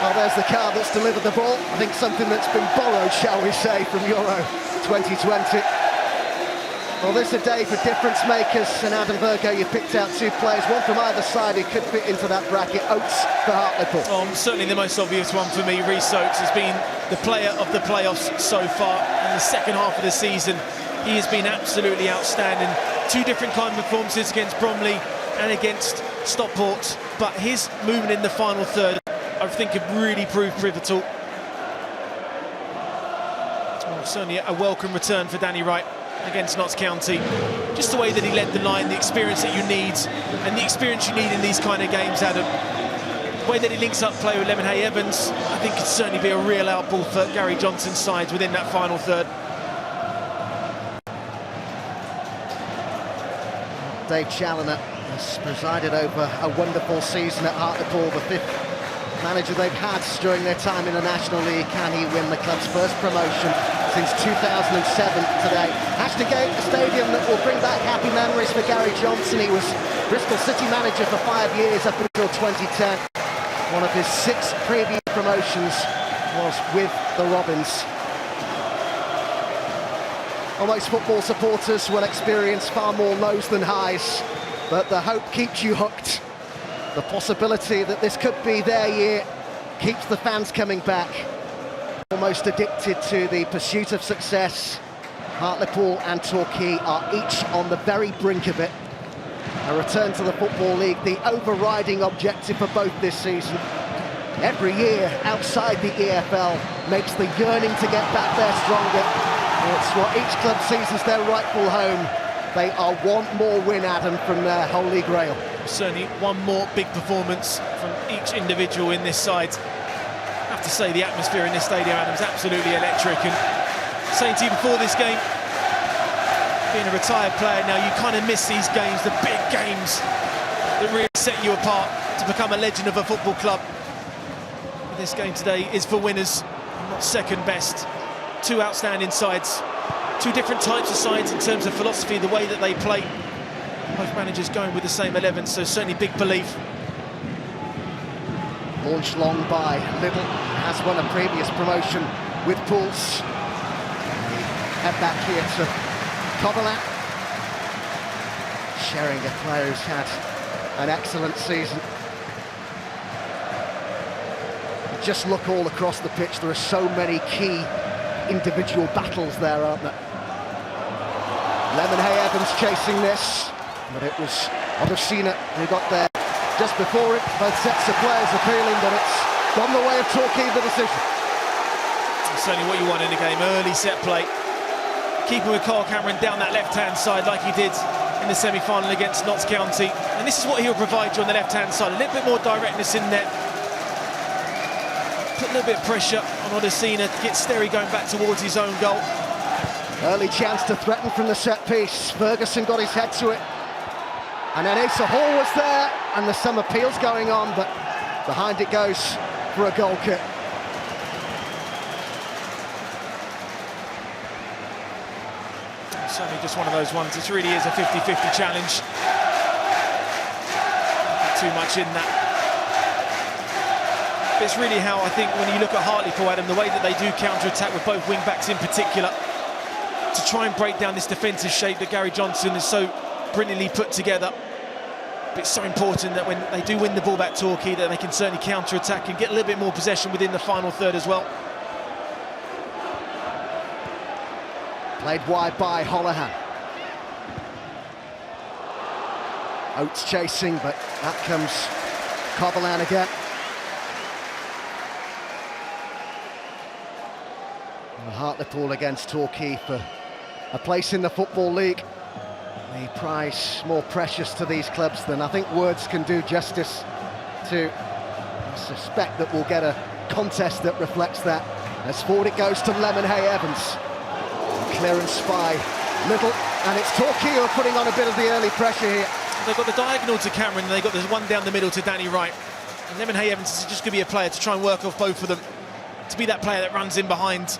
Well, there's the car that's delivered the ball. I think something that's been borrowed, shall we say, from Euro 2020. Well, this is a day for difference makers, and Adam Virgo, you picked out two players, one from either side who could fit into that bracket. Oates for Hartlepool. Well, certainly the most obvious one for me, Rhys Oates, has been the player of the playoffs so far. In the second half of the season, he has been absolutely outstanding. Two different kind of performances against Bromley and against Stockport, but his movement in the final third, I think, could really prove pivotal. Well, certainly a welcome return for Danny Wright against Notts County. Just the way that he led the line, the experience that you need, and the experience you need in these kind of games, Adam. The way that he links up play with Lemon Hay Evans, I think could certainly be a real outball for Gary Johnson's side within that final third. Dave Challoner has presided over a wonderful season at Hartlepool, the fifth manager they've had during their time in the National League. Can he win the club's first promotion since 2007 today? Ashton Gate, a stadium that will bring back happy memories for Gary Johnson. He was Bristol City manager for 5 years up until 2010. One of his 6 previous promotions was with the Robins. Well, most football supporters will experience far more lows than highs, but the hope keeps you hooked. The possibility that this could be their year keeps the fans coming back. Almost addicted to the pursuit of success, Hartlepool and Torquay are each on the very brink of it. A return to the Football League, the overriding objective for both this season. Every year outside the EFL makes the yearning to get back there stronger. It's what each club sees as their rightful home. They are one more win, Adam, from their holy grail. Certainly one more big performance from each individual in this side. I have to say the atmosphere in this stadium, Adam, is absolutely electric. And saying to you before this game, being a retired player now, you kind of miss these games, the big games that really set you apart to become a legend of a football club. This game today is for winners, not second best. Two outstanding sides, two different types of sides in terms of philosophy, the way that they play. Both managers going with the same 11, so certainly big belief. Launched long by Little, has won a previous promotion with Pools. Head back here to Coverlap. Sharing a player who's had an excellent season. Just look all across the pitch, there are so many key individual battles there, aren't there? Lemon Hay Evans chasing this, but it was Odosina who got there just before it. Both sets of players appealing, but it's gone the way of Torquay, the decision. It's certainly what you want in a game, early set play. Keeping with Carl Cameron down that left-hand side like he did in the semi-final against Notts County. And this is what he'll provide you on the left-hand side, a little bit more directness in there. Put a little bit of pressure on Odosina to get Sterry going back towards his own goal. Early chance to threaten from the set piece. Ferguson got his head to it. And then Asa Hall was there, and there's some appeals going on, but behind it goes for a goal kick. Certainly just one of those ones. It really is a 50-50 challenge. Not too much in that. But it's really how, I think, when you look at Hartlepool, Adam, the way that they do counter-attack with both wing-backs in particular, to try and break down this defensive shape that Gary Johnson has so brilliantly put together. But it's so important that when they do win the ball back Torquay, that they can certainly counter-attack and get a little bit more possession within the final third as well. Played wide by Holohan. Oates chasing, but that comes Coverland again. Hartlepool against Torquay for a place in the Football League. The prize more precious to these clubs than I think words can do justice to. I suspect that we'll get a contest that reflects that. As forward it goes to Lemon Hay Evans. Clearance by Little, and it's Torquay who are putting on a bit of the early pressure here. They've got the diagonal to Cameron, and they've got this one down the middle to Danny Wright. And Lemon Hay Evans is just going to be a player to try and work off both of them, to be that player that runs in behind.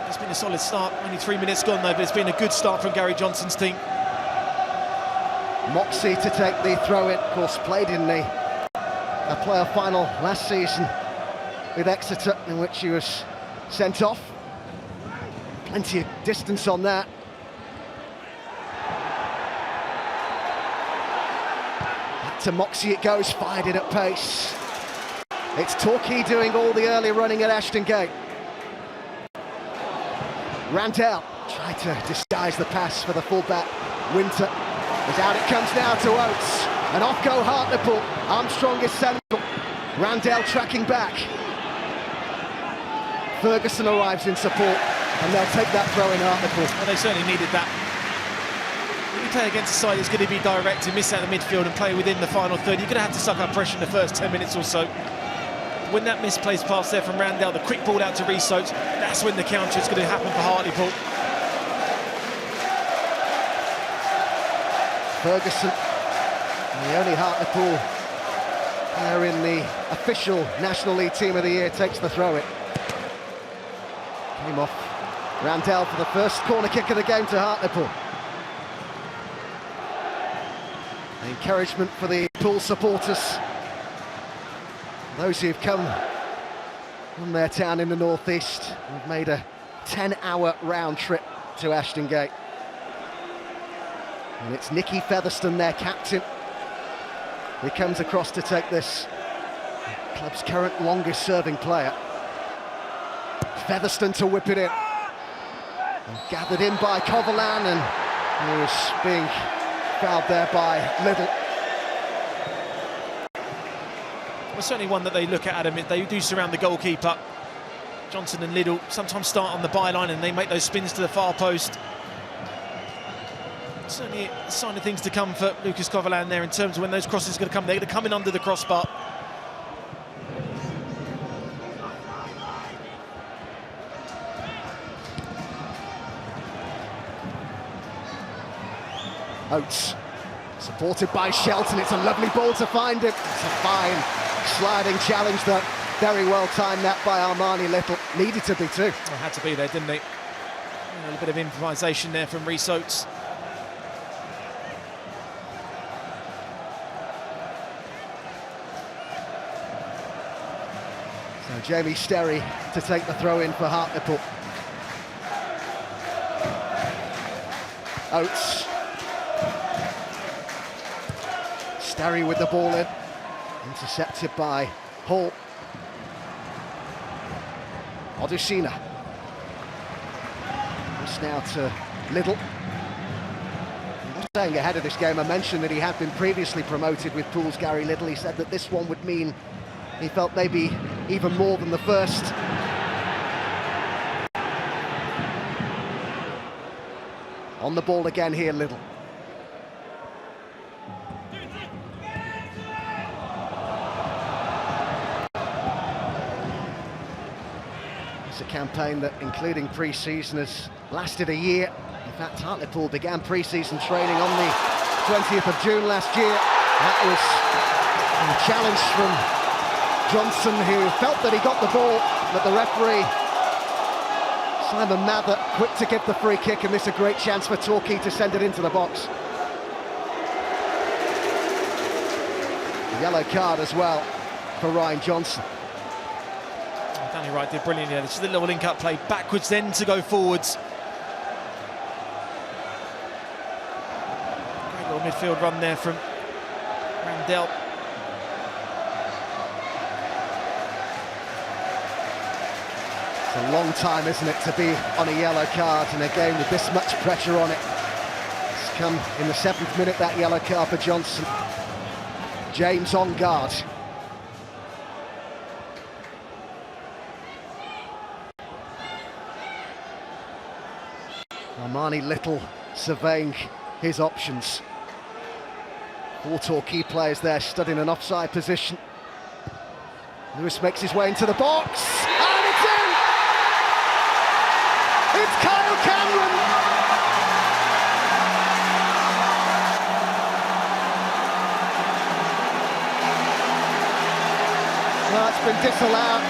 It's been a solid start, only 3 minutes gone though, but it's been a good start from Gary Johnson's team. Moxie to take the throw-in, of course played in the playoff final last season with Exeter, in which he was sent off. Plenty of distance on that. Back to Moxie it goes, fired in at pace. It's Torquay doing all the early running at Ashton Gate. Randell tried to disguise the pass for the fullback, Winter. As out it comes now to Oates. And off go Hartlepool. Armstrong is central. Randell tracking back. Ferguson arrives in support, and they'll take that throw in Hartlepool. Well, they certainly needed that. When you play against a side that's going to be direct and miss out the midfield and play within the final third, you're going to have to suck up pressure in the first 10 minutes or so. When that misplaced pass there from Randell, the quick ball out to Rees-Oates, that's when the counter is going to happen for Hartlepool. Ferguson, the only Hartlepool player in the official National League Team of the Year, takes the throw-in. Came off Randell for the first corner kick of the game to Hartlepool. Encouragement for the Pool supporters, those who've come from their town in the northeast. Have made a 10-hour round trip to Ashton Gate. And it's Nicky Featherstone, their captain, who comes across to take this, the club's current longest-serving player. Featherstone to whip it in. And gathered in by Coverland, and he was being fouled there by Little. Well, certainly one that they look at, Adam. They do surround the goalkeeper. Johnson and Liddell sometimes start on the byline and they make those spins to the far post. Certainly a sign of things to come for Lucas Coverland there in terms of when those crosses are going to come. They're going to come in under the crossbar. Oates, supported by Shelton. It's a lovely ball to find him. It's a fine sliding challenge, though. Very well timed that by Armani Little. Needed to be too. It had to be there, didn't he? A little bit of improvisation there from Rees-Oates. So Jamie Sterry to take the throw in for Hartlepool. Oates. Sterry with the ball in. Intercepted by Hall. Odusina. Just now to Liddell. Saying ahead of this game, I mentioned that he had been previously promoted with Pool's Gary Liddell. He said that this one would mean he felt maybe even more than the first. On the ball again here, Liddell. It's a campaign that, including pre-season, has lasted a year. In fact, Hartlepool began pre-season training on the 20th of June last year. That was a challenge from Johnson, who felt that he got the ball, but the referee, Simon Mather, quick to give the free kick, and this is a great chance for Torquay to send it into the box. A yellow card as well for Ryan Johnson. Danny Wright did brilliant here. This is the little link-up play, backwards then to go forwards. Great little midfield run there from Randell. It's a long time, isn't it, to be on a yellow card in a game with this much pressure on it. It's come in the 7th minute, that yellow card for Johnson. James on guard. Armani Little surveying his options. 4 Torquay players there studying an offside position. Lewis makes his way into the box, and it's in! It's Kyle Cameron! Well, it's been disallowed.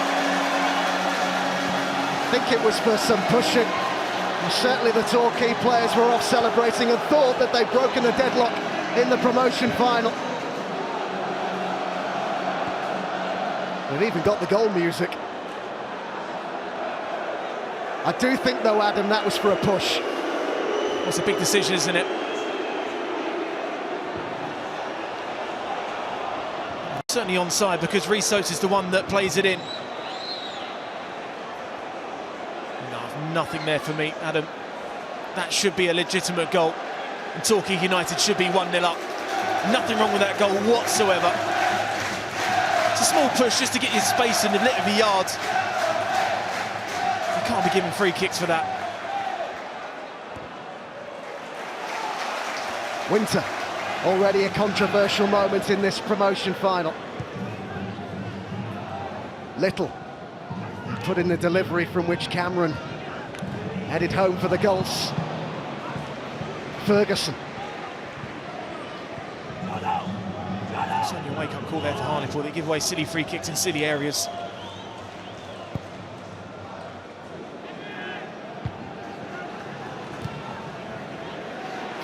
I think it was for some pushing. Certainly the Torquay players were off celebrating and thought that they'd broken the deadlock in the promotion final. They've even got the goal music. I do think, though, Adam, that was for a push. It's a big decision, isn't it? Certainly onside, because Risos is the one that plays it in. No, nothing there for me, Adam. That should be a legitimate goal. And Torquay United should be 1-0 up. Nothing wrong with that goal whatsoever. It's a small push just to get your space in the length of the yard. You can't be giving free kicks for that. Winter, already a controversial moment in this promotion final. Little put in the delivery from which Cameron headed home for the goals. Ferguson. Certainly a wake-up call there for Hartlepool. They give away silly free kicks in silly areas.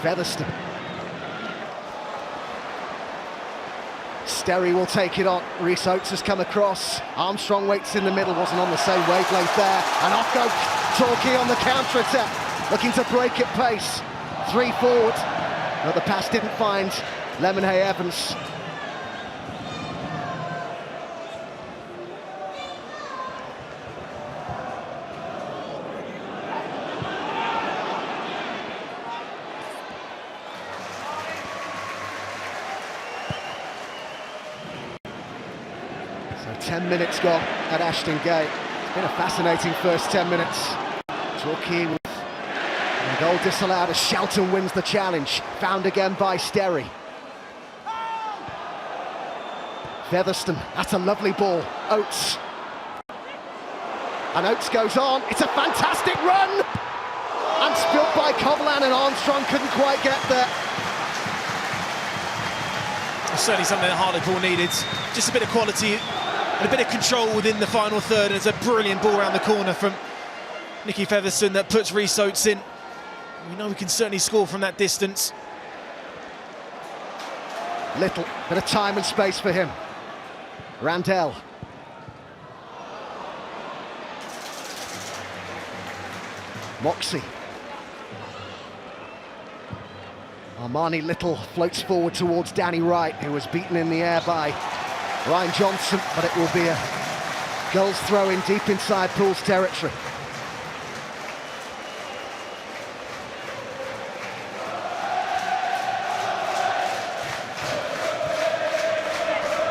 Featherstone. Sterry will take it on. Rhys Oates has come across. Armstrong waits in the middle, wasn't on the same wavelength there. And off goes Torquay on the counter-attack, looking to break at pace. 3 forward, but the pass didn't find Lemonhay Evans. So 10 minutes gone at Ashton Gate. It's been a fascinating first 10 minutes. Torquay with a goal disallowed as Shelton wins the challenge. Found again by Sterry. Featherstone, that's a lovely ball. Oates. And Oates goes on. It's a fantastic run! And spilt by Coghlan, and Armstrong couldn't quite get there. Certainly something that Hartlepool needed. Just a bit of quality and a bit of control within the final third. And it's a brilliant ball around the corner from Nicky Featherstone that puts Rhys Oates in. We know we can certainly score from that distance. Little bit of time and space for him. Randell. Moxie. Armani Little floats forward towards Danny Wright, who was beaten in the air by Ryan Johnson, but it will be a goals throw in deep inside Pool's territory.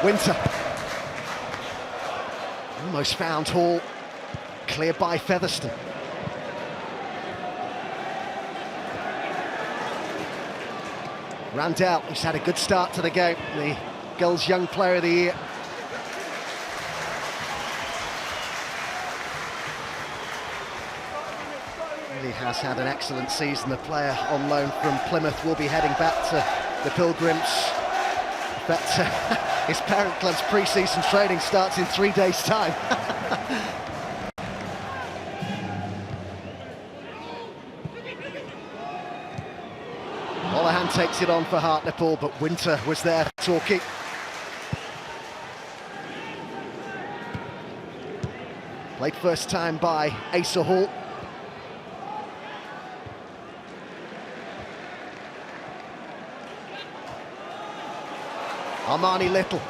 Winter. Almost found Hall. Cleared by Featherstone. Randell, who's had a good start to the game, the Girls' Young Player of the Year. Really has had an excellent season. The player on loan from Plymouth will be heading back to the Pilgrims. But his parent club's pre-season training starts in 3 days' time. Holohan takes it on for Hartlepool, but Winter was there for Torquay. Played first time by Asa Hall. Armani Little,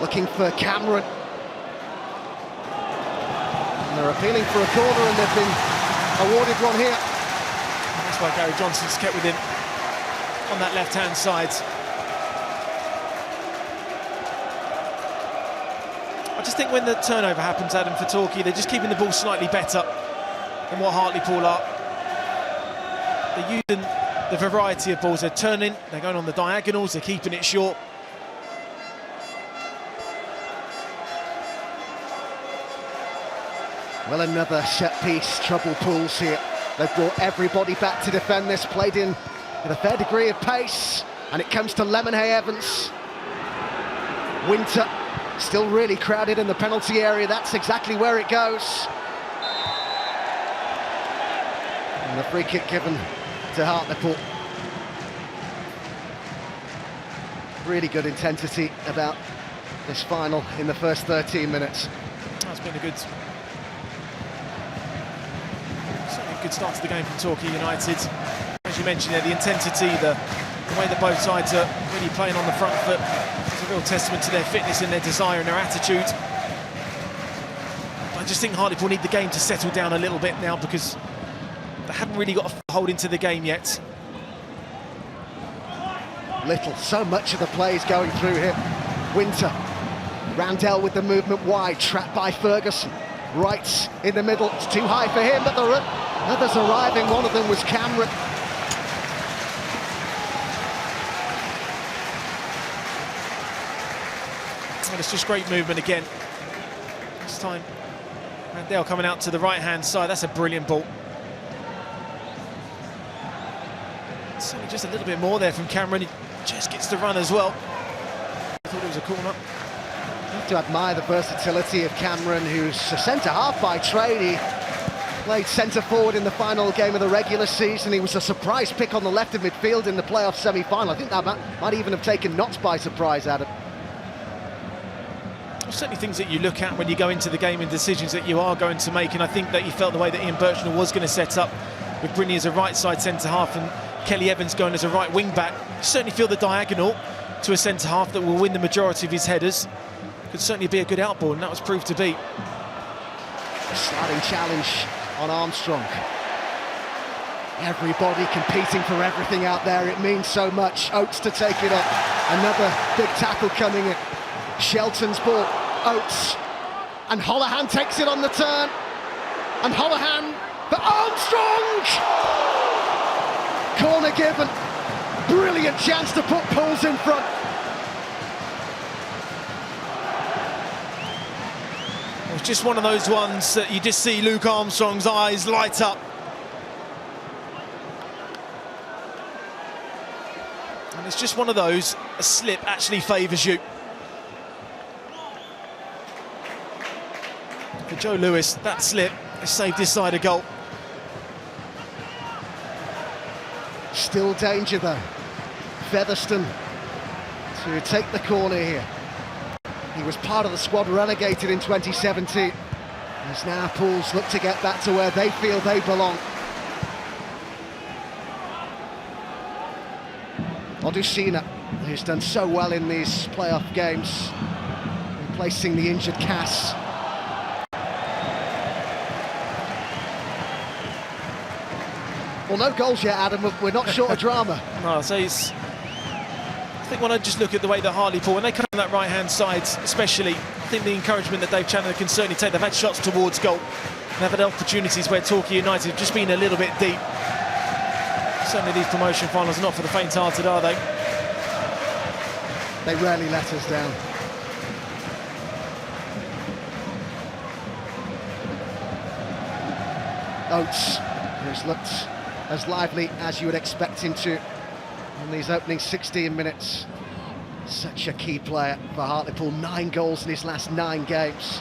looking for Cameron. And they're appealing for a corner, and they've been awarded one here. And that's why Gary Johnson's kept with him on that left-hand side. I just think when the turnover happens, Adam, for Torquay, they're just keeping the ball slightly better than what Hartlepool are. They're using the variety of balls. They're turning, they're going on the diagonals, they're keeping it short. Well, another set-piece, trouble Pools here. They've brought everybody back to defend this, played in with a fair degree of pace, and it comes to Lemonhay Evans. Winter, still really crowded in the penalty area, that's exactly where it goes. And the free kick given to Hartlepool. Really good intensity about this final in the first 13 minutes. That's been a good good start to the game from Torquay United. As you mentioned there, the intensity, the way that both sides are really playing on the front foot is a real testament to their fitness and their desire and their attitude. I just think Hartlepool need the game to settle down a little bit now, because they haven't really got a hold into the game yet. Little, so much of the play is going through here. Winter, Randell with the movement wide, trapped by Ferguson. Wright in the middle, it's too high for him, but there are others arriving. One of them was Cameron. And it's just great movement again. This time, Randell coming out to the right-hand side. That's a brilliant ball. Certainly just a little bit more there from Cameron. He just gets the run as well. I thought it was a corner. You have to admire the versatility of Cameron, who's a centre-half by trade. He played centre-forward in the final game of the regular season. He was a surprise pick on the left of midfield in the playoff semi-final. I think that might even have taken Notts by surprise, Adam. Certainly things that you look at when you go into the game and decisions that you are going to make, and I think that you felt the way that Ian Birchnell was going to set up with Brindley as a right side centre-half and Kelly Evans going as a right wing-back. You certainly feel the diagonal to a centre-half that will win the majority of his headers. Could certainly be a good outball, and that was proved to be. Sliding challenge on Armstrong. Everybody competing for everything out there. It means so much. Oates to take it up. Another big tackle coming in. Shelton's ball. Oates. And Holohan takes it on the turn. And Holohan for Armstrong! Corner given. Brilliant chance to put Pools in front. It's just one of those ones that you just see Luke Armstrong's eyes light up. And it's just one of those, a slip actually favours you. For Joe Lewis, that slip has saved his side a goal. Still danger though. Featherstone to take the corner here. He was part of the squad relegated in 2017. As now Pools look to get back to where they feel they belong. Odusina, who's done so well in these playoff games, replacing the injured Cass. Well, no goals yet, Adam. We're not short of drama. No, so it's... I think when I just look at the way that Hartlepool, when they come on that right-hand side especially, I think the encouragement that Dave Chandler can certainly take. They've had shots towards goal. They've had opportunities where Torquay United have just been a little bit deep. Certainly these promotion finals are not for the faint-hearted, are they? They rarely let us down. Oates, who's looked as lively as you would expect him to in these opening 16 minutes. Such a key player for Hartlepool. 9 goals in his last 9 games.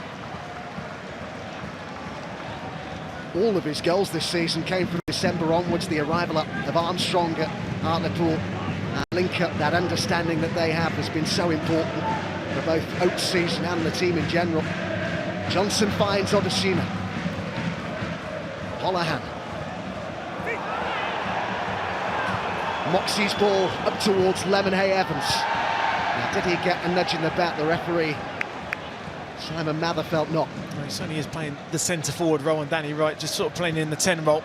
All of his goals this season came from December onwards. The arrival of Armstrong at Hartlepool and link up, that understanding that they have has been so important for both Oates' season and the team in general. Johnson finds Odusina. Holohan. Moxie's ball up towards Lemonhay Evans. Now, did he get a nudge in the back? The referee, Simon Mather, felt not. Well, he certainly is playing the centre-forward role, and Danny Wright just sort of playing in the 10 role.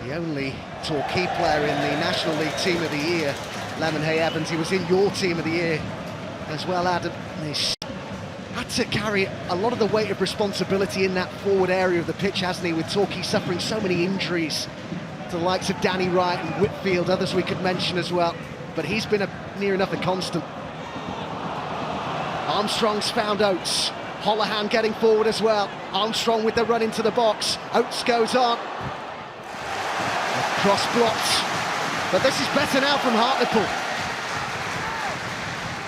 The only Torquay player in the National League Team of the Year, Lemonhay Evans. He was in your Team of the Year as well, Adam. And he's had to carry a lot of the weight of responsibility in that forward area of the pitch, hasn't he, with Torquay suffering so many injuries. The likes of Danny Wright and Whitfield, others we could mention as well, but he's been near enough a constant. Armstrong's found Oates. Holohan getting forward as well. Armstrong with the run into the box. Oates goes on. Cross blocked, but this is better now from Hartlepool.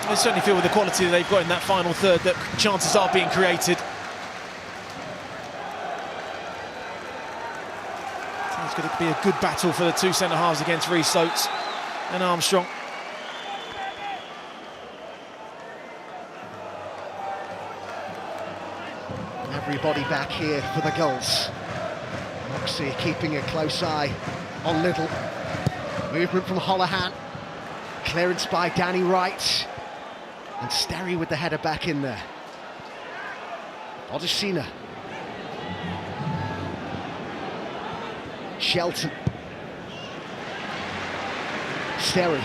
I certainly feel with the quality that they've got in that final third that chances are being created. It's going to be a good battle for the two centre-halves against Rhys Oates and Armstrong. Everybody back here for the goals. Moxie keeping a close eye on Little. Movement from Holohan. Clearance by Danny Wright. And Sterry with the header back in there. Odysseina. Shelton. Sterry.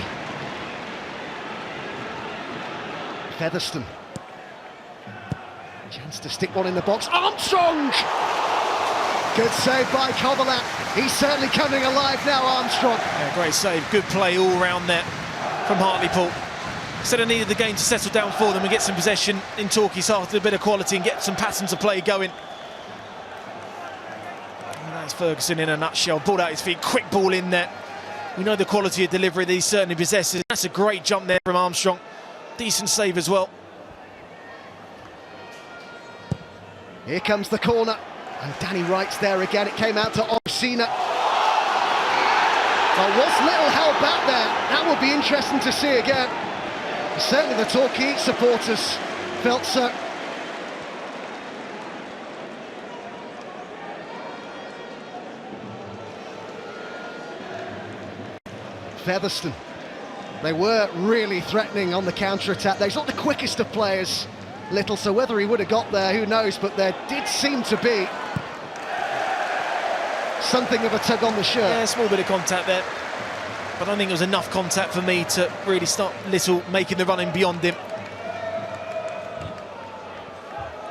Featherstone. Chance to stick one in the box. Armstrong! Good save by Kovalat. He's certainly coming alive now, Armstrong. Yeah, great save. Good play all round there from Hartlepool. Said I needed the game to settle down for them and get some possession in Torquay's half, a bit of quality and get some patterns of play going. And that's Ferguson in a nutshell. Balled out his feet, quick ball in there. We know the quality of delivery that he certainly possesses. That's a great jump there from Armstrong. Decent save as well. Here comes the corner. And Danny Wright's there again. It came out to Orsina. Well, was Little held back there? That will be interesting to see again. Certainly the Torquay supporters felt so. Featherstone. They were really threatening on the counter-attack. He's not the quickest of players, Little, so whether he would have got there, who knows, but there did seem to be something of a tug on the shirt. Yeah, a small bit of contact there. But I don't think it was enough contact for me to really start Little making the running beyond him.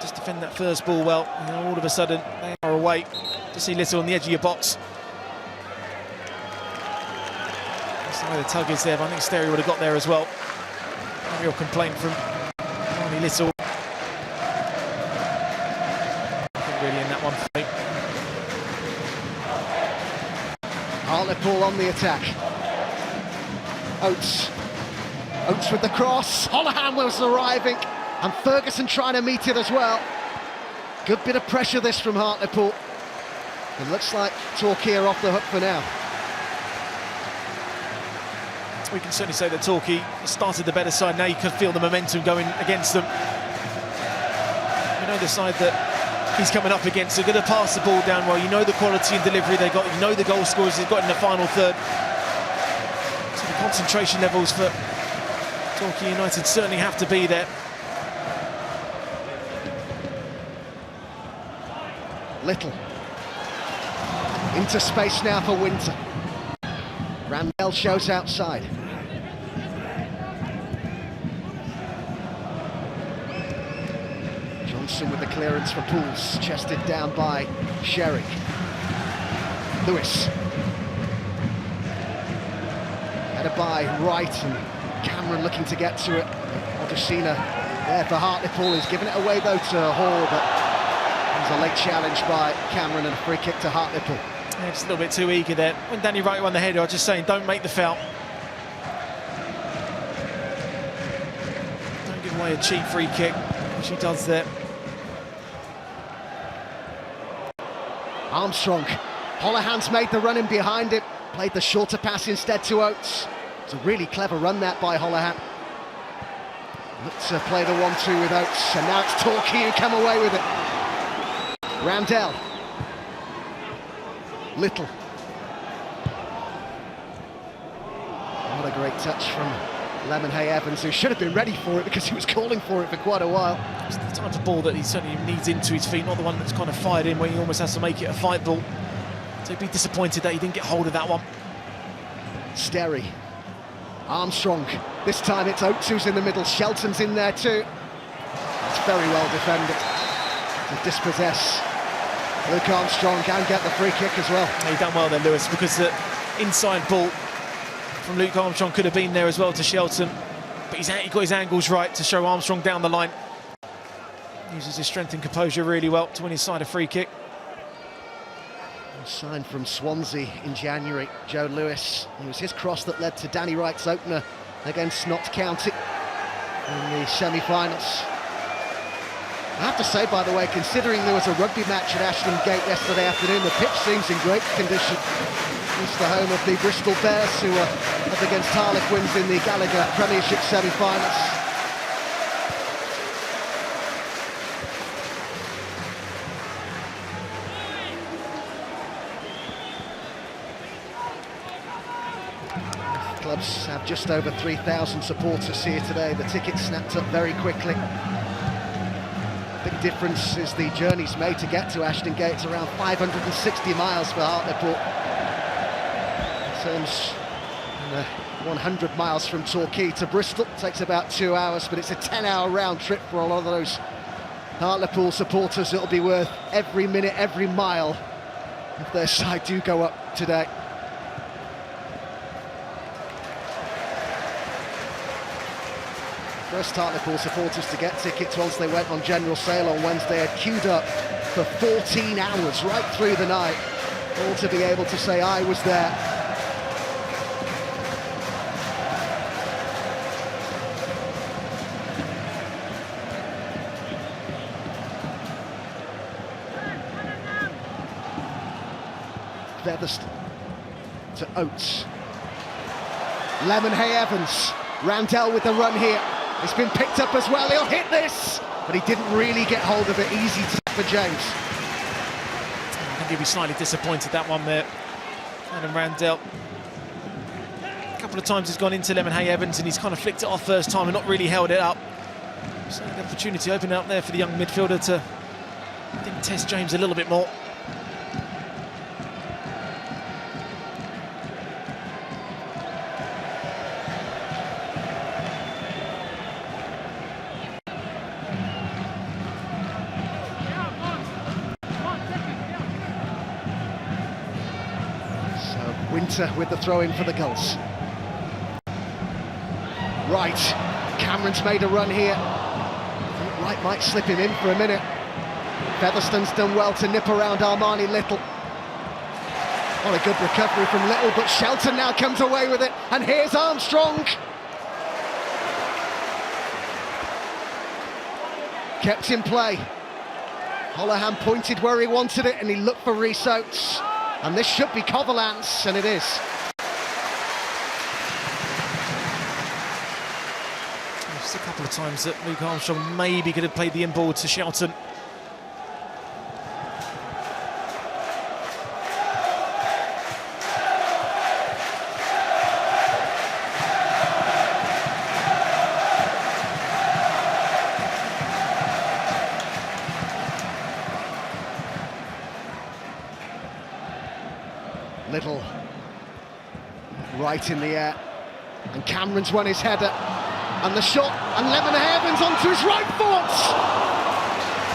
Just defend that first ball well, and then all of a sudden they are away. To see Little on the edge of your box. The tug is there, but I think Sterry would have got there as well. A real complaint from Marnie Little. Not really in that one for me. Hartlepool on the attack. Oates with the cross. Holohan was arriving, and Ferguson trying to meet it as well. Good bit of pressure this from Hartlepool. It looks like Torquay are off the hook for now. We can certainly say that Torquay started the better side. Now you can feel the momentum going against them. You know the side that he's coming up against. They're going to pass the ball down well. You know the quality and delivery they got. You know the goal scorers they've got in the final third. So the concentration levels for Torquay United certainly have to be there. Little. Into space now for Winter. Randell shows outside. Johnson with the clearance for Pools, chested down by Sherrick. Lewis. Headed by Wright, and Cameron looking to get to it. Odysseina there for Hartlepool. He's given it away though to Hall, but there's a late challenge by Cameron and a free kick to Hartlepool. Yeah, just a little bit too eager there. When Danny Wright won the header, I was just saying, don't make the foul. Don't give away a cheap free kick, which he does there. Armstrong. Holohan's made the run in behind him. Played the shorter pass instead to Oates. It's a really clever run that by Holohan. Looked to play the 1-2 with Oates, and now it's Torquay who come away with it. Randell. Little. What a great touch from Lemonhay Evans, who should have been ready for it because he was calling for it for quite a while. It's the type of ball that he certainly needs into his feet, not the one that's kind of fired in where he almost has to make it a fight ball. So he'd be disappointed that he didn't get hold of that one. Sterry. Armstrong. This time it's Oates who's in the middle. Shelton's in there too. It's very well defended to dispossess. Luke Armstrong can get the free kick as well. He done well there, Lewis, because the inside ball from Luke Armstrong could have been there as well to Shelton, but he got his angles right to show Armstrong down the line. Uses his strength and composure really well to win his side a free kick. Signed from Swansea in January, Joe Lewis. It was his cross that led to Danny Wright's opener against Notts County in the semi-finals. I have to say, by the way, considering there was a rugby match at Ashton Gate yesterday afternoon, the pitch seems in great condition. It's the home of the Bristol Bears, who are up against Harlequins in the Gallagher Premiership semi-finals. clubs have just over 3,000 supporters here today. The tickets snapped up very quickly. Big difference is the journeys made to get to Ashton Gate. It's around 560 miles for Hartlepool. Terms 100 miles from Torquay to Bristol. It takes about 2 hours, but it's a 10-hour round trip for a lot of those Hartlepool supporters. It'll be worth every minute, every mile if their side do go up today. First Hartlepool supporters to get tickets once they went on general sale on Wednesday had queued up for 14 hours right through the night, all to be able to say, I was there. Featherstone to Oates. Lemonhay Evans. Randell with the run here. It's been picked up as well. He'll hit this, but he didn't really get hold of it. Easy for James. I think he'll be slightly disappointed that one there. Adam Randell. A couple of times he's gone into Lemonhay Evans and he's kind of flicked it off first time and not really held it up. So the opportunity opening up there for the young midfielder to, I think, test James a little bit more. Winter with the throw-in for the Gulls. Wright, Cameron's made a run here. Wright might slip him in for a minute. Featherstone's done well to nip around Armani Little. What a good recovery from Little, but Shelton now comes away with it, and here's Armstrong. Kept in play. Holohan pointed where he wanted it, and he looked for Rhys Oates. And this should be Covalance, and it is. Just a couple of times that Luke Armstrong maybe could have played the inboard to Shelton. Little right in the air, and Cameron's won his header, and the shot, and Lemonhay Evans onto his right foot.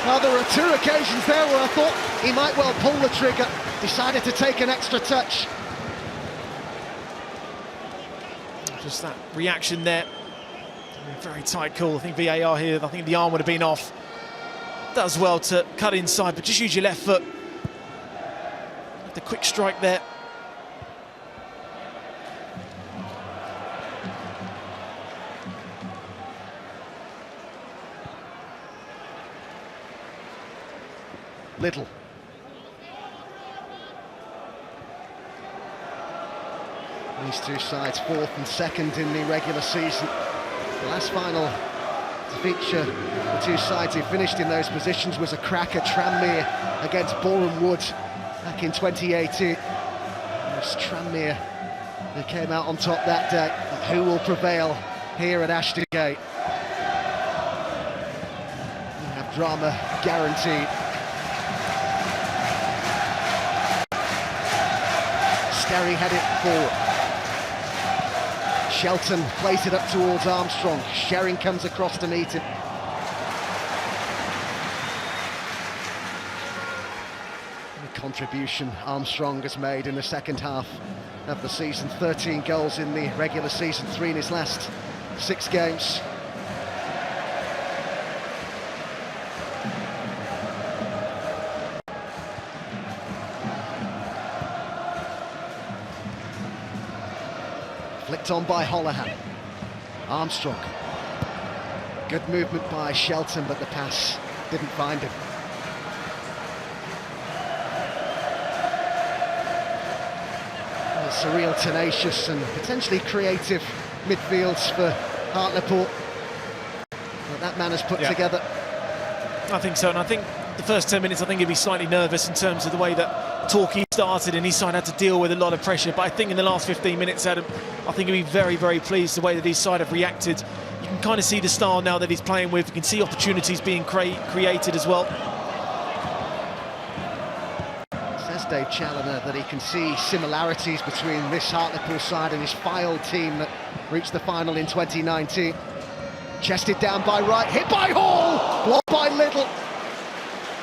Now there are two occasions there where I thought he might well pull the trigger, decided to take an extra touch. Just that reaction there, very tight call. I think VAR here, I think the arm would have been off. Does well to cut inside, but just use your left foot. The quick strike there. Little. These two sides fourth and second in the regular season. The last final to feature the two sides who finished in those positions was a cracker, Tranmere against Boreham Wood back in 2018. It was Tranmere who came out on top that day. But who will prevail here at Ashton Gate? We have drama guaranteed. Sterry headed forward. Shelton plays it up towards Armstrong. Sherring comes across to meet him. The contribution Armstrong has made in the second half of the season. 13 goals in the regular season, 3 in his last 6 games. Flicked on by Holohan. Armstrong. Good movement by Shelton, but the pass didn't find him. It's a real tenacious and potentially creative midfields for Hartlepool that man has put together. I think so, and I think the first 10 minutes, I think he'd be slightly nervous in terms of the way that Torquay started and his side had to deal with a lot of pressure. But I think in the last 15 minutes, Adam, I think he'll be very, very pleased the way that his side have reacted. You can kind of see the style now that he's playing with. You can see opportunities being created as well. Says Dave Challoner that he can see similarities between this Hartlepool side and his Fylde team that reached the final in 2019. Chested down by Wright, hit by Hall, blocked by Little.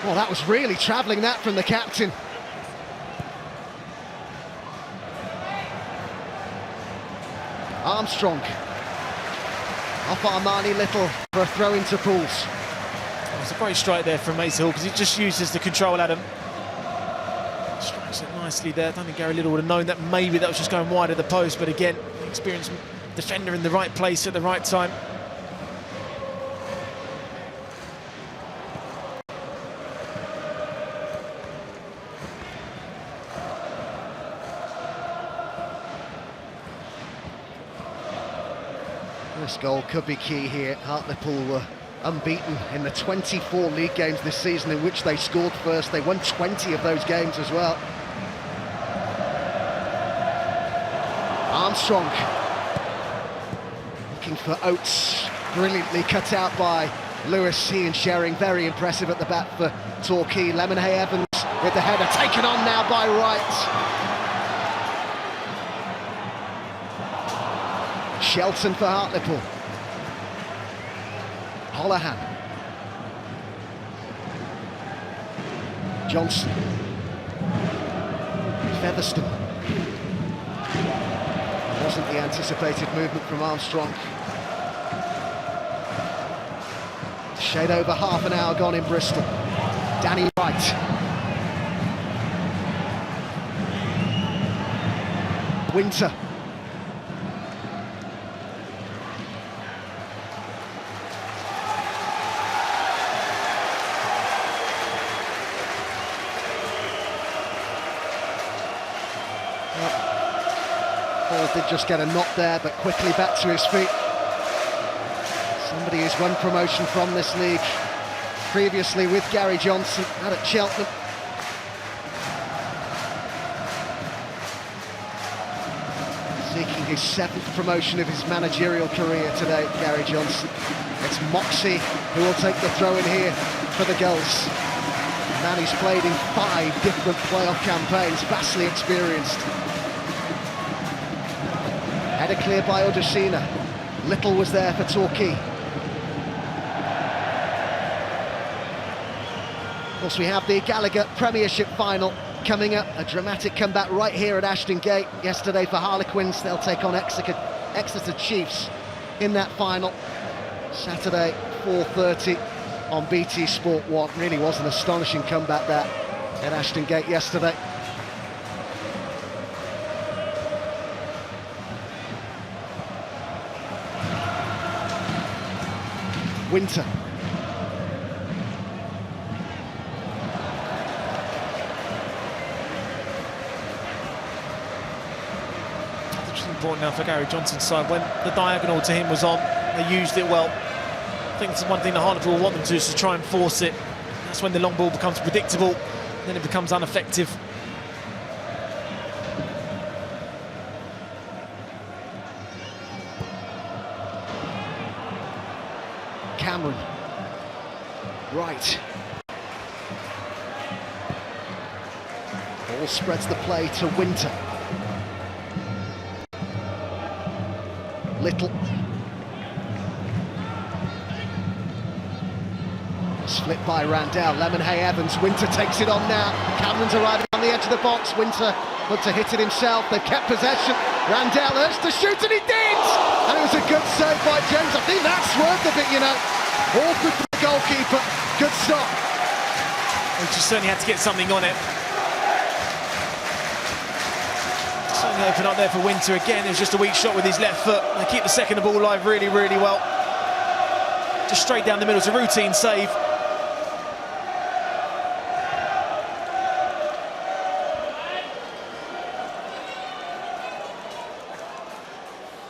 Well, that was really travelling that from the captain. Armstrong. Off Armani Little for a throw into Pools. It was a great strike there from Mason Hall because he just uses the control, Adam. Strikes it nicely there. I don't think Gary Little would have known that maybe that was just going wide of the post, but again, experienced defender in the right place at the right time. This goal could be key here. Hartlepool were unbeaten in the 24 league games this season in which they scored first. They won 20 of those games as well. Armstrong looking for Oates, brilliantly cut out by Lewis. He and Shering very impressive at the back for Torquay. Lemonhay Evans with the header, taken on now by Wright. Shelton for Hartlepool. Holohan. Johnson. Featherstone. Wasn't the anticipated movement from Armstrong. Shade over half an hour gone in Bristol. Danny Wright. Winter. Paul did just get a knock there, but quickly back to his feet. Somebody who's won promotion from this league previously with Gary Johnson out at Cheltenham. Seeking his 7th promotion of his managerial career today, Gary Johnson. It's Moxey who will take the throw in here for the Gulls. A man who's played in 5 different playoff campaigns, vastly experienced. Header clear by Odesina. Little was there for Torquay. Of course, we have the Gallagher Premiership final coming up. A dramatic comeback right here at Ashton Gate. Yesterday for Harlequins, they'll take on Exeter Chiefs in that final. Saturday, 4:30 on BT Sport 1. Really was an astonishing comeback that at Ashton Gate yesterday. Winter. It's important now for Gary Johnson's side. When the diagonal to him was on, they used it well. I think it's one thing the Hartlepool will want them to do is to try and force it. That's when the long ball becomes predictable, then it becomes ineffective. Cameron. Right. Ball spreads the play to Winter. Little. Split by Randell. Lemonhay Evans. Winter takes it on now. Cameron's arriving on the edge of the box. Winter looked to hit it himself. They've kept possession. Randell urged to shoot, and he did! And it was a good save by James. I think that swerved a bit, you know. Awkward for the goalkeeper. Good stop. He just certainly had to get something on it. Certainly open up there for Winter again. It was just a weak shot with his left foot. They keep the second ball alive really, really well. Just straight down the middle. It's a routine save.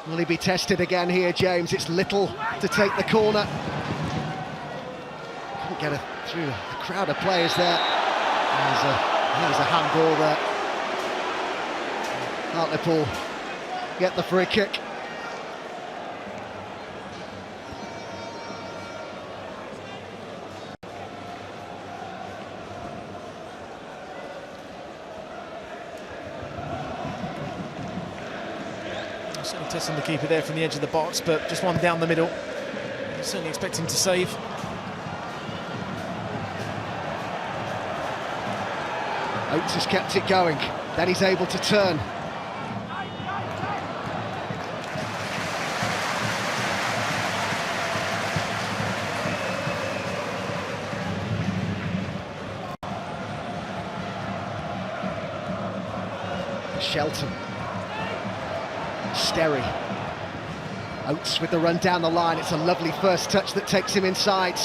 Will he be tested again here, James? It's Little to take the corner. Couldn't get through a crowd of players there. There's a There was a handball there. Hartlepool get the free kick. Certainly testing the keeper there from the edge of the box, but just one down the middle. Certainly expecting to save. Oates has kept it going, then he's able to turn. Shelton. Sterry. Oates with the run down the line. It's a lovely first touch that takes him inside.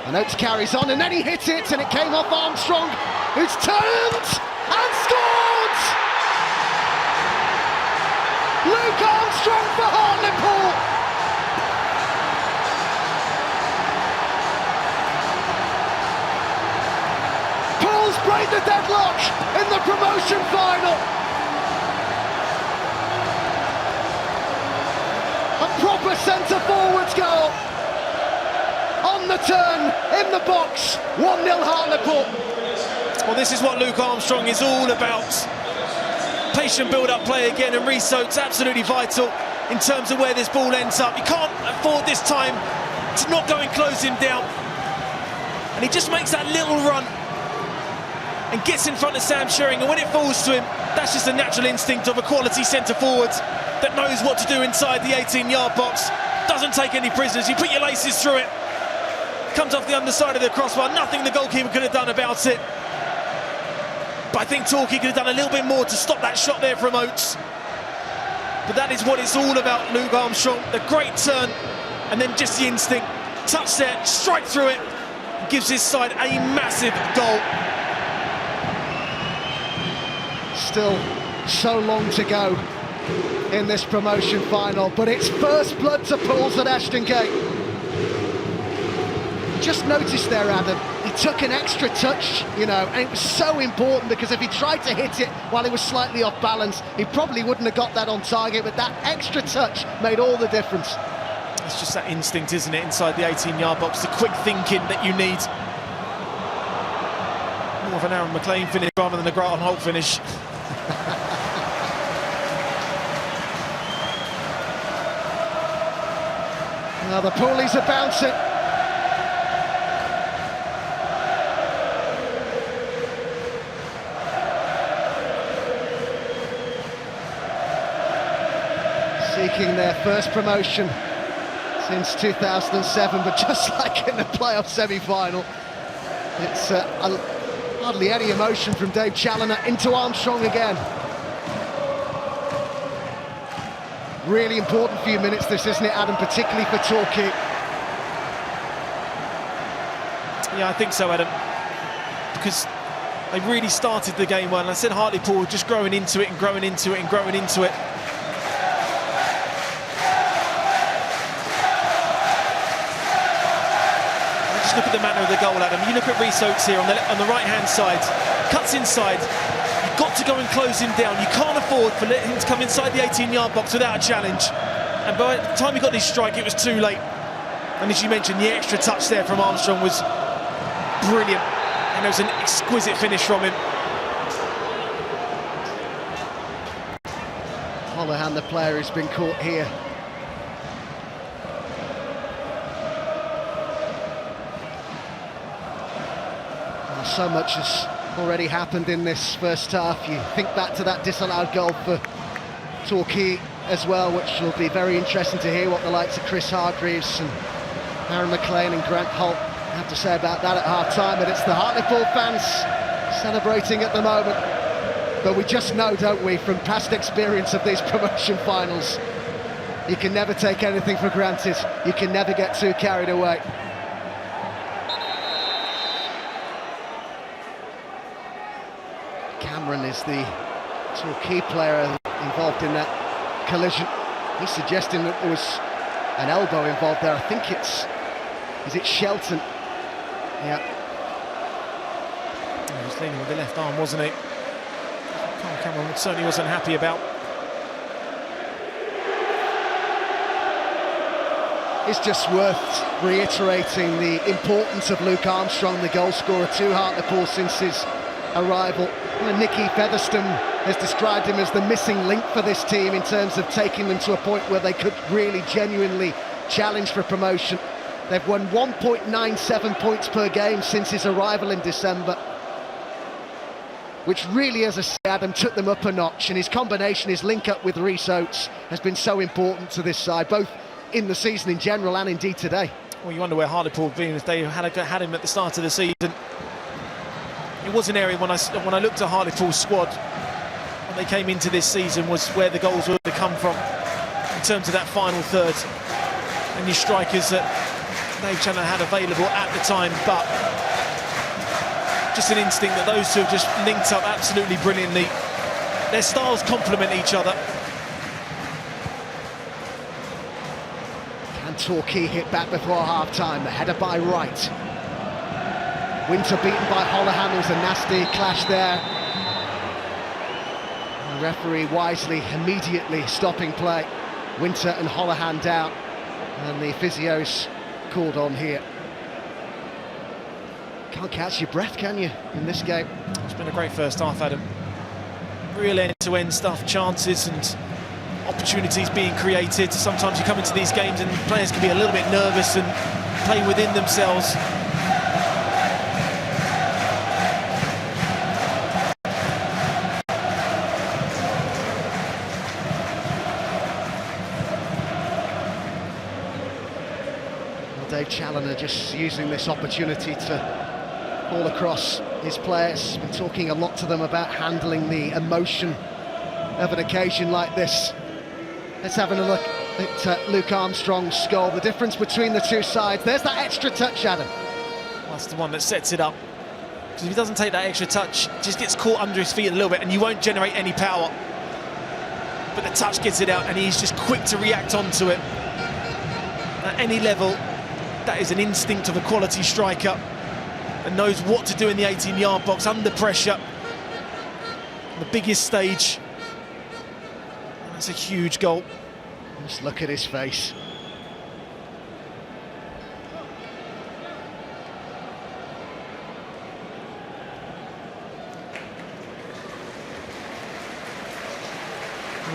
And Oates carries on, and then he hit it, and it came off Armstrong, who's turned and scored! Luke Armstrong for Hartlepool! Pools break the deadlock in the promotion final. A proper centre-forwards goal. On the turn, in the box, 1-0 Hartlepool. Well, this is what Luke Armstrong is all about. Patient build-up play again, and Rhys Oates absolutely vital in terms of where this ball ends up. You can't afford this time to not go and close him down. And he just makes that little run and gets in front of Sam Sherring, and when it falls to him, that's just a natural instinct of a quality centre-forward that knows what to do inside the 18-yard box. Doesn't take any prisoners. You put your laces through it. Comes off the underside of the crossbar. Nothing the goalkeeper could have done about it. But I think Torquay could have done a little bit more to stop that shot there from Oates. But that is what it's all about, Luke Armstrong. The great turn, and then just the instinct. Touch there, strike through it. Gives his side a massive goal. Still so long to go in this promotion final, but it's first blood to Pools at Ashton Gate. Just noticed there, Adam, he took an extra touch, you know, and it was so important, because if he tried to hit it while he was slightly off balance, he probably wouldn't have got that on target, but that extra touch made all the difference. It's just that instinct, isn't it, inside the 18-yard box, the quick thinking that you need. More of an Aaron McLean finish rather than a Grant Holt finish. Now the Poolies are bouncing. Seeking their first promotion since 2007, but just like in the playoff semi-final, it's hardly any emotion from Dave Challoner. Into Armstrong again. Really important few minutes this, isn't it, Adam, particularly for Torquay? Yeah, I think so, Adam, because they really started the game well, and I said Hartlepool were just growing into it and growing into it and growing into it. Just look at the manner of the goal, Adam. You look at Rhys Oates here on the right-hand side, cuts inside. You've got to go and close him down. You can't afford for letting him to come inside the 18-yard box without a challenge. And by the time he got this strike, it was too late. And as you mentioned, the extra touch there from Armstrong was brilliant. And it was an exquisite finish from him. Holohan, the player who's been caught here. Well, so much has already happened in this first half. You think back to that disallowed goal for Torquay as well, which will be very interesting to hear what the likes of Chris Hargreaves and Aaron McLean and Grant Holt have to say about that at half-time. But it's the Hartlepool fans celebrating at the moment. But we just know, don't we, from past experience of these promotion finals, you can never take anything for granted. You can never get too carried away. Cameron is the Torquay player involved in that collision. He's suggesting that there was an elbow involved there. I think is it Shelton? Yeah. Just leaning with the left arm, wasn't he? Carl Cameron certainly wasn't happy about. It's just worth reiterating the importance of Luke Armstrong, the goalscorer to Hartlepool since his arrival. Nicky Featherstone has described him as the missing link for this team in terms of taking them to a point where they could really genuinely challenge for promotion. They've won 1.97 points per game since his arrival in December, which really, as I say, Adam, took them up a notch, and his combination, his link up with Rhys Oates, has been so important to this side, both in the season in general and indeed today. Well, you wonder where Hartlepool had been if they had him at the start of the season. It was an area when I looked at Hartlepool's squad when they came into this season was where the goals were to come from in terms of that final third, and your strikers that Dave Chandler had available at the time, but just an instinct that those two have just linked up absolutely brilliantly. Their styles complement each other. Can Torquay hit back before half-time? The header by Wright. Winter beaten by Holohan. There was a nasty clash there. The referee wisely, immediately stopping play. Winter and Holohan down, and the physios called on here. Can't catch your breath, can you, in this game? It's been a great first half, Adam. Real end-to-end stuff, chances and opportunities being created. Sometimes you come into these games and players can be a little bit nervous and play within themselves. Dave Challoner just using this opportunity to call across his players. Been talking a lot to them about handling the emotion of an occasion like this. Let's have a look at Luke Armstrong's goal. The difference between the two sides. There's that extra touch, Adam. That's the one that sets it up. Because if he doesn't take that extra touch, just gets caught under his feet a little bit and you won't generate any power. But the touch gets it out and he's just quick to react onto it. At any level, that is an instinct of a quality striker and knows what to do in the 18-yard box under pressure. The biggest stage. That's a huge goal. Just look at his face.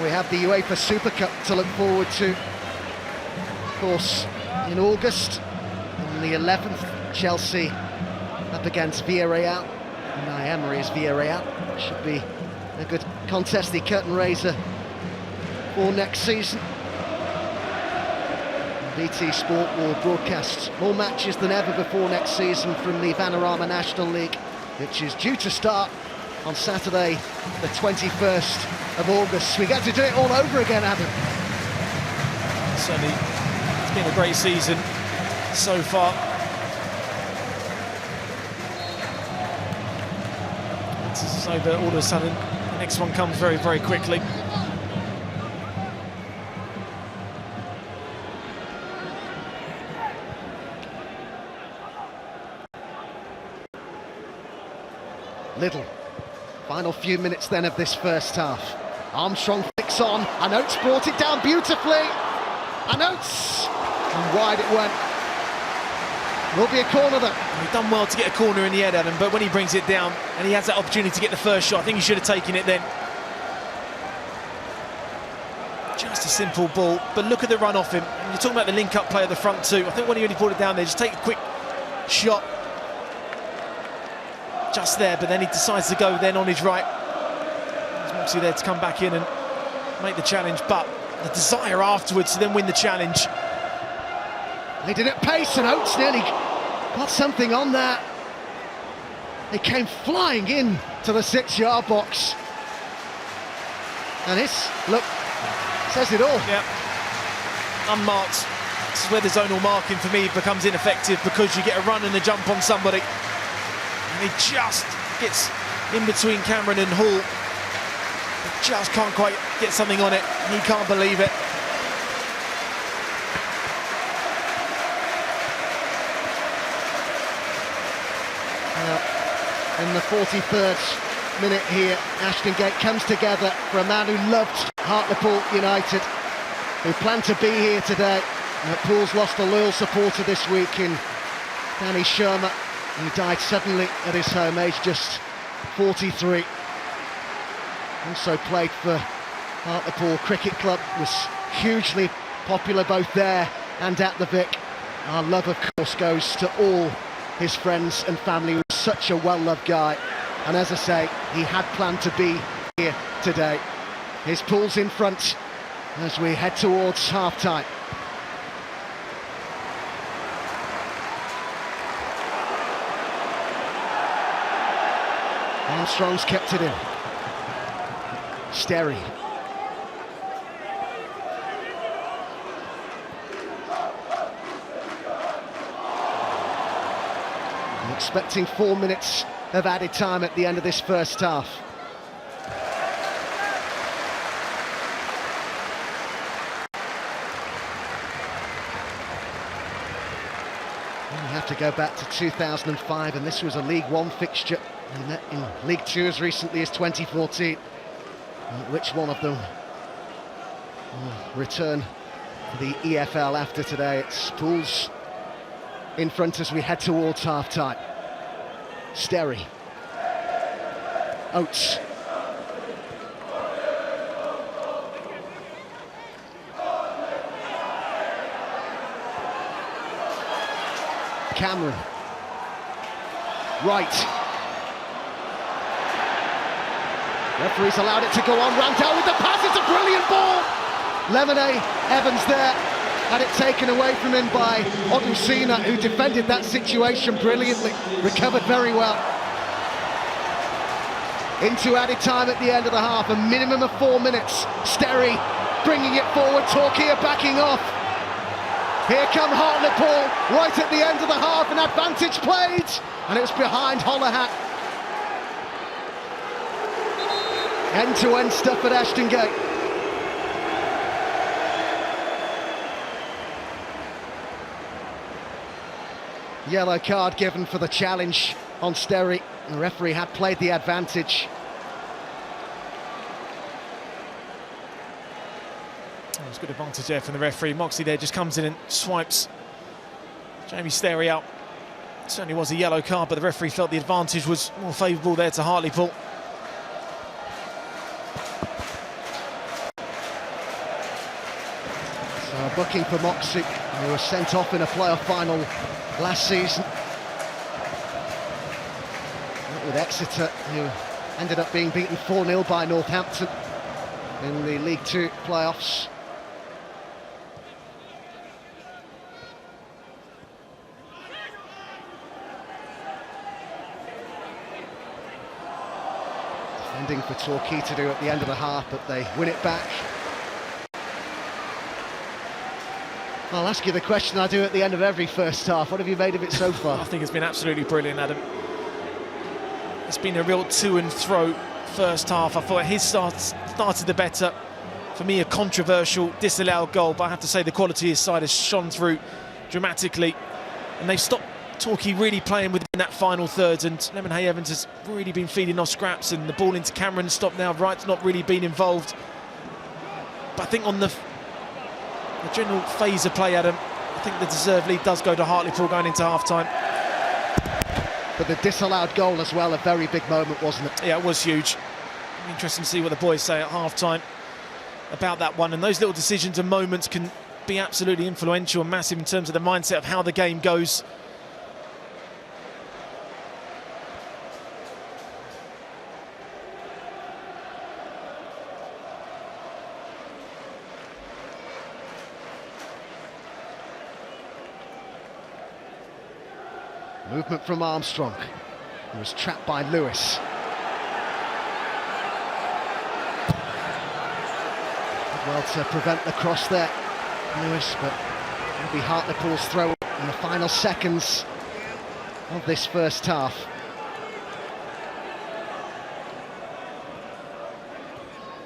We have the UEFA Super Cup to look forward to. Of course, in August, on the 11th, Chelsea up against Villarreal. Unai Emery's Villarreal. Should be a good contest, the curtain raiser for next season. BT Sport will broadcast more matches than ever before next season from the Vanarama National League, which is due to start on Saturday, the 21st of August. We get to do it all over again, Adam. Certainly, it's been a great season so far. It's so that all of a sudden, the next one comes very, very quickly. Little. Final few minutes then of this first half. Armstrong flicks on, and Oates brought it down beautifully. And Oates, and wide it went. Will be a corner then. He's done well to get a corner in the head, Adam, but when he brings it down and he has that opportunity to get the first shot, I think he should have taken it then. Just a simple ball, but look at the run off him. You're talking about the link-up play at the front too. I think when he really brought it down there, just take a quick shot. Just there, but then he decides to go then on his right. He's obviously there to come back in and make the challenge, but the desire afterwards to then win the challenge. They did it pace, and Oates nearly got something on that. They came flying in to the 6-yard box. And this, look, says it all. Yeah, unmarked. This is where the zonal marking for me becomes ineffective, because you get a run and a jump on somebody. And he just gets in between Cameron and Hall. He just can't quite get something on it. He can't believe it. In the 43rd minute here, Ashton Gate comes together for a man who loved Hartlepool United, who planned to be here today. Pool's lost a loyal supporter this week in Danny Shermer, who died suddenly at his home, aged just 43. Also played for Hartlepool Cricket Club, was hugely popular both there and at the Vic. Our love, of course, goes to all his friends and family. He was such a well-loved guy, and as I say, he had planned to be here today. His Pool's in front as we head towards half-time. Armstrong's kept it in. Sterry. I'm expecting 4 minutes of added time at the end of this first half. We have to go back to 2005, and this was a League One fixture. They met in League Two as recently as 2014. Which one of them will return to the EFL after today? It's Pools in front as we head towards half-time. Sterry. Oates. Cameron. Right. Referee's allowed it to go on. Randell with the pass, it's a brilliant ball! Lemonade Evans there, had it taken away from him by Odusina, who defended that situation brilliantly, recovered very well. Into added time at the end of the half, a minimum of 4 minutes. Sterry bringing it forward, Torquay backing off. Here come Hartlepool, right at the end of the half, an advantage played, and it was behind Hollahat. End-to-end stuff at Ashton Gate. Yellow card given for the challenge on Sterry. The referee had played the advantage. Oh, it's good advantage there from the referee. Moxley there just comes in and swipes Jamie Sterry out. Certainly was a yellow card, but the referee felt the advantage was more favourable there to Hartlepool. So booking for Moxley, who was sent off in a playoff final last season. With Exeter, who ended up being beaten 4-0 by Northampton in the League Two playoffs. Defending for Torquay to do at the end of the half, but they win it back. I'll ask you the question I do at the end of every first half. What have you made of it so far? I think it's been absolutely brilliant, Adam. It's been a real to and fro first half. I thought his started the better. For me, a controversial disallowed goal, but I have to say the quality of his side has shone through dramatically. And they've stopped Torquay really playing within that final third, and Lemonade Evans has really been feeding off scraps, and the ball into Cameron stopped now. Wright's not really been involved. But I think on the general phase of play, Adam, I think the deserved lead does go to Hartlepool going into half-time. But the disallowed goal as well, a very big moment, wasn't it? Yeah, it was huge. Interesting to see what the boys say at half-time about that one. And those little decisions and moments can be absolutely influential and massive in terms of the mindset of how the game goes. Movement from Armstrong, who was trapped by Lewis. Did well to prevent the cross there, Lewis, but it'll be Hartlepool's throw in the final seconds of this first half.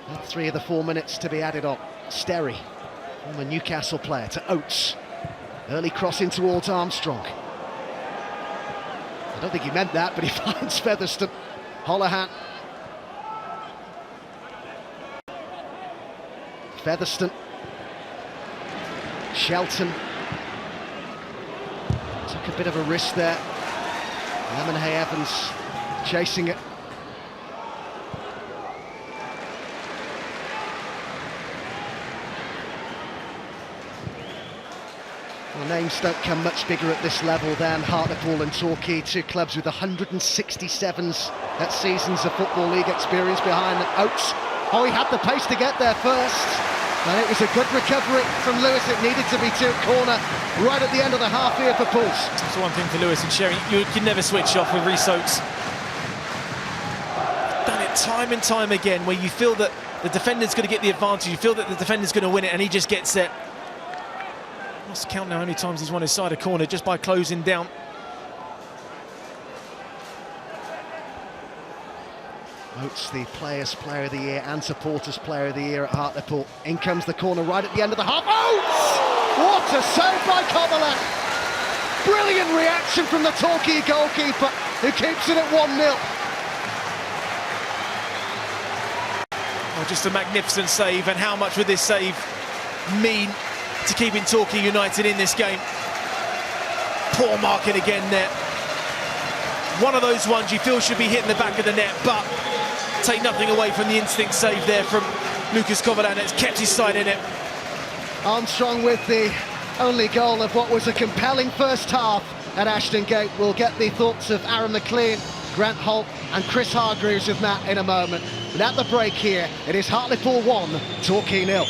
And 3 of the 4 minutes to be added on. Sterry, former Newcastle player, to Oates. Early crossing towards Armstrong. don't think he meant that, but he finds Featherstone. Holohan. Featherstone. Shelton. Took a bit of a risk there. Lemonhay Evans chasing it. Well, names don't come much bigger at this level than Hartlepool and Torquay, two clubs with 167s at seasons of Football League experience behind them. Oates, oh, he had the pace to get there first, and it was a good recovery from Lewis. It needed to be to corner right at the end of the half here for Pools. That's one thing for Lewis and Sherry, you can never switch off with Rhys Oates. Done it time and time again, where you feel that the defender's going to get the advantage, you feel that the defender's going to win it, and he just gets it. Lost count now how many times he's won his side of corner just by closing down. Oates, the Players' Player of the Year and Supporters' Player of the Year at Hartlepool. In comes the corner right at the end of the half. Oates! What a save by Coverland! Brilliant reaction from the Torquay goalkeeper, who keeps it at 1-0. Oh, just a magnificent save, and how much would this save mean to keeping Torquay United in this game? Poor marking again there. One of those ones you feel should be hitting the back of the net, but take nothing away from the instinct save there from Lucas Coverland. It's kept his side in it. Armstrong with the only goal of what was a compelling first half at Ashton Gate. We'll get the thoughts of Aaron McLean, Grant Holt and Chris Hargreaves with Matt in a moment. But at the break here, it is Hartlepool 1, Torquay 0.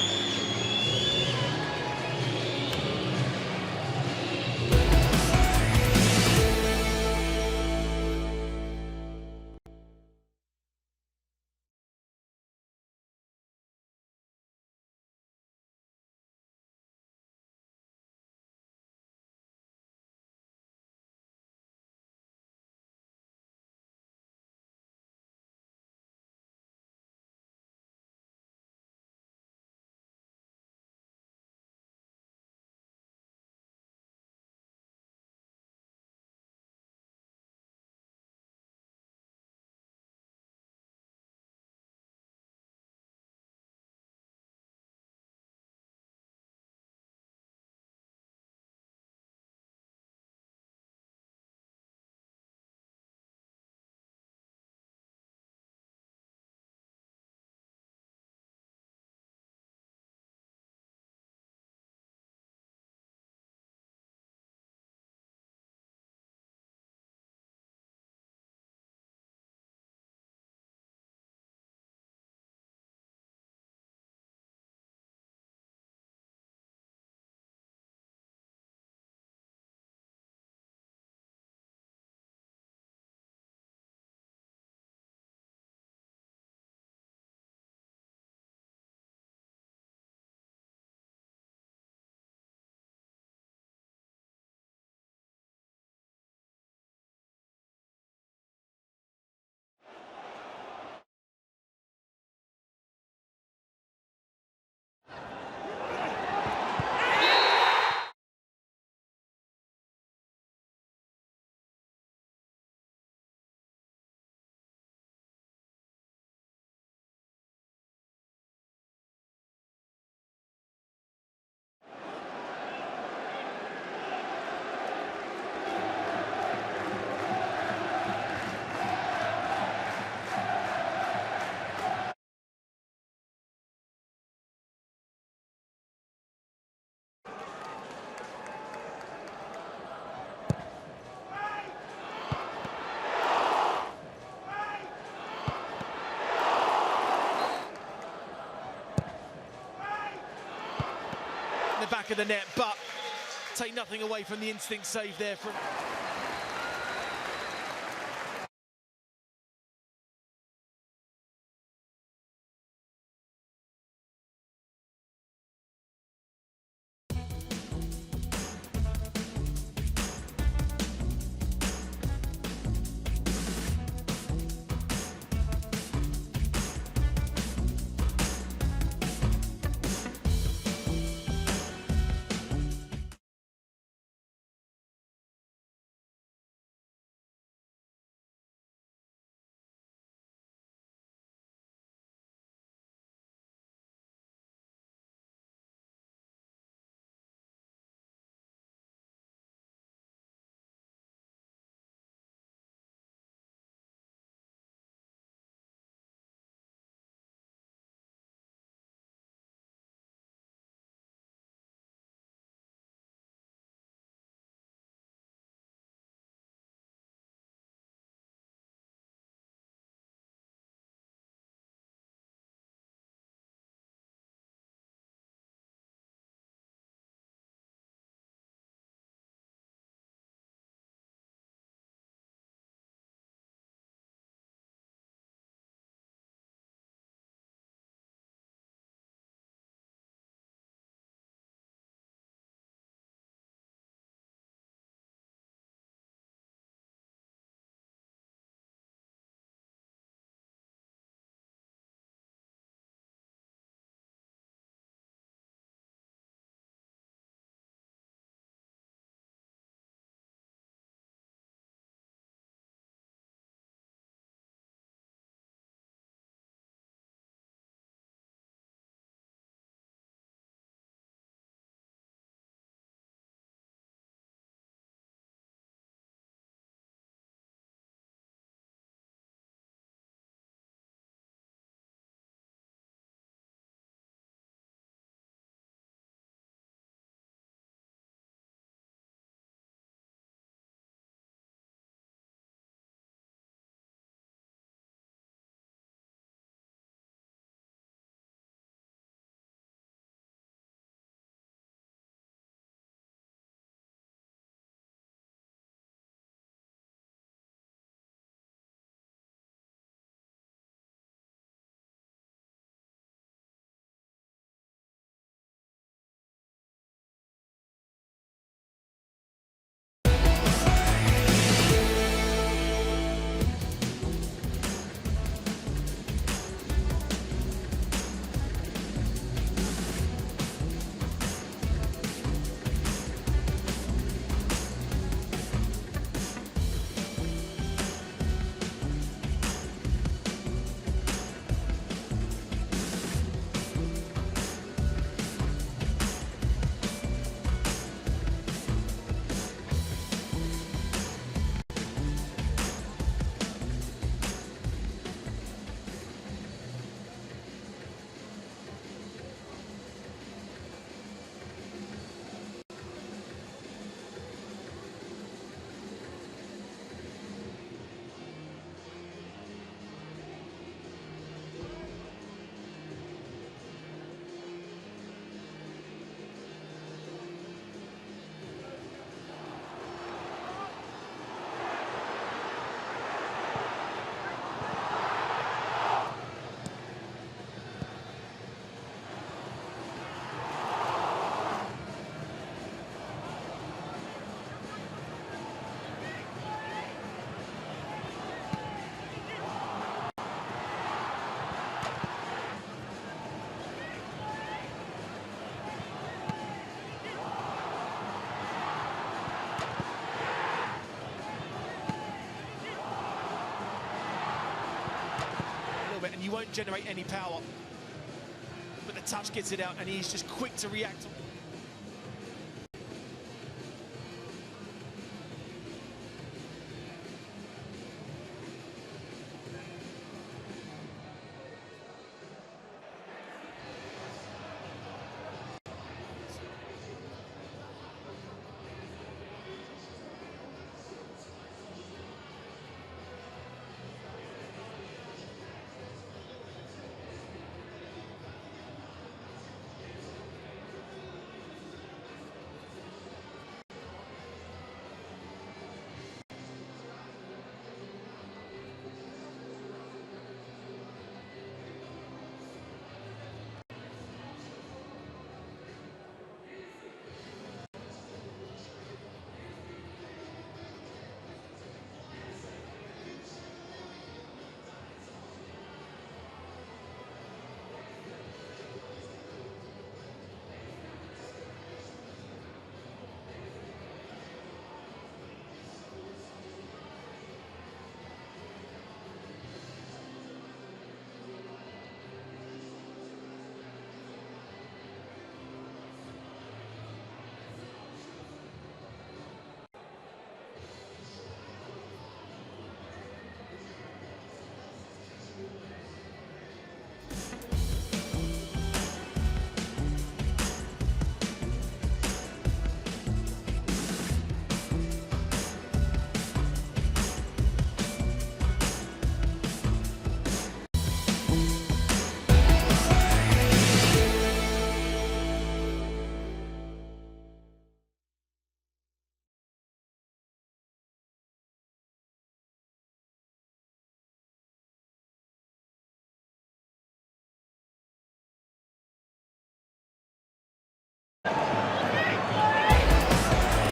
The back of the net, but take nothing away from the instinct save there from you won't generate any power. But the touch gets it out, and he's just quick to react.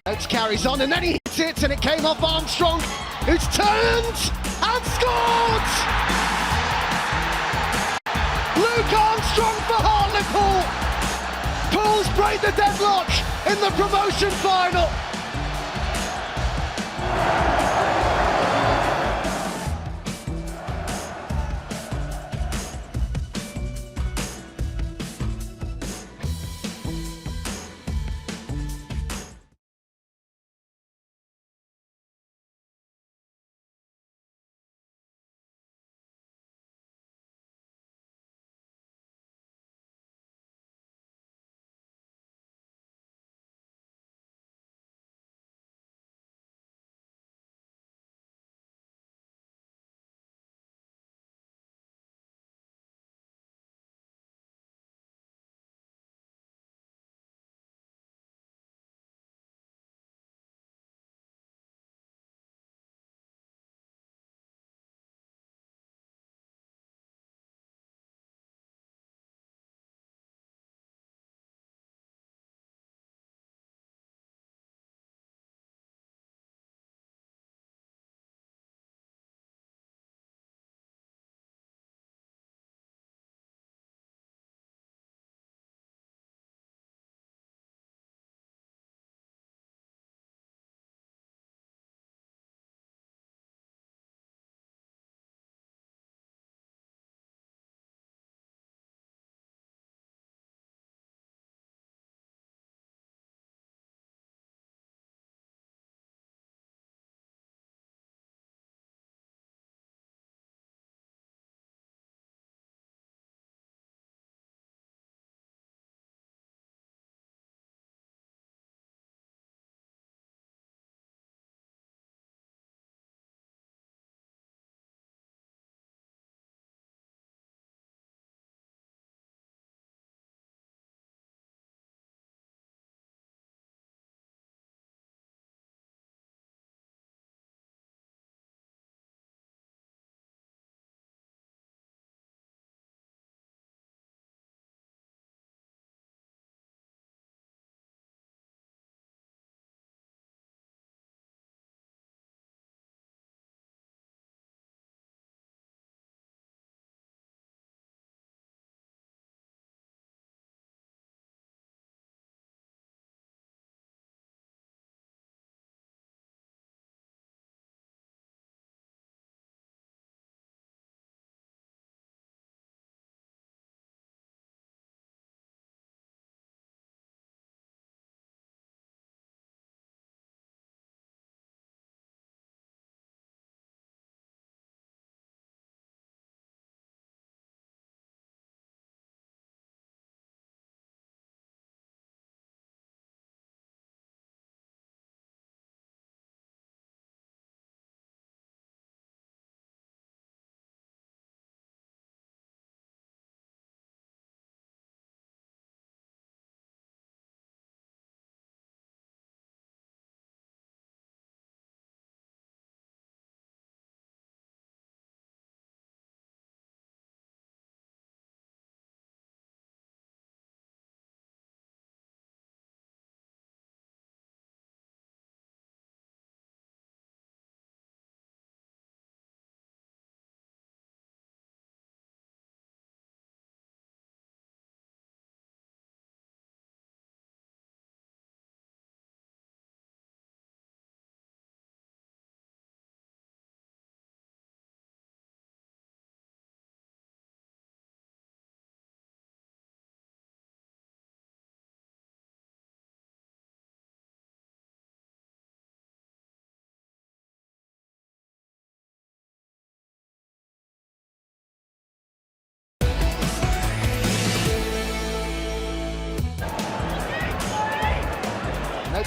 Oates carries on and then he hits it, and it came off Armstrong, who's turned and scored! Luke Armstrong for Hartlepool! Pools break the deadlock in the promotion final.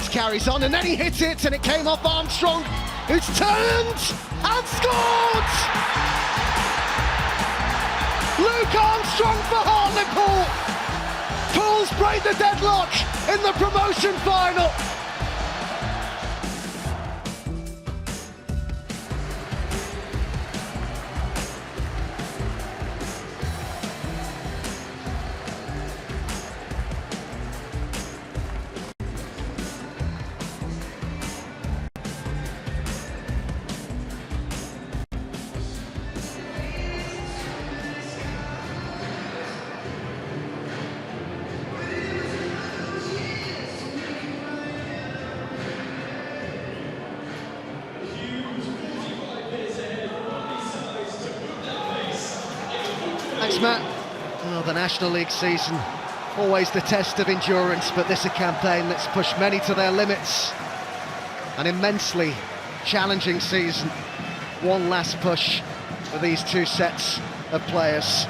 Evans carries on, and then he hit it, and it came off Armstrong, who's turned and scored! Luke Armstrong for Hartlepool! Pools break the deadlock in the promotion final. Thanks, Matt. Well, the National League season, always the test of endurance, but this is a campaign that's pushed many to their limits. An immensely challenging season. One last push for these two sets of players.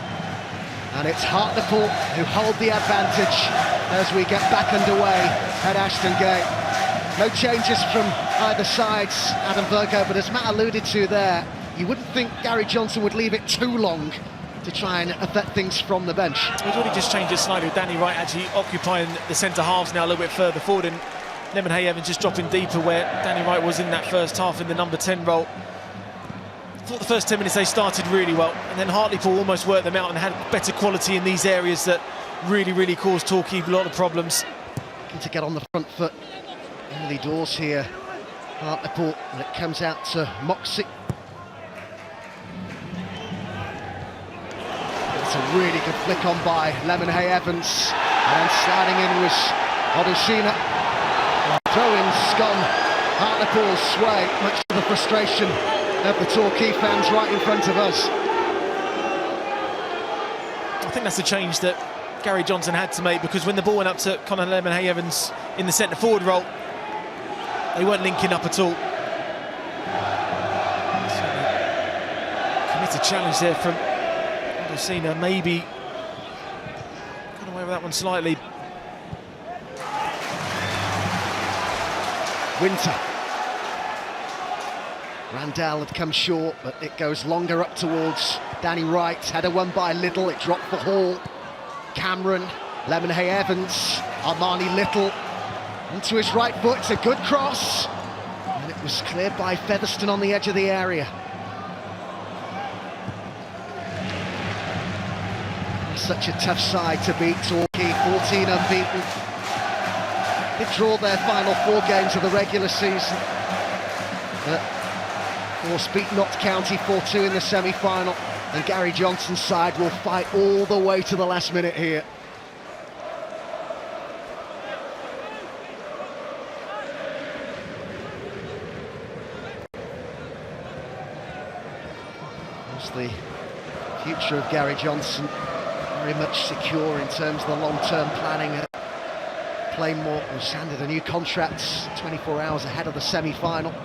And it's Hartlepool who hold the advantage as we get back underway at Ashton Gate. No changes from either side, Adam Virgo, but as Matt alluded to there, you wouldn't think Gary Johnson would leave it too long to try and affect things from the bench. He's already just changed his side with Danny Wright actually occupying the centre halves now a little bit further forward, and Lemon Hay Evans just dropping deeper where Danny Wright was in that first half in the number 10 role. I thought the first 10 minutes they started really well, and then Hartlepool almost worked them out and had better quality in these areas that really caused Torquay a lot of problems. Looking to get on the front foot early doors here, Hartlepool, and it comes out to Moxie. It's a really good flick on by Lemon Hay Evans, and then sliding in was Odushina. Throw-in's gone Hartlepool's way, much to the frustration of the Torquay fans right in front of us. I think that's the change that Gary Johnson had to make, because when the ball went up to Conor Lemon Hay Evans in the centre forward role, they weren't linking up at all. Committed challenge there from Odushina, maybe got away with that one slightly. Winter. Randall had come short, but it goes longer up towards Danny Wright. Header won by Little, it dropped for Hall. Cameron, Lemon Hay Evans, Armani Little. Into his right foot, it's a good cross. And it was cleared by Featherstone on the edge of the area. Such a tough side to beat, Torquay, 14 unbeaten. They draw their final 4 games of the regular season. But of course beat Notts County 4-2 in the semi-final, and Gary Johnson's side will fight all the way to the last minute here. As the future of Gary Johnson very much secure in terms of the long-term planning. Plainmoor was handed a new contract 24 hours ahead of the semi-final. Great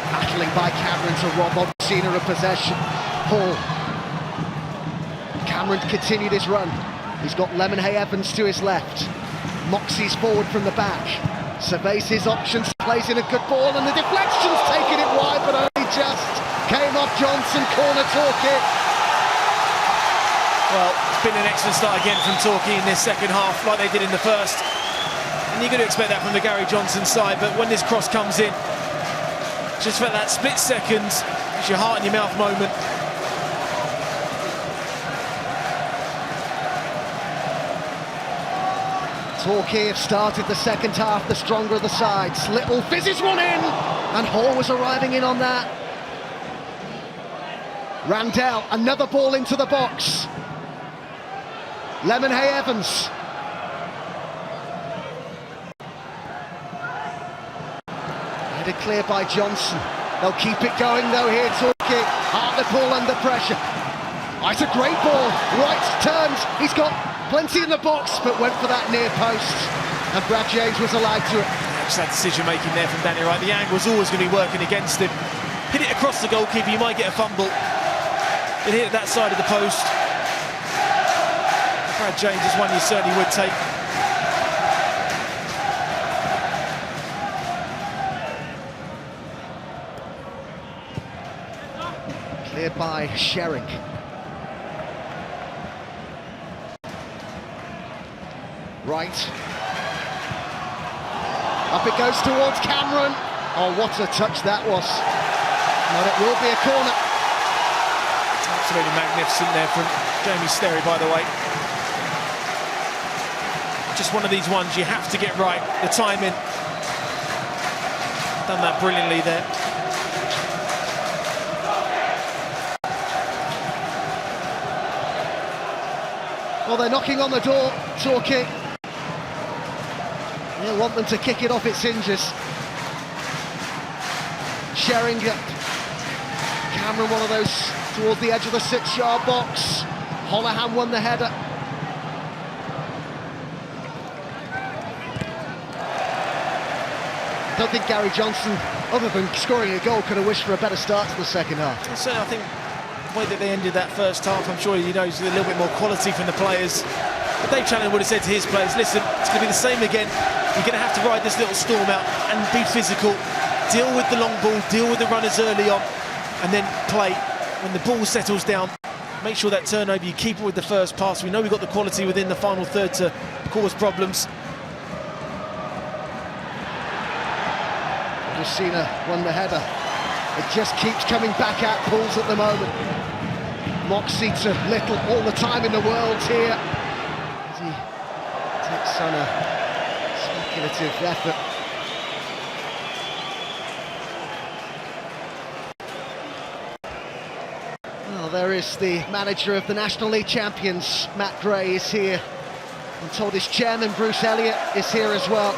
battling by Cameron to rob Odushina of possession. Hall. Cameron continued his run. He's got Lemon Hay Evans to his left. Moxie's forward from the back. Surveys his options, plays in a good ball, and the deflection's taking it wide, but only just. Came off Johnson, corner Torquay. Well, it's been an excellent start again from Torquay in this second half, like they did in the first. And you're going to expect that from the Gary Johnson side, but when this cross comes in, just for that split second, it's your heart in your mouth moment. Torquay have started the second half, the stronger of the sides. Little fizzes one in, and Hall was arriving in on that. Randell, another ball into the box. Lemon Hay Evans. Headed clear by Johnson. They'll keep it going though here, Torquay. Hartlepool under pressure. Oh, it's a great ball. Wright turns, he's got plenty in the box, but went for that near post, and Brad James was allowed to it. Just that decision making there from Danny Wright. The angle's always going to be working against him. hit it across the goalkeeper, you might get a fumble. It hit that side of the post. Brad James is one you certainly would take. Cleared by Shering. Right. Up it goes towards Cameron. Oh, what a touch that was. But it will be a corner. Absolutely magnificent there from Jamie Sterry, by the way. Just one of these ones you have to get right. The timing. Done that brilliantly there. Well, they're knocking on the door, Torquay. They want them to kick it off its hinges. Sheringham. Cameron, one of those towards the edge of the 6-yard box. Holohan won the header. I don't think Gary Johnson, other than scoring a goal, could have wished for a better start to the second half. Certainly, I think the way that they ended that first half, I'm sure he knows a little bit more quality from the players. But Dave Challinor would have said to his players, listen, it's going to be the same again. You're going to have to ride this little storm out and be physical. Deal with the long ball, deal with the runners early on, and then play. When the ball settles down, make sure that turnover, you keep it with the first pass. We know we've got the quality within the final third to cause problems. Cena won the header. It just keeps coming back at Pools at the moment. Moxie to Little, all the time in the world here. As he takes on a speculative effort. Well, there is the manager of the National League champions, Matt Gray, is here. I'm told his chairman, Bruce Elliott, is here as well.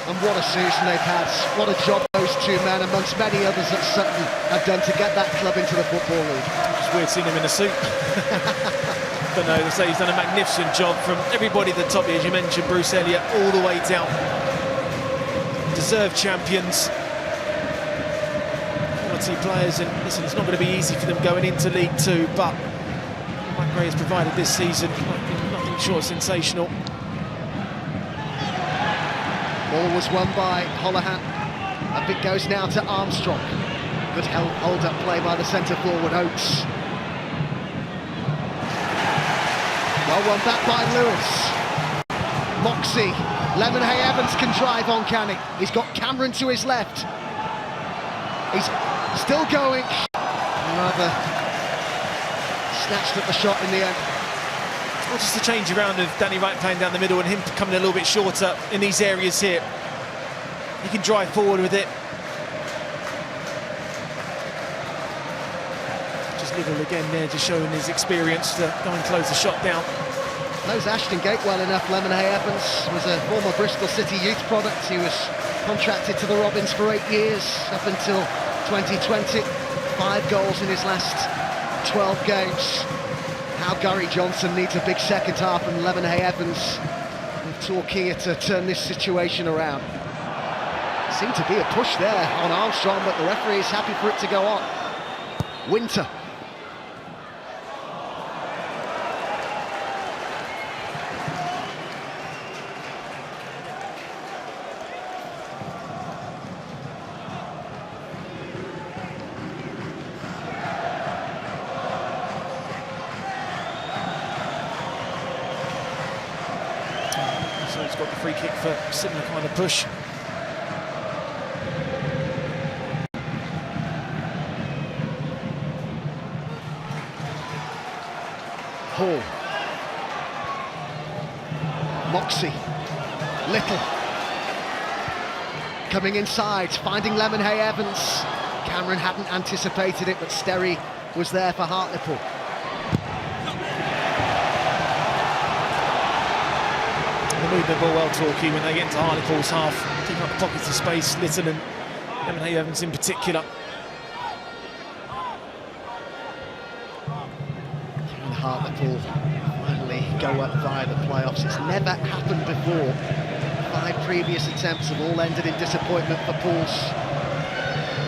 And what a season they've had. What a job those two men, amongst many others at Sutton, have done to get that club into the Football League. It's weird seeing him in a suit. But no, they say he's done a magnificent job from everybody at the top here, as you mentioned, Bruce Elliott, all the way down. Deserved champions. Quality players, and listen, it's not going to be easy for them going into League Two, but Matt Gray has provided this season nothing short of sensational. Ball was won by Holohan. Up it goes now to Armstrong. Good hold-up play by the centre-forward, Oates. Well won back by Lewis. Moxie. Lemonhay Evans can drive on, can he? He's got Cameron to his left. He's still going. Rather snatched at the shot in the end. Well, just a change around of Danny Wright playing down the middle and him coming a little bit shorter in these areas here. He can drive forward with it. Just Little again there, just showing his experience to go and close the shot down. Knows Ashton Gate well enough. Lemonhay Evans was a former Bristol City youth product. He was contracted to the Robins for 8 years, up until 2020. 5 goals in his last 12 games. Now Gary Johnson needs a big second half, and Lemonhay Evans with Torquay to turn this situation around. Seemed to be a push there on Armstrong, but the referee is happy for it to go on. Winter. So he's got the free kick for a similar kind of push. Hall. Moxie. Little. Coming inside, finding Lemonhay Evans. Cameron hadn't anticipated it, but Sterry was there for Hartlepool. They move the ball well, Torquay, when they get into Hartlepool's half, keeping up the pockets of space, Little and Lemonhay Evans in particular. And Hartlepool finally go up via the playoffs. It's never happened before. 5 previous attempts have all ended in disappointment for Pools.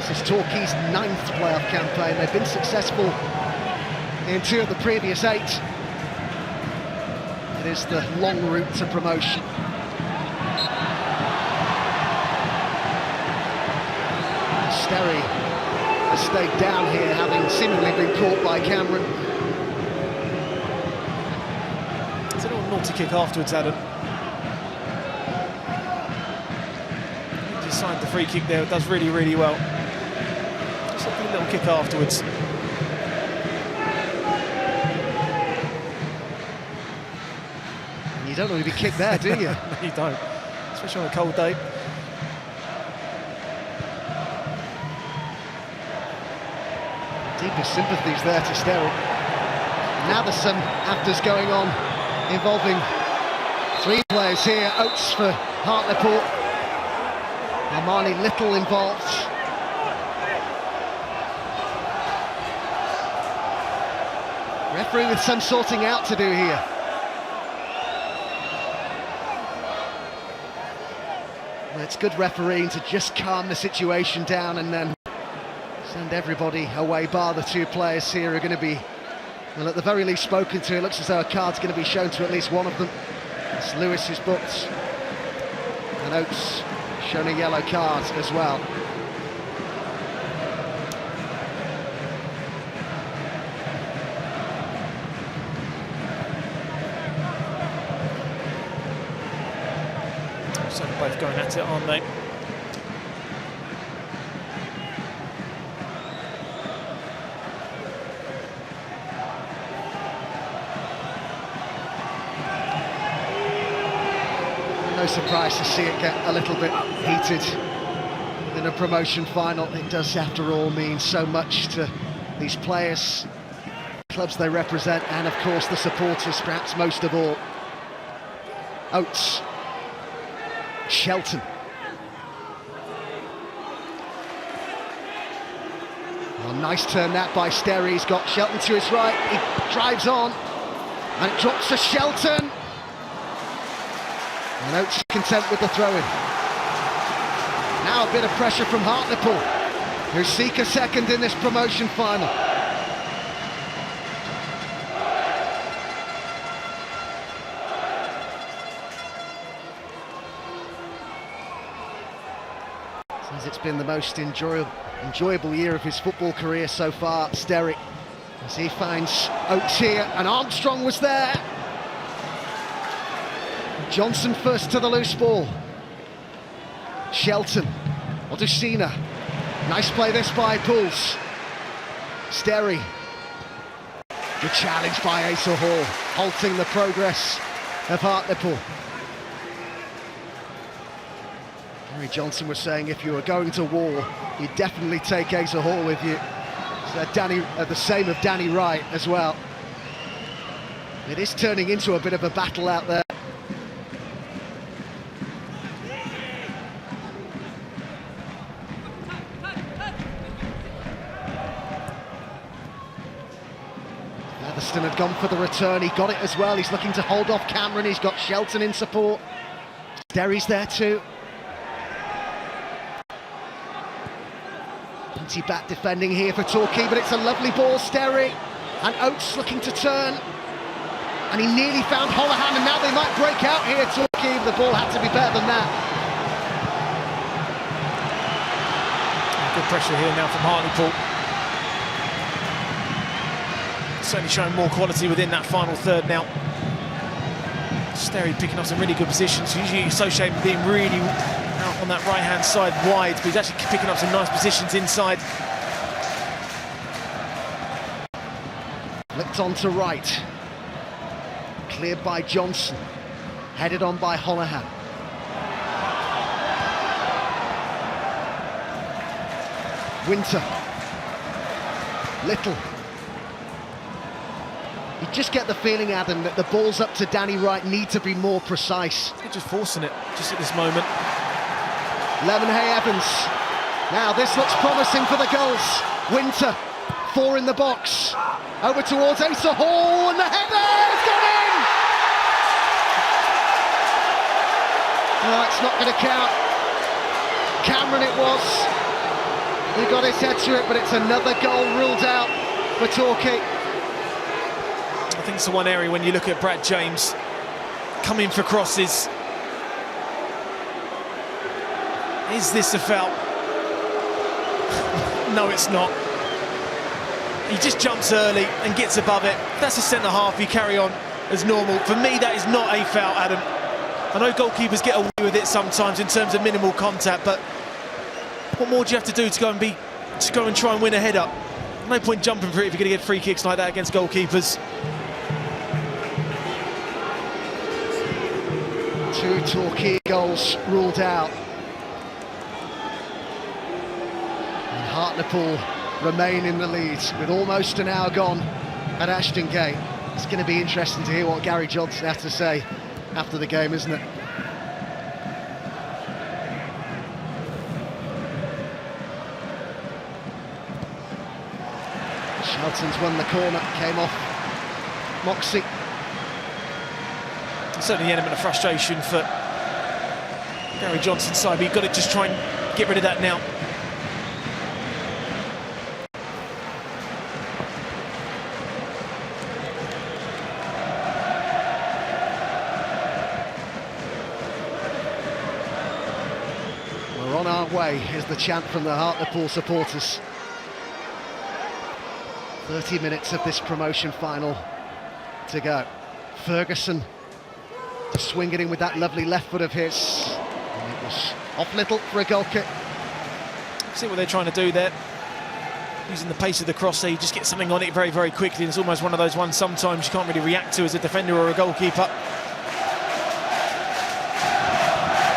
This is Torquay's 9th playoff campaign. They've been successful in 2 of the previous 8. It is the long route to promotion. Sterry has stayed down here, having seemingly been caught by Cameron. It's a little naughty kick afterwards, Adam. He just signed the free kick there, it does really, really well. Just a little kick afterwards. You don't want to be kicked there, do you? No, you don't, especially on a cold day. Deepest sympathies there to Sterry. Now there's some afters going on involving 3 players here. Oates for Hartlepool. Armani Little involved. Referee with some sorting out to do here. Well, it's good refereeing to just calm the situation down and then send everybody away, bar the 2 players here who are going to be, well, at the very least spoken to. It looks as though a card's going to be shown to at least one of them. It's Lewis who's booked, and Oates shown a yellow card as well. So they're both going at it, aren't they? No surprise to see it get a little bit heated in a promotion final. It does, after all, mean so much to these players, clubs they represent, and of course the supporters, perhaps most of all. Oates, Shelton. Well, nice turn that by Sterry. He's got Shelton to his right. He drives on, and it drops to Shelton. And Oates content with the throw-in. Now a bit of pressure from Hartlepool, who seek a second in this promotion final. Says it's been the most enjoyable year of his football career so far, Sterry, as he finds Oates here, and Armstrong was there. Johnson first to the loose ball. Shelton, Odusina. Nice play this by Pools. Sterry. Good challenge by Asa Hall, halting the progress of Hartlepool. Gary Johnson was saying if you were going to war, you'd definitely take Asa Hall with you. So the same of Danny Wright as well. It is turning into a bit of a battle out there. Featherstone had gone for the return, he got it as well. He's looking to hold off Cameron, he's got Shelton in support. Sterry's there too. Anti-back defending here for Torquay, but it's a lovely ball, Sterry. And Oates looking to turn. And he nearly found Holohan, and now they might break out here, Torquay, but the ball had to be better than that. Good pressure here now from Hartlepool. Certainly showing more quality within that final third now. Sterry picking up some really good positions. Usually associated with being really out on that right-hand side wide, but he's actually picking up some nice positions inside. Flicked on to right. Cleared by Johnson. Headed on by Holohan. Winter. Little. You just get the feeling, Adam, that the balls up to Danny Wright need to be more precise. They're just forcing it, just at this moment. Lemonhay Evans. Now this looks promising for the goals. Winter, 4 in the box. Over towards Asa Hall, and the header! It's gone in! No, it's not going to count. Cameron it was. He got his head to it, but it's another goal ruled out for Torquay. I think it's the one area when you look at Brad James coming for crosses. Is this a foul? No, it's not. He just jumps early and gets above it. That's a centre-half, you carry on as normal. For me, that is not a foul, Adam. I know goalkeepers get away with it sometimes in terms of minimal contact, but what more do you have to do to go and try and win a header? No point jumping for it if you're going to get free kicks like that against goalkeepers. 2 Torquay goals ruled out. And Hartlepool remain in the lead with almost an hour gone at Ashton Gate. It's going to be interesting to hear what Gary Johnson has to say after the game, isn't it? Shelton's won the corner, came off Moxie. Certainly an element of frustration for Gary Johnson's side, but you've got to just try and get rid of that now. We're on our way, is the chant from the Hartlepool supporters. 30 minutes of this promotion final to go. Ferguson to swing it in with that lovely left foot of his. And it was off little for a goal kick. See what they're trying to do there. Using the pace of the cross there, you just get something on it very, very quickly. And it's almost one of those ones sometimes you can't really react to as a defender or a goalkeeper.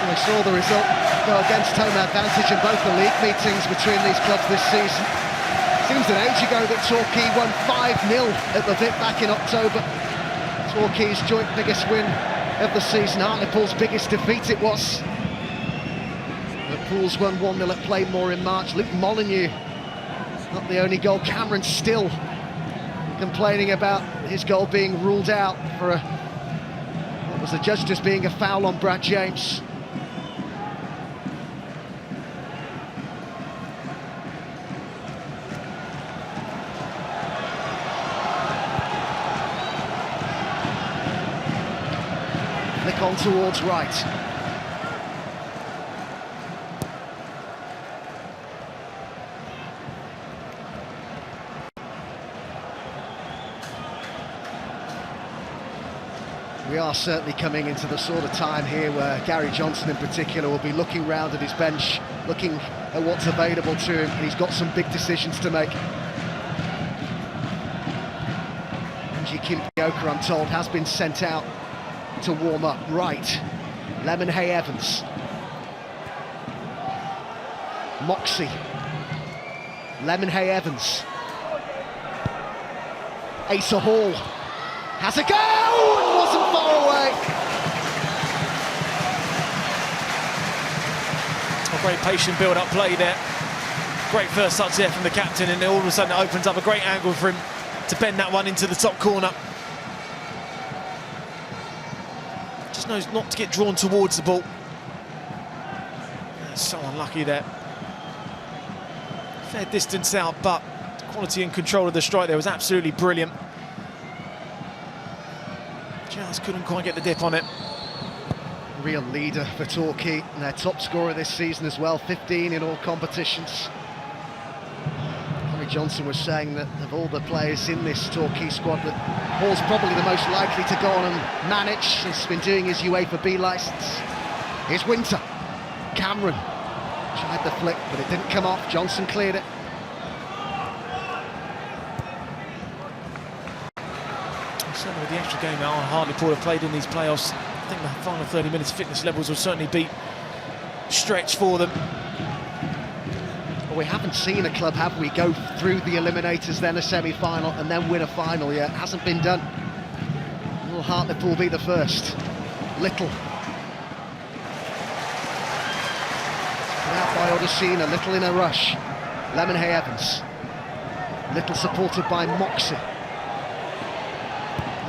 We saw the result go against home advantage in both the league meetings between these clubs this season. Seems an age ago that Torquay won 5-0 at the Vic back in October. Torquay's joint biggest win of the season. Hartlepool's biggest defeat it was. The Pools won 1-0 at Plainmoor in March. Luke Molyneux, not the only goal. Cameron still complaining about his goal being ruled out for what was adjudged as being a foul on Brad James. Flick on towards right. We are certainly coming into the sort of time here where Gary Johnson in particular will be looking round at his bench, looking at what's available to him, and he's got some big decisions to make. Angie Kimpioka, I'm told, has been sent out to warm up. Right, Lemonhay Evans, Moxie, Lemonhay Evans, Asa Hall has a go! It wasn't far away. A great patient build-up play there. Great first touch there from the captain, and all of a sudden it opens up a great angle for him to bend that one into the top corner. Just knows not to get drawn towards the ball. That's so unlucky there. Fair distance out, but quality and control of the strike there was absolutely brilliant. Just couldn't quite get the dip on it. Real leader for Torquay, and their top scorer this season as well, 15 in all competitions. Gary Johnson was saying that of all the players in this Torquay squad, that Hall's probably the most likely to go on and manage. He's been doing his UEFA B licence. Here's Winter. Cameron tried the flick, but it didn't come off. Johnson cleared it. Certainly with the extra game now Hartlepool have played in these playoffs, I think the final 30 minutes fitness levels will certainly be stretched for them. Well, we haven't seen a club, have we, go through the eliminators, then a semi-final and then win a final yet. It hasn't been done. Will Hartlepool be the first? Little. Put out by Odesina, Little in a rush. Lemonhay Evans. Little supported by Moxie.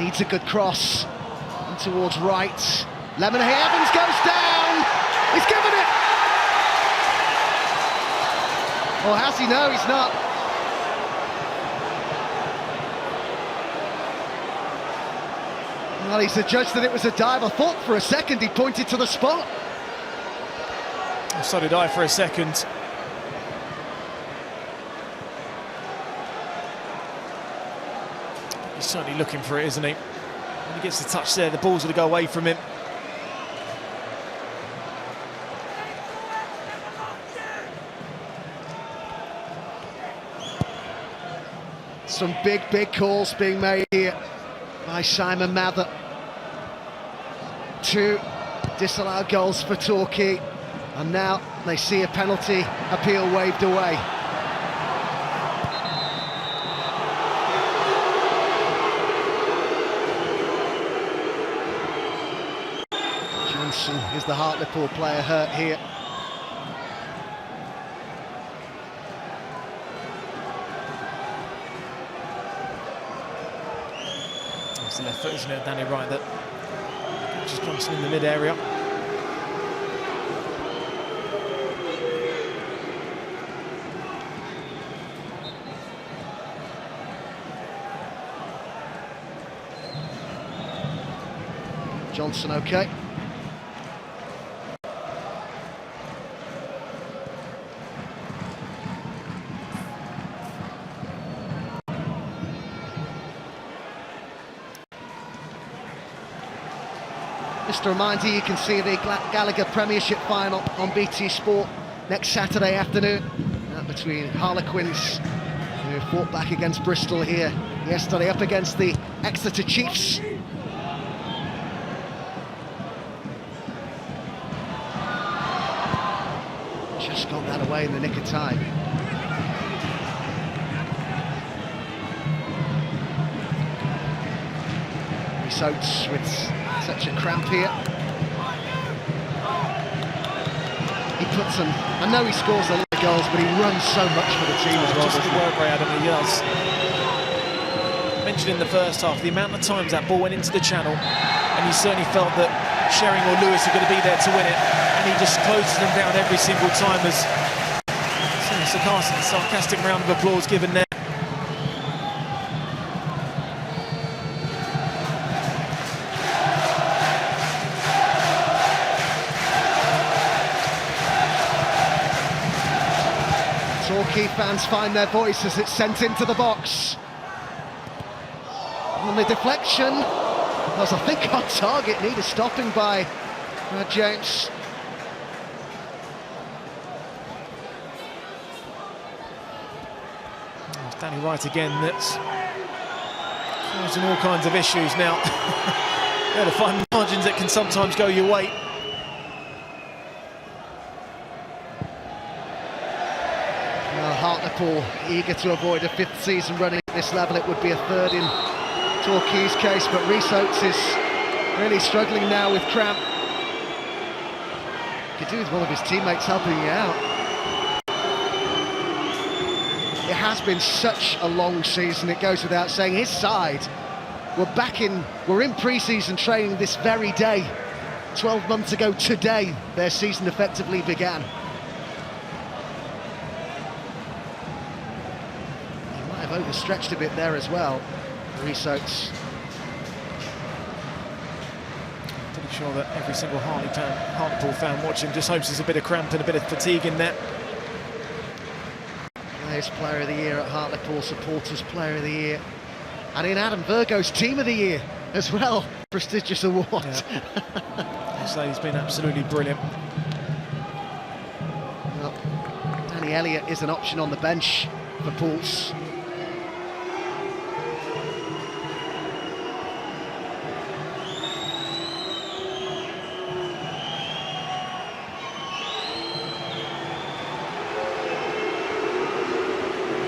Needs a good cross. And towards right. Lemonhay Evans goes down. He's given it. Or has he? No, he's not. Well, he's adjudged that it was a dive. I thought for a second he pointed to the spot. So did I for a second. He's certainly looking for it, isn't he? When he gets the touch there, the ball's going to go away from him. Some big calls being made here by Simon Mather. 2 disallowed goals for Torquay, and now they see a penalty appeal waved away. Johnson is the Hartlepool player hurt here. It's the left foot, isn't it, Danny, right, that catches Johnson in the mid-area. Johnson okay. Just a reminder, you can see the Gallagher Premiership final on BT Sport next Saturday afternoon. Between Harlequins, who fought back against Bristol here yesterday, up against the Exeter Chiefs. Just got that away in the nick of time. Rhys Oates with such a cramp here. He puts them. I know he scores a lot of goals, but he runs so much for the team as well. Just the work rate, Adam, he does. Mentioned in the first half the amount of times that ball went into the channel, and he certainly felt that Shering or Lewis are going to be there to win it, and he just closes them down every single time. As sarcastic round of applause given there. Torquay fans find their voice as it's sent into the box. And the deflection was, I think, on target, needed stopping by James. It's Danny Wright again that's causing all kinds of issues now. Yeah, the fine margins that can sometimes go your way. Hartlepool eager to avoid a 5th season running at this level. It would be a 3rd in Torquay's case, but Rhys Oates is really struggling now with cramp. Could do with one of his teammates helping you out. It has been such a long season, it goes without saying. His side were in pre-season training this very day. 12 months ago today, their season effectively began. Overstretched a bit there as well, Rhys Oates. Pretty sure that every single Hartlepool fan watching just hopes there's a bit of cramp and a bit of fatigue in there. Players Player of the Year at Hartlepool, Supporters Player of the Year, and in Adam Virgo's Team of the Year as well. Prestigious award. Yeah. So he's been absolutely brilliant. Well, Danny Elliott is an option on the bench for Pools.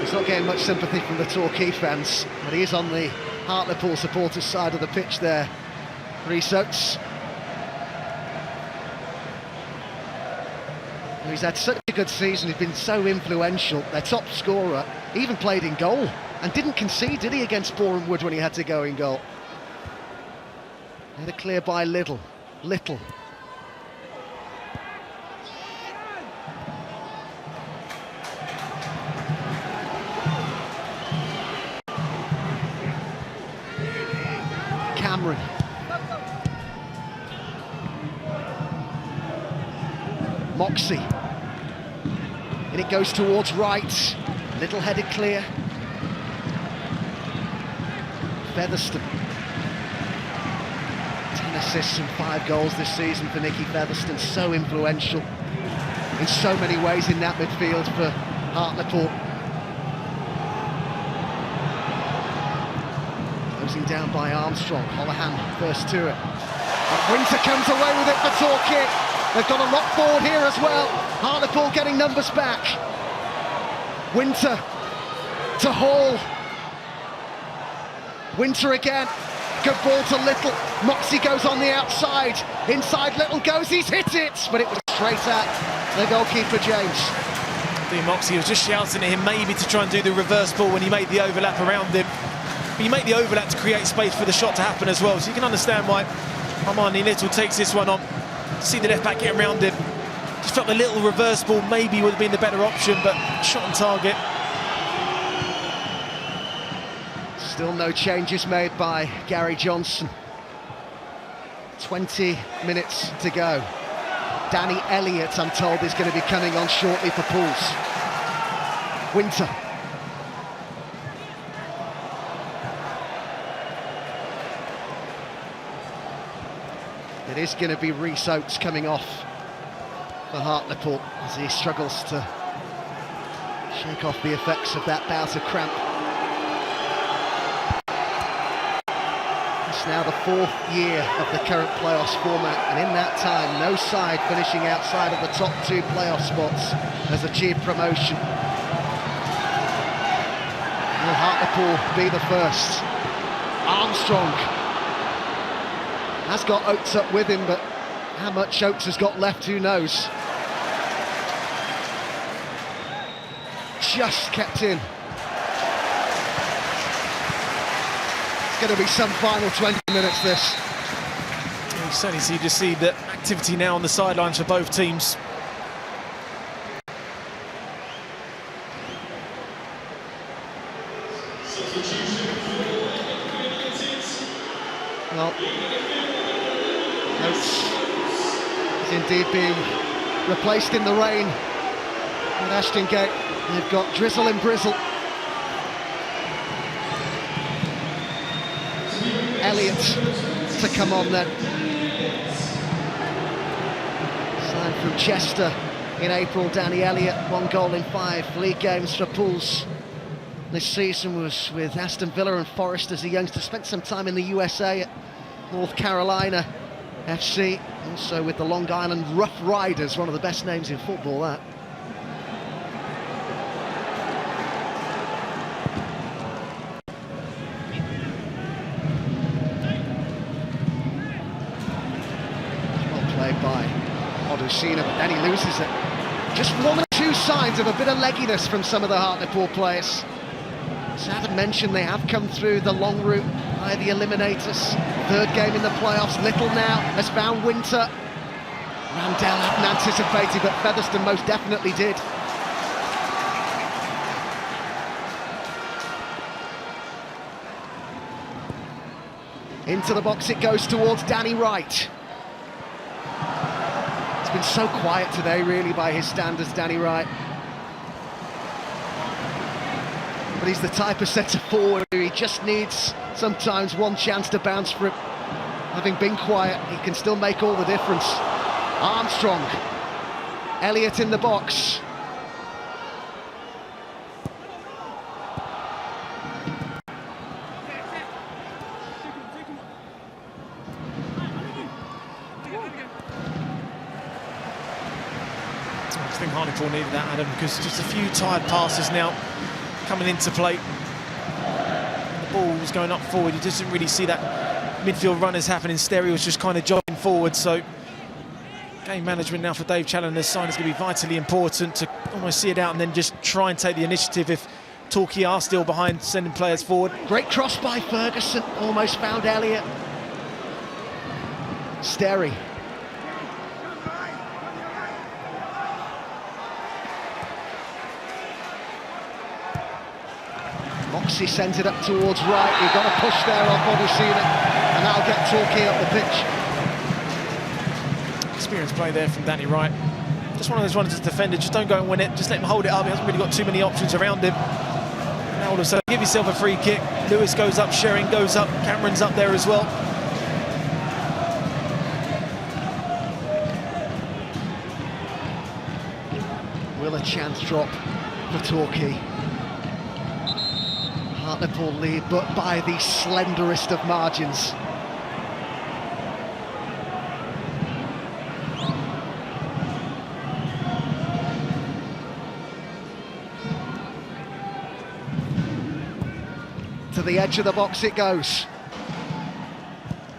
He's not getting much sympathy from the Torquay fans, but he is on the Hartlepool supporters' side of the pitch there. Rhys Oates. He's had such a good season, he's been so influential, their top scorer, he even played in goal, and didn't concede, did he, against Boreham Wood when he had to go in goal? Had to clear by Little. Cameron. Moxie. And it goes towards right. Little headed clear. Featherstone. 10 assists and 5 goals this season for Nicky Featherstone. So influential in so many ways in that midfield for Hartlepool. Closing down by Armstrong. Holohan first to it. And Winter comes away with it for Torquay. They've got a lot forward here as well. Hartlepool getting numbers back. Winter to Hall. Winter again. Good ball to Little. Moxie goes on the outside. Inside Little goes, he's hit it! But it was straight at the goalkeeper, James. Moxie was just shouting at him maybe to try and do the reverse ball when he made the overlap around him. But you make the overlap to create space for the shot to happen as well. So you can understand why Armani Little takes this one on. See the left back get around him. Just felt the little reverse ball maybe would have been the better option, but shot on target. Still no changes made by Gary Johnson. 20 minutes to go. Danny Elliott, I'm told, is going to be coming on shortly for Pools. Winter. It is going to be Rhys Oates coming off for Hartlepool as he struggles to shake off the effects of that bout of cramp. It's now the 4th year of the current playoffs format, and in that time, no side finishing outside of the top 2 playoff spots has achieved promotion. Will Hartlepool be the first? Armstrong has got Oates up with him, but how much Oates has got left, who knows? Just kept in. It's going to be some final 20 minutes, this. You certainly see the activity now on the sidelines for both teams. Well, Oates is indeed being replaced in the rain at Ashton Gate. They've got drizzle and brizzle. Elliott to come on then. Signed from Chester in April, Danny Elliott, 1 goal in 5 league games for Pools. This season was with Aston Villa and Forest as a youngster. Spent some time in the USA at North Carolina FC, also with the Long Island Rough Riders, one of the best names in football, that. Well played by Odusina, but then he loses it. Just 1 or 2 signs of a bit of legginess from some of the Hartlepool players. As Adam mentioned, they have come through the long route by the eliminators. 3rd game in the playoffs. Little now has found Winter. Randell hadn't anticipated, but Featherstone most definitely did. Into the box it goes towards Danny Wright. It's been so quiet today, really, by his standards, Danny Wright. But he's the type of centre-forward who he just needs sometimes 1 chance to bounce for him. Having been quiet, he can still make all the difference. Armstrong. Elliott in the box. I think Hartlepool needed that, Adam, because just a few tired passes now coming into play. The ball was going up forward. You just didn't really see that midfield runners happening. Sterry was just kind of jogging forward. So game management now for Dave Challoner's side is going to be vitally important to almost see it out and then just try and take the initiative if Torquay are still behind, sending players forward. Great cross by Ferguson, almost found Elliott. Sterry. Moxie sends it up towards right. You've got to push there off Odusina. and that'll get Torquay up the pitch. Experienced play there from Danny Wright. Just one of those ones as a defender, just don't go and win it, just let him hold it up. He hasn't really got too many options around him. Now all of a sudden, give yourself a free kick. Lewis goes up, Shering goes up, Cameron's up there as well. Will a chance drop for Torquay? Hartlepool lead, but by the slenderest of margins. To the edge of the box it goes.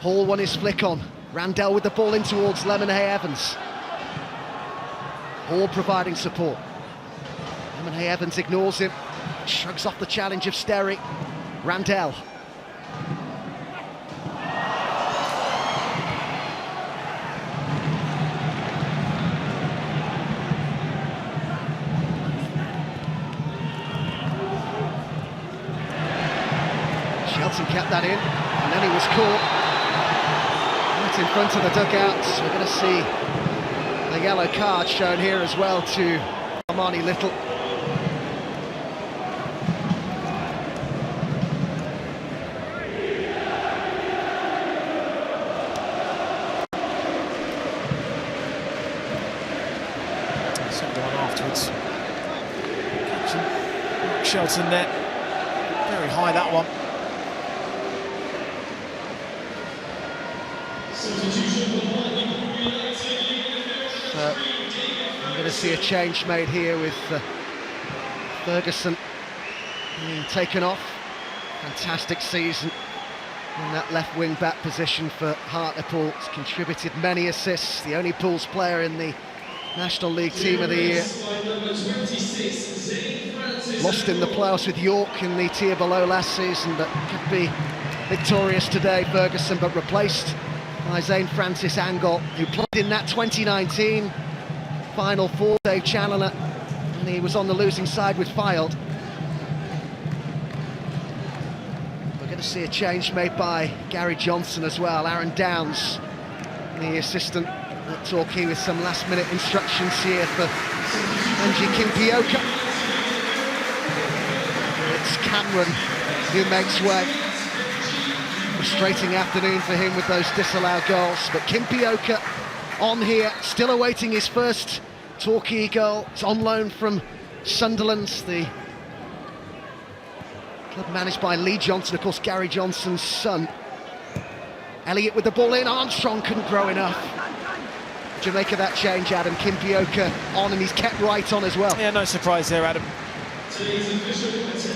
Hall won his flick on. Randell with the ball in towards Lemonhay Evans. Hall providing support. Lemonhay Evans ignores him. Shrugs off the challenge of Sterry. Randell. Shelton kept that in, and then he was caught right in front of the dugouts. We're going to see the yellow card shown here as well to Armani Little. Second one afterwards. Shelton there. Very high, that one. So I'm going to see a change made here with Ferguson being taken off. Fantastic season in that left wing back position for Hartlepool. He's contributed many assists, the only Pools player in the National League Team of the Year. Lost in the playoffs with York in the tier below last season, but could be victorious today, Ferguson, but replaced by Zane Francis Angol, who played in that 2019 Final Four, Dave Challoner, and he was on the losing side with Fylde. We're going to see a change made by Gary Johnson as well. Aaron Downs, the assistant at Torquay, with some last-minute instructions here for Angie Kimpioka. It's Cameron who makes way. Frustrating afternoon for him with those disallowed goals, but Kimpioka on here, still awaiting his first Torquay goal. It's on loan from Sunderland, the club managed by Lee Johnson, of course Gary Johnson's son. Elliott with the ball in, Armstrong couldn't grow enough. What do you make of that change, Adam? Kimpioka on, and he's kept right on as well. Yeah, no surprise there, Adam.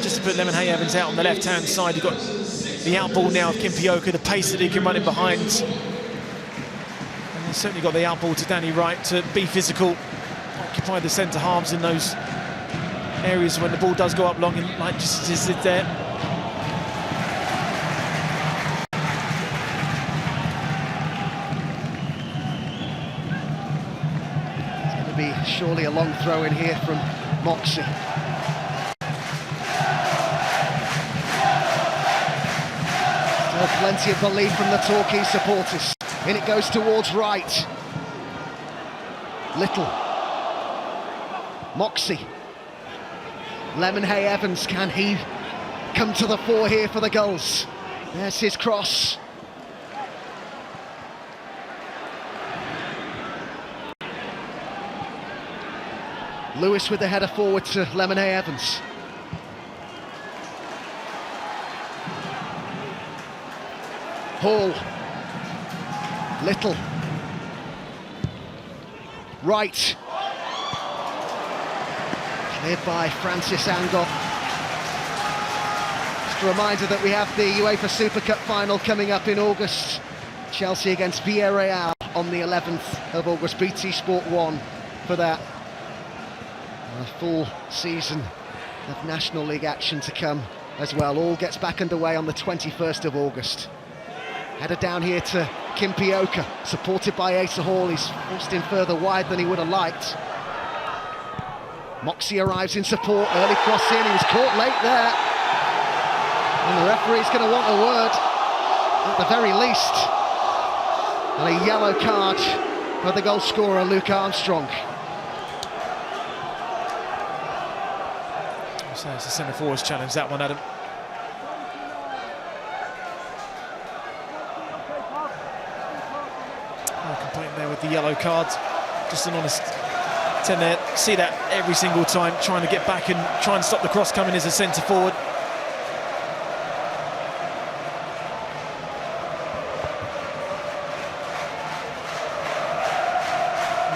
Just to put Lemonhay Evans out on the left-hand side, you've got the out ball now of Kimpioka, the pace that he can run in behind. And he's certainly got the out ball to Danny Wright to be physical, occupy the centre halves in those areas when the ball does go up long, and like just as it there. It's going to be surely a long throw in here from Moxie. Plenty of belief from the Torquay supporters. In it goes towards Wright. Little. Moxie. Lemonhay Evans, can he come to the fore here for the goals? There's his cross. Lewis with the header forward to Lemonhay Evans. Hall. Little. Wright. Cleared by Francis Angol. Just a reminder that we have the UEFA Super Cup final coming up in August. Chelsea against Villarreal on the 11th of August. BT Sport 1 for that. A full season of National League action to come as well. All gets back underway on the 21st of August. Header down here to Kimpioka, supported by Asa Hall. He's forced in further wide than he would have liked. Moxie arrives in support, early cross in, he was caught late there. And the referee's going to want a word. at the very least. And a yellow card for the goal scorer, Luke Armstrong. So it's a centre forwards challenge, that one, Adam. No complaint there with the yellow card. Just an honest tend to see that every single time, trying to get back and try and stop the cross coming as a centre forward.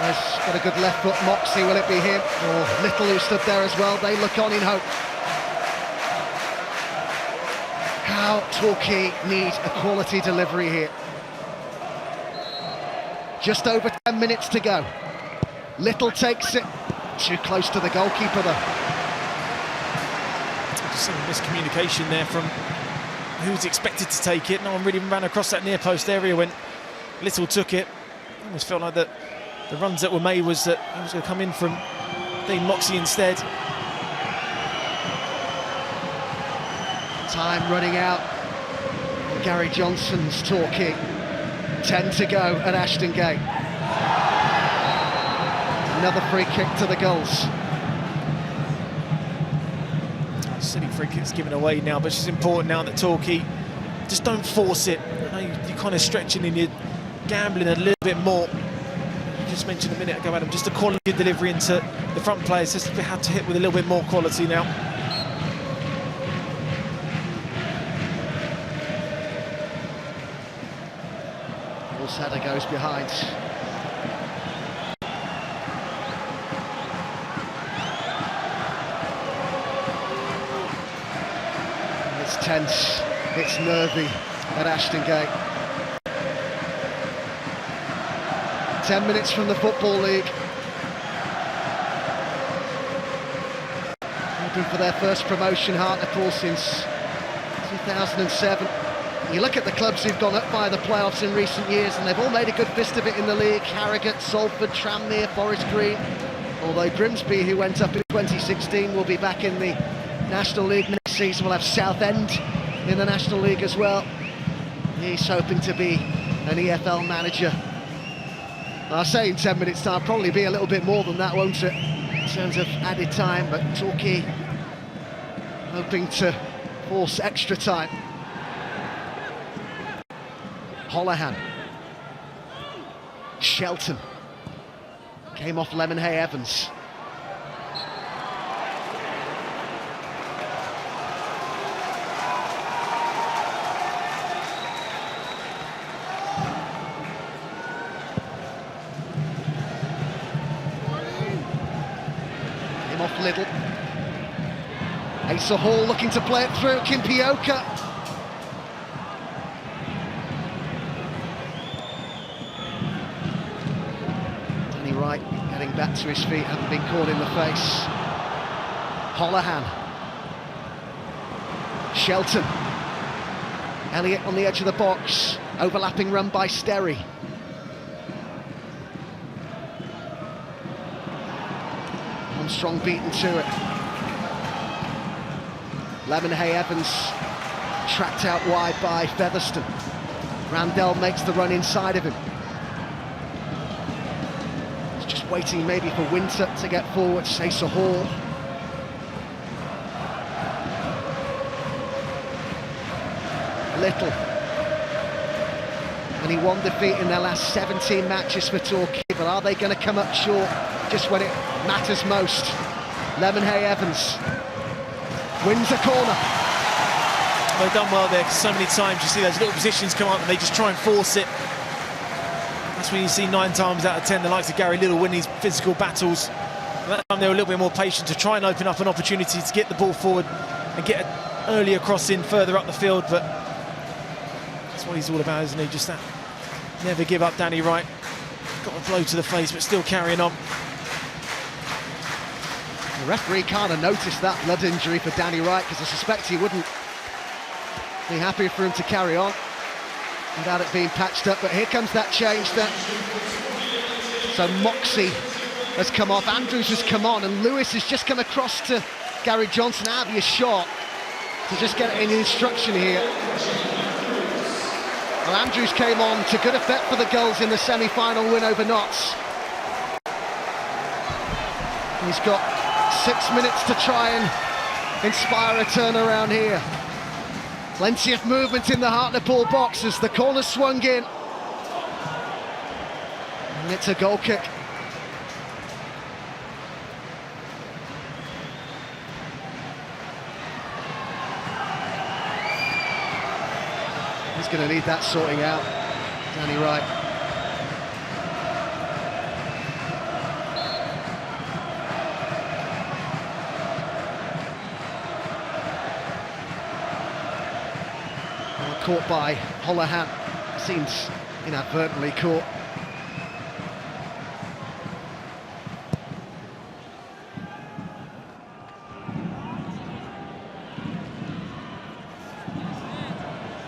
He's got a good left foot. Moxie, will it be him? Or Little, who stood there as well? They look on in hope. How Torquay need a quality delivery here. Just over 10 minutes to go. Little takes it. Too close to the goalkeeper though. Just some miscommunication there from who's expected to take it. No one really ran across that near post area when Little took it. Almost felt like that the runs that were made was that he was going to come in from Dean Moxie instead. Time running out. Gary Johnson's Torquay. 10 to go at Ashton Gate. Another free kick to the goals. Silly free kick's given away now, but it's just important now that Torquay just don't force it. I know you're kind of stretching and you're gambling a little bit more. You just mentioned a minute ago, Adam, just the quality of delivery into the front players. Just had to hit with a little bit more quality now. Sada goes behind. It's tense, it's nervy at Ashton Gate. 10 minutes from the Football League. Hoping for their first promotion, Hartlepool, since 2007. You look at the clubs who've gone up via the playoffs in recent years and they've all made a good fist of it in the league. Harrogate, Salford, Tranmere, Forest Green. Although Grimsby, who went up in 2016, will be back in the National League next season. We'll have Southend in the National League as well. He's hoping to be an EFL manager. I say in 10 minutes time, probably be a little bit more than that, won't it? In terms of added time, but Torquay hoping to force extra time. Holohan. Shelton. Came off Lemonhay Evans. Came off Little. Asa Hall looking to play it through. Kimpioka. Right, getting back to his feet, hadn't been caught in the face. Holohan. Shelton. Elliott on the edge of the box. Overlapping run by Sterry. Armstrong beaten to it. Lemonhay Evans tracked out wide by Featherstone. Randell makes the run inside of him. Waiting maybe for Winter to get forward. Asa Hall. Little. Only one defeat in their last 17 matches for Torquay, but are they going to come up short just when it matters most? Lemonhay Evans wins a corner. They've done well there, because so many times you see those little positions come up and they just try and force it. That's when you see 9 times out of 10 the likes of Gary Little win these physical battles. And that time they were a little bit more patient to try and open up an opportunity to get the ball forward and get an earlier cross in further up the field, but that's what he's all about, isn't he? Just that never give up, Danny Wright. Got a blow to the face, but still carrying on. The referee kind of noticed that blood injury for Danny Wright, because I suspect he wouldn't be happy for him to carry on without it being patched up, but here comes that change then. So Moxie has come off, Andrews has come on, and Lewis has just come across to Gary Johnson out of your shot to just get an instruction here. Well, Andrews came on to good effect for the Gulls in the semi-final win over Notts. He's got 6 minutes to try and inspire a turnaround here. Plenty of movement in the Hartlepool box as the corner swung in. And it's a goal kick. He's going to need that sorting out, Danny Wright. Caught by Holohan, seems inadvertently caught.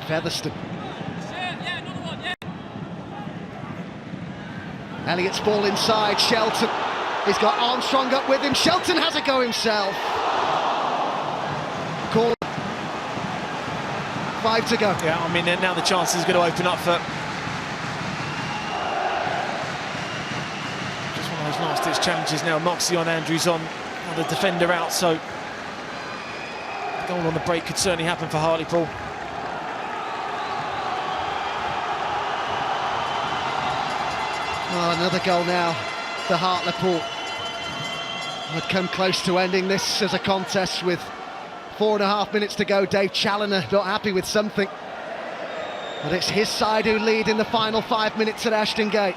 Featherstone. Elliott's ball inside, Shelton. He's got Armstrong up with him. Shelton has a go himself. Call. 5 to go. Yeah, I mean, now the chance is going to open up for just one of those last-ditch challenges now. Moxie on, Andrews on, another defender out, so a goal on the break could certainly happen for Hartlepool. Oh, another goal now for Hartlepool. Had come close to ending this as a contest with 4.5 minutes to go. Dave Challoner not happy with something, but it's his side who lead in the final 5 minutes at Ashton Gate.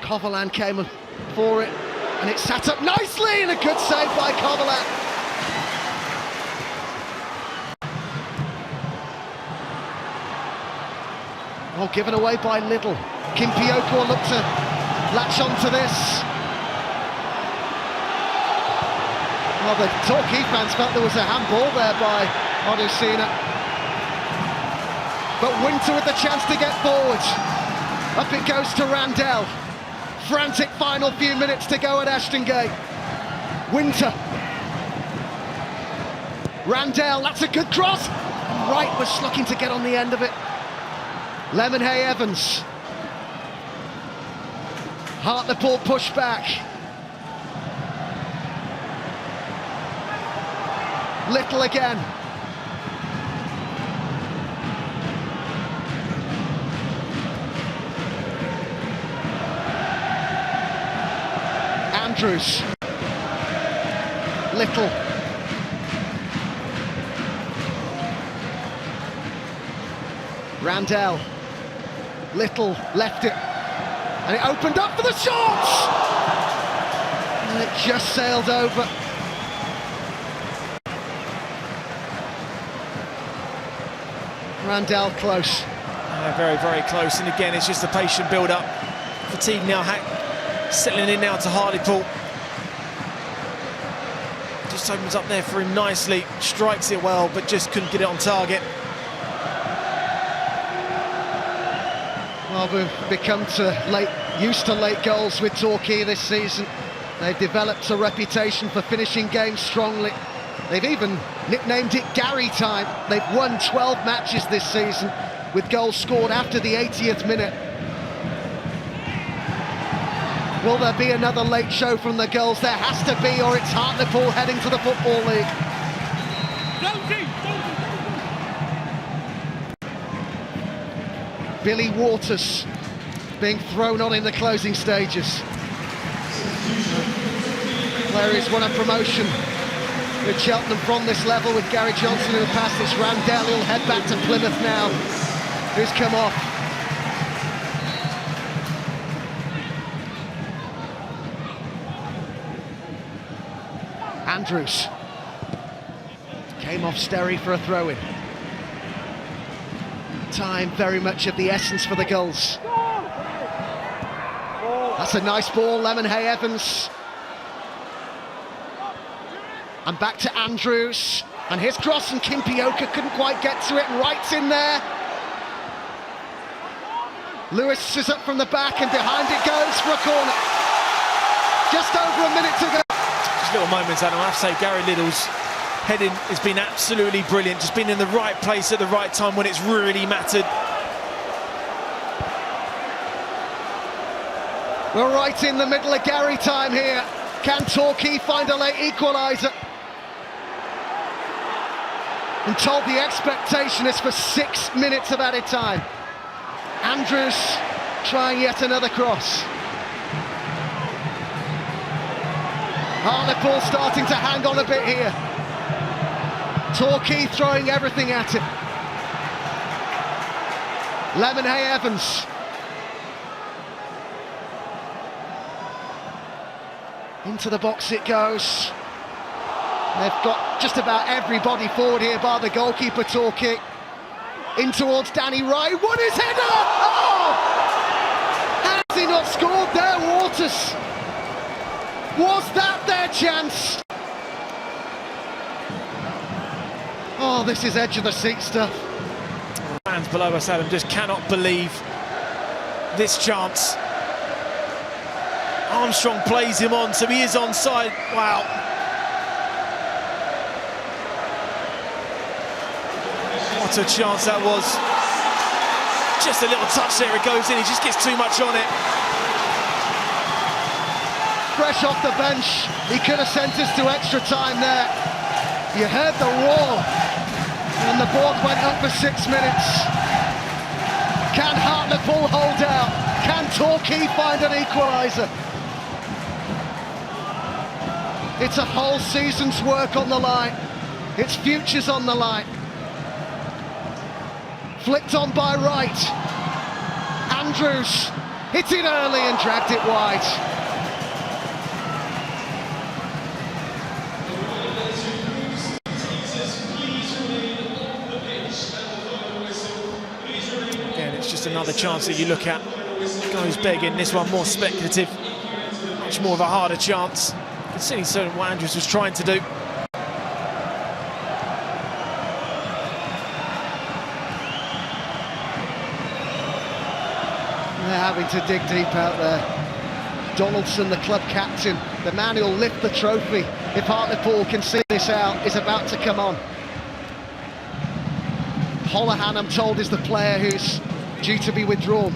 Coverland came for it, and it sat up nicely, and a good save by Coverland. Oh, given away by Little. Kimpioka will look to latch on to this. Well, the Torquay fans felt there was a handball there by Odusina. But Winter with the chance to get forward. Up it goes to Randell. Frantic final few minutes to go at Ashton Gate. Winter. Randell, that's a good cross. Wright was looking to get on the end of it. Lemonhay Evans. Hartlepool push back. Little again. Andrews. Little. Randell. Little left it. And it opened up for the shot! And it just sailed over. Randell close. Very, very close, and again it's just a patient build-up. Fatigue now settling in now to Hartlepool. Just opens up there for him nicely, strikes it well, but just couldn't get it on target. Well, we've become used to late goals with Torquay this season. They've developed a reputation for finishing games strongly. They've even nicknamed it Gary time. They've won 12 matches this season with goals scored after the 80th minute. Will there be another late show from the Gulls? There has to be, or it's Hartlepool heading to the Football League. Billy Waters being thrown on in the closing stages. Player who's won a promotion with Cheltenham from this level, with Gary Johnson who passed this. Randell, he'll head back to Plymouth now, who's come off. Andrews came off Sterry for a throw-in. Time very much of the essence for the Gulls. That's a nice ball, Lemonhay Evans. And back to Andrews, and his cross, and Kimpioka couldn't quite get to it, and Wright's in there. Lewis is up from the back, and behind it goes for a corner. Just over a minute to go. Just little moments, Adam. I have to say, Gary Little's heading has been absolutely brilliant, just been in the right place at the right time when it's really mattered. We're right in the middle of Gary time here. Can Torquay find a late equaliser? I'm told the expectation is for 6 minutes of added time. Andrews trying yet another cross. Hartlepool starting to hang on a bit here. Torquay throwing everything at it. Lemonhay Evans. Into the box it goes. They've got just about everybody forward here bar the goalkeeper, Torquay. In towards Danny Wright. What is header? Oh! Has he not scored there, Waters? Was that their chance? Oh, this is edge of the seat stuff. Fans below us, Adam, just cannot believe this chance. Armstrong plays him on, so he is onside. Wow. What a chance that was. Just a little touch there, it goes in, he just gets too much on it. Fresh off the bench, he could have sent us to extra time there. You heard the roar, and the board went up for 6 minutes. Can Hartlepool hold out? Can Torquay find an equaliser? It's a whole season's work on the line. Its future's on the line. Flicked on by Wright. Andrews hit it early and dragged it wide. Again, it's just another chance that you look at. Goes begging, this one more speculative. Much more of a harder chance. Considering certain what Andrews was trying to do. They're having to dig deep out there. Donaldson, the club captain, the man who'll lift the trophy if Hartlepool can see this out, is about to come on. Holohan, I'm told, is the player who's due to be withdrawn.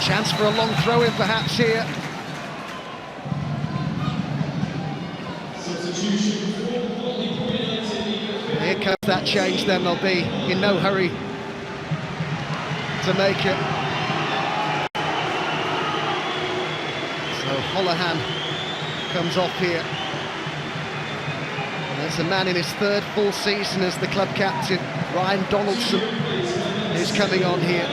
Chance for a long throw-in perhaps here. Here comes that change then, they'll be in no hurry to make it. So Holohan comes off here. And there's a man in his third full season as the club captain, Ryan Donaldson, who's coming on here.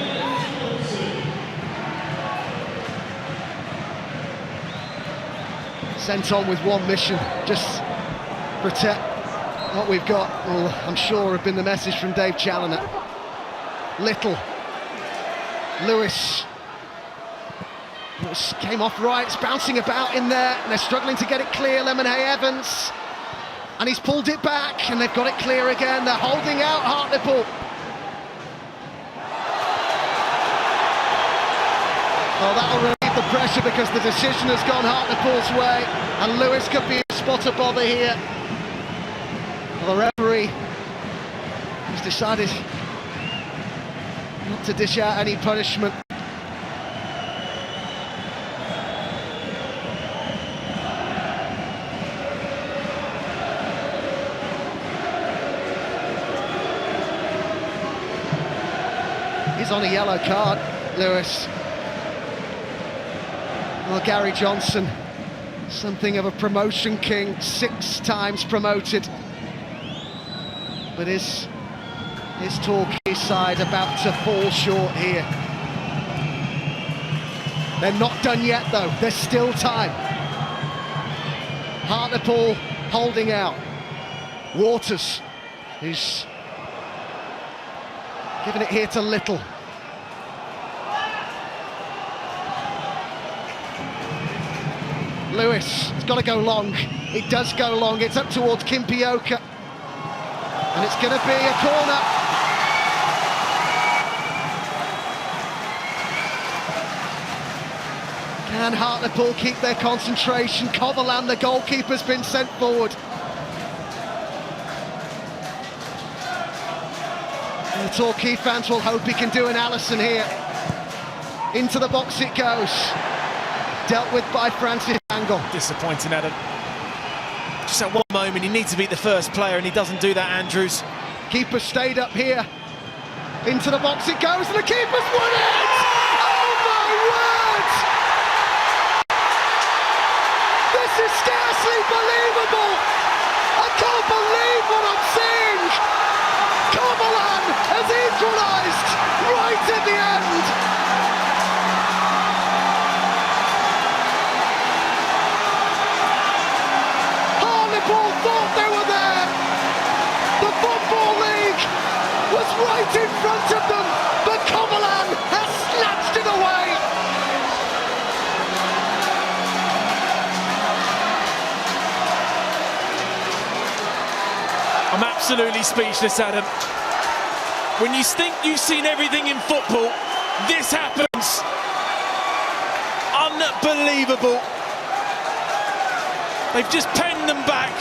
Sent on with one mission, just protect what we've got. Well, I'm sure have been the message from Dave Challoner. Little, Lewis came off right, it's bouncing about in there, and they're struggling to get it clear. Lemonhay Evans, and he's pulled it back, and they've got it clear again. They're holding out Hartlepool. Oh, that'll relieve the pressure because the decision has gone Hartlepool's way, and Lewis could be a spot of bother here. Well, the referee has decided not to dish out any punishment. He's on a yellow card, Lewis. Well, Gary Johnson, something of a promotion king, 6 times promoted. But is Torquay side about to fall short here? They're not done yet though, there's still time. Hartlepool holding out. Waters, who's giving it here to Little. Lewis, it's got to go long. It does go long. It's up towards Kimpioka. And it's going to be a corner. And Hartlepool keep their concentration. Coverland, the goalkeeper's been sent forward. The Torquay fans will hope he can do an Allison here. Into the box it goes. Dealt with by Francis Angle. Disappointing, Adam. Just at one moment, he needs to beat the first player, and he doesn't do that, Andrews. Keeper stayed up here. Into the box it goes, and the keeper's won it! Oh my word! This is scarcely believable! I can't believe what I'm seeing! Coverland has equalised right at the end! Hartlepool thought they were there! The Football League was right in front of them, but Coverland has snatched it away! I'm absolutely speechless, Adam. When you think you've seen everything in football, this happens. Unbelievable. They've just penned them back.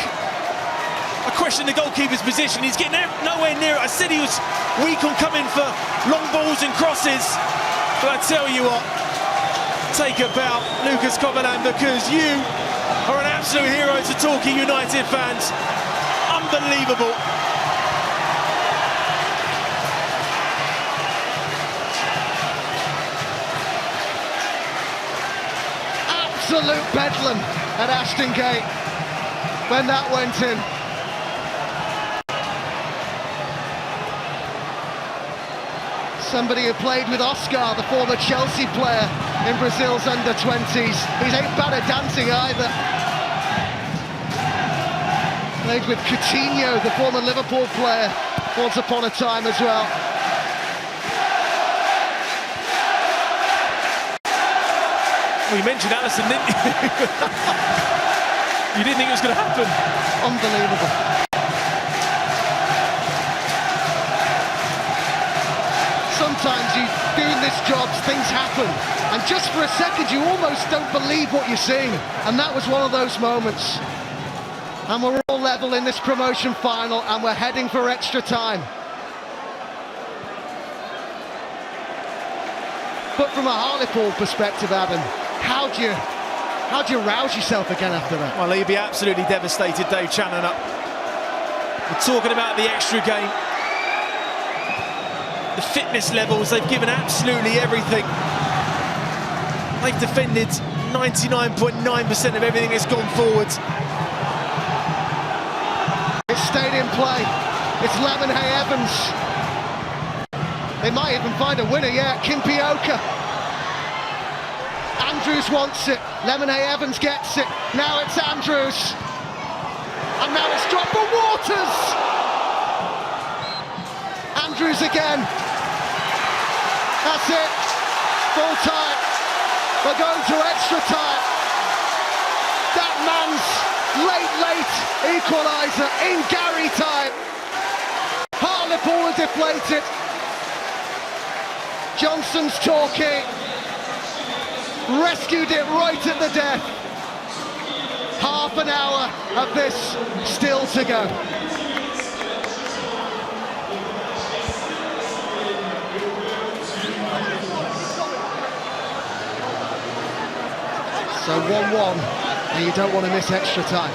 I question the goalkeeper's position. He's getting nowhere near it. I said he was weak on coming for long balls and crosses. But I tell you what, take a bow, Lucas Coverland, because you are an absolute hero to Torquay United fans. Unbelievable. Absolute bedlam at Ashton Gate when that went in. Somebody who played with Oscar, the former Chelsea player in Brazil's under-20s. He ain't bad at dancing either. Played with Coutinho, the former Liverpool player, once upon a time as well. Well, you mentioned Allison, didn't you? You didn't think it was going to happen? Unbelievable. Sometimes you doing this job, things happen, and just for a second you almost don't believe what you're seeing, and that was one of those moments. And we're all level in this promotion final, and we're heading for extra time. But from a Hartlepool perspective, Adam, how do you rouse yourself again after that? Well, he'd be absolutely devastated, Dave Challoner. We're talking about the extra game. The fitness levels, they've given absolutely everything. They've defended 99.9% of everything that's gone forwards. It's stayed in play. It's Lemonhay Evans. They might even find a winner, yeah, Kimpioka. Andrews wants it. Lemonhay Evans gets it. Now it's Andrews. And now it's dropped for Waters. Andrews again. That's it. Full time. We're going to extra time. That man's late equaliser in Gary time. Hartlepool was deflated. Johnson's Torquay rescued it right at the death. Half an hour of this still to go. So 1-1, and you don't want to miss extra time.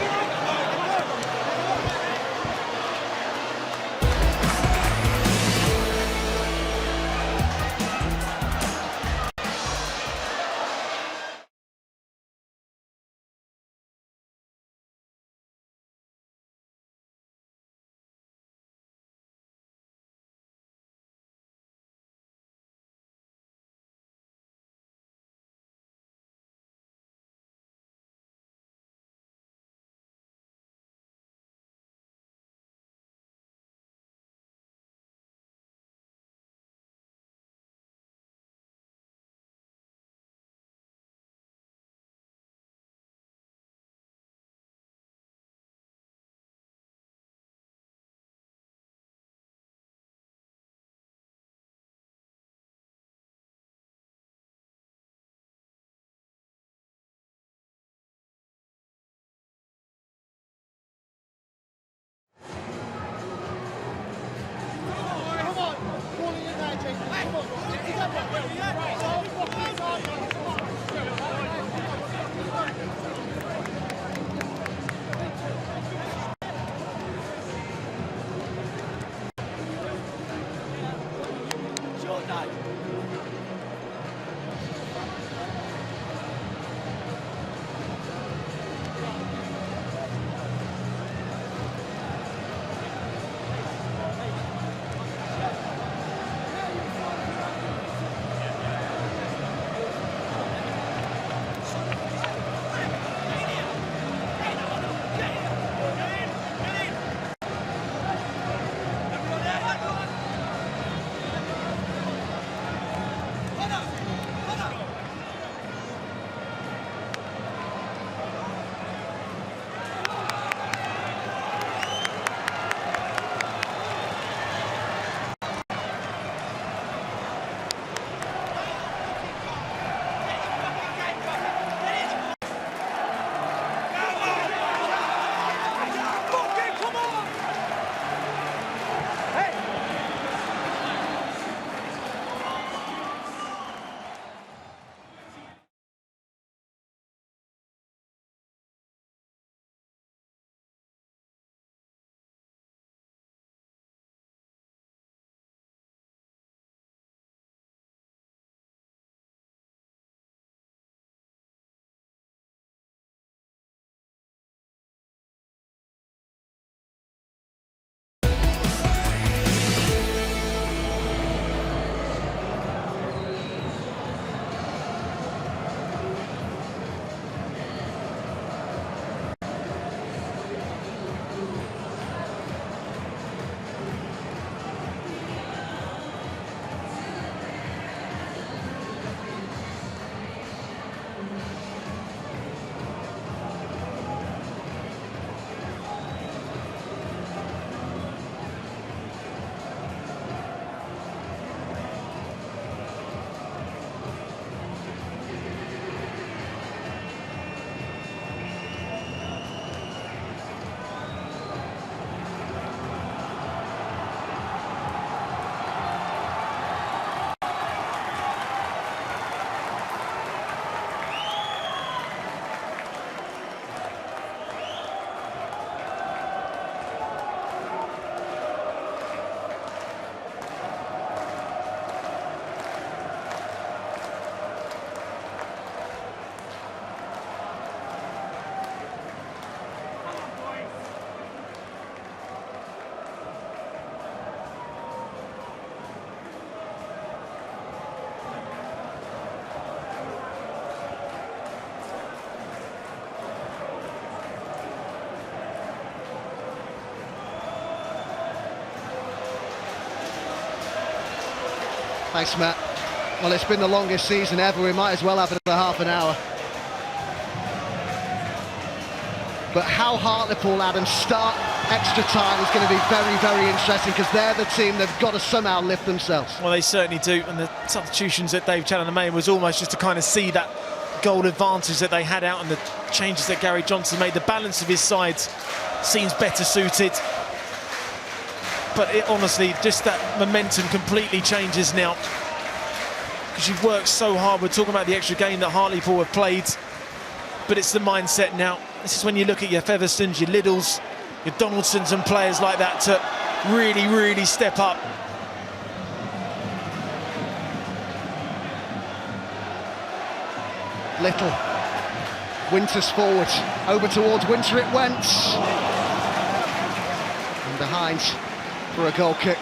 Thanks, Matt. Well, it's been the longest season ever. We might as well have another half an hour. But how Hartlepool, Adam, start extra time is going to be very, very interesting, because they're the team, they've got to somehow lift themselves. Well, they certainly do, and the substitutions that Dave Challoner made was almost just to kind of see that goal advantage that they had out, and the changes that Gary Johnson made. The balance of his sides seems better suited. But it honestly, just that momentum completely changes now, because you've worked so hard. We're talking about the extra game that Hartlepool have played, but it's the mindset now. This is when you look at your Featherstones, your Liddles, your Donaldsons and players like that to really, really step up. Little. Winter's forward. Over towards Winter it went. And behind for a goal kick.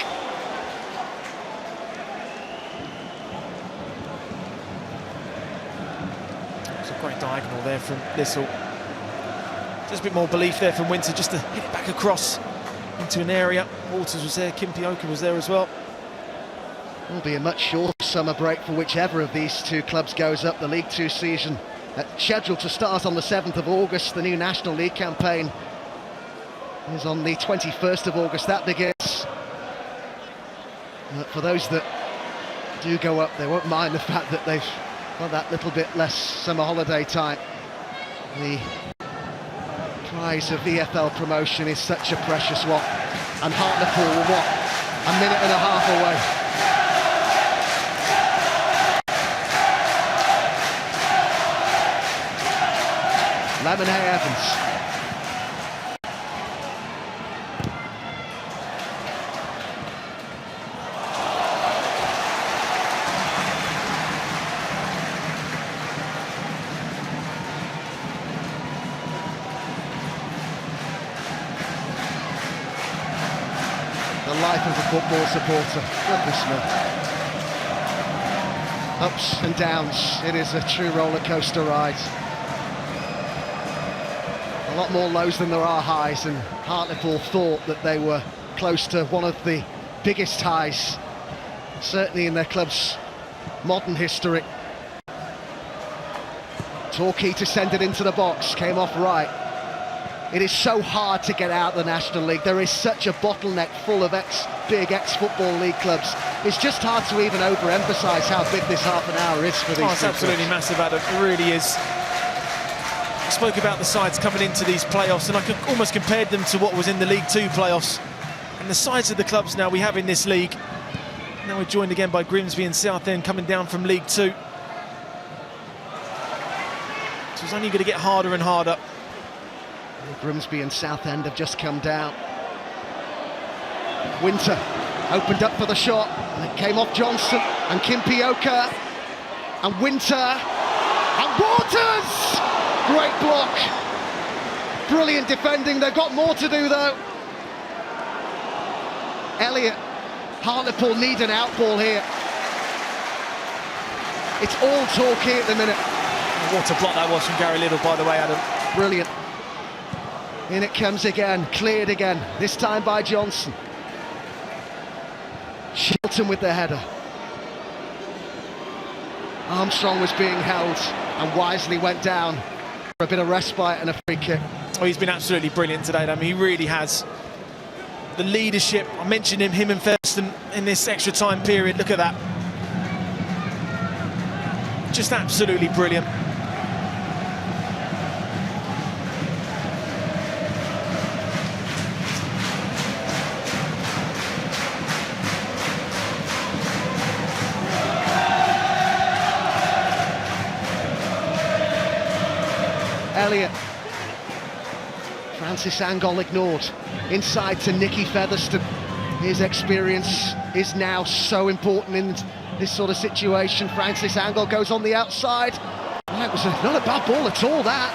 It's a great diagonal there from Little. Just a bit more belief there from Winter, just to hit it back across into an area. Waters was there, Kimpioka was there as well. Will be a much shorter summer break for whichever of these two clubs goes up. The League Two season scheduled to start on the 7th of August. The new National League campaign is on the 21st of August. That begins. But for those that do go up, they won't mind the fact that they've got that little bit less summer holiday time. The prize of EFL promotion is such a precious one, and Hartlepool were what, a minute and a half away. Lemonhay Evans. The life of a football supporter. Goodness me. Ups and downs. It is a true roller coaster ride. A lot more lows than there are highs, and Hartlepool thought that they were close to one of the biggest highs, certainly in their club's modern history. Torquay to send it into the box, came off right. It is so hard to get out of the National League. There is such a bottleneck full of big ex-Football League clubs. It's just hard to even overemphasise how big this half an hour is for these. Oh, it's absolutely massive, Adam. It really is. I spoke about the sides coming into these playoffs, and I could almost compare them to what was in the League Two playoffs. And the sides of the clubs now we have in this league. Now we're joined again by Grimsby and Southend coming down from League Two. So it's only going to get harder and harder. Grimsby and Southend have just come down. Winter opened up for the shot, and it came off Johnson and Kimpioka and Winter and Waters! Great block. Brilliant defending. They've got more to do though. Elliott. Hartlepool need an outball here. It's all Torquay at the minute. What a block that was from Gary Liddle, by the way, Adam. Brilliant. In it comes again, cleared again, this time by Johnson. Shilton with the header. Armstrong was being held and wisely went down for a bit of respite and a free kick. Oh, he's been absolutely brilliant today, I mean, he really has. The leadership, I mentioned him and Featherstone in this extra time period, look at that. Just absolutely brilliant. Elliott. Francis Angol ignored. Inside to Nicky Featherstone. His experience is now so important in this sort of situation. Francis Angol goes on the outside. That was not a bad ball at all, that.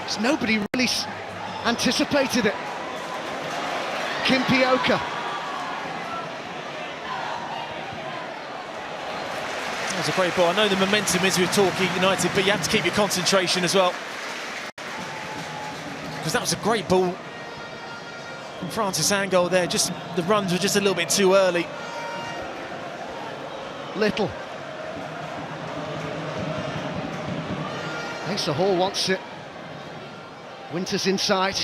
Because nobody really anticipated it. Kimpioka. That was a great ball. I know the momentum is with Torquay United, but you have to keep your concentration as well. Because that was a great ball from Francis Angol there. Just the runs were just a little bit too early. Little. Asa Hall wants it. Winters inside.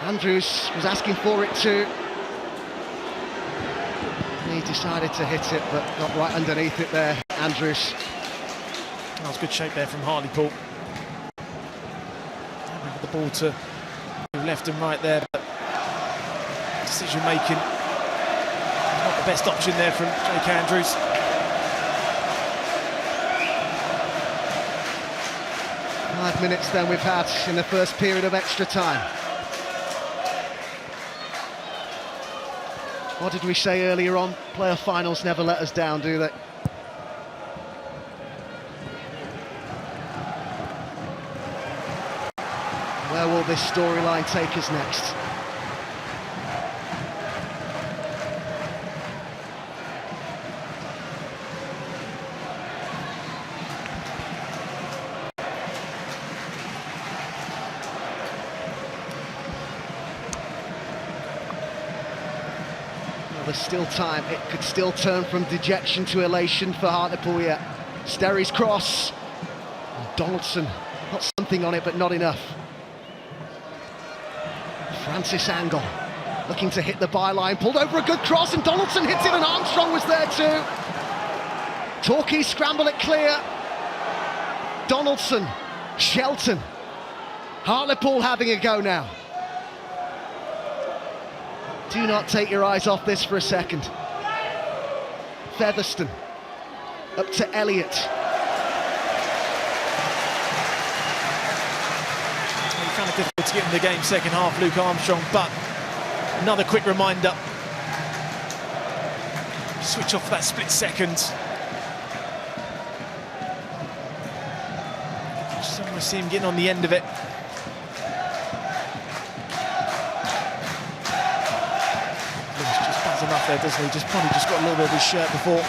Andrews was asking for it too. He decided to hit it, but got right underneath it there, Andrews. That was good shape there from Hartlepool. The ball to left and right there, but decision making not the best option there from Jake Andrews. Five minutes then we've had in the first period of extra time. What did we say earlier on? Playoff finals never let us down, do they? Where will this storyline take us next? Well, there's still time. It could still turn from dejection to elation for Hartlepool yet. Sterry's cross. And Donaldson got something on it, but not enough. Francis Angle looking to hit the byline, pulled over a good cross, and Donaldson hits it, and Armstrong was there too. Torquay scramble it clear. Donaldson, Shelton, Hartlepool having a go now. Do not take your eyes off this for a second. Featherstone up to Elliott. Kind of difficult to get in the game second half, Luke Armstrong, but another quick reminder. Switch off for that split second. Just want to see him getting on the end of it. Looks just buzzing up there, doesn't he? Probably just got a little bit of his shirt before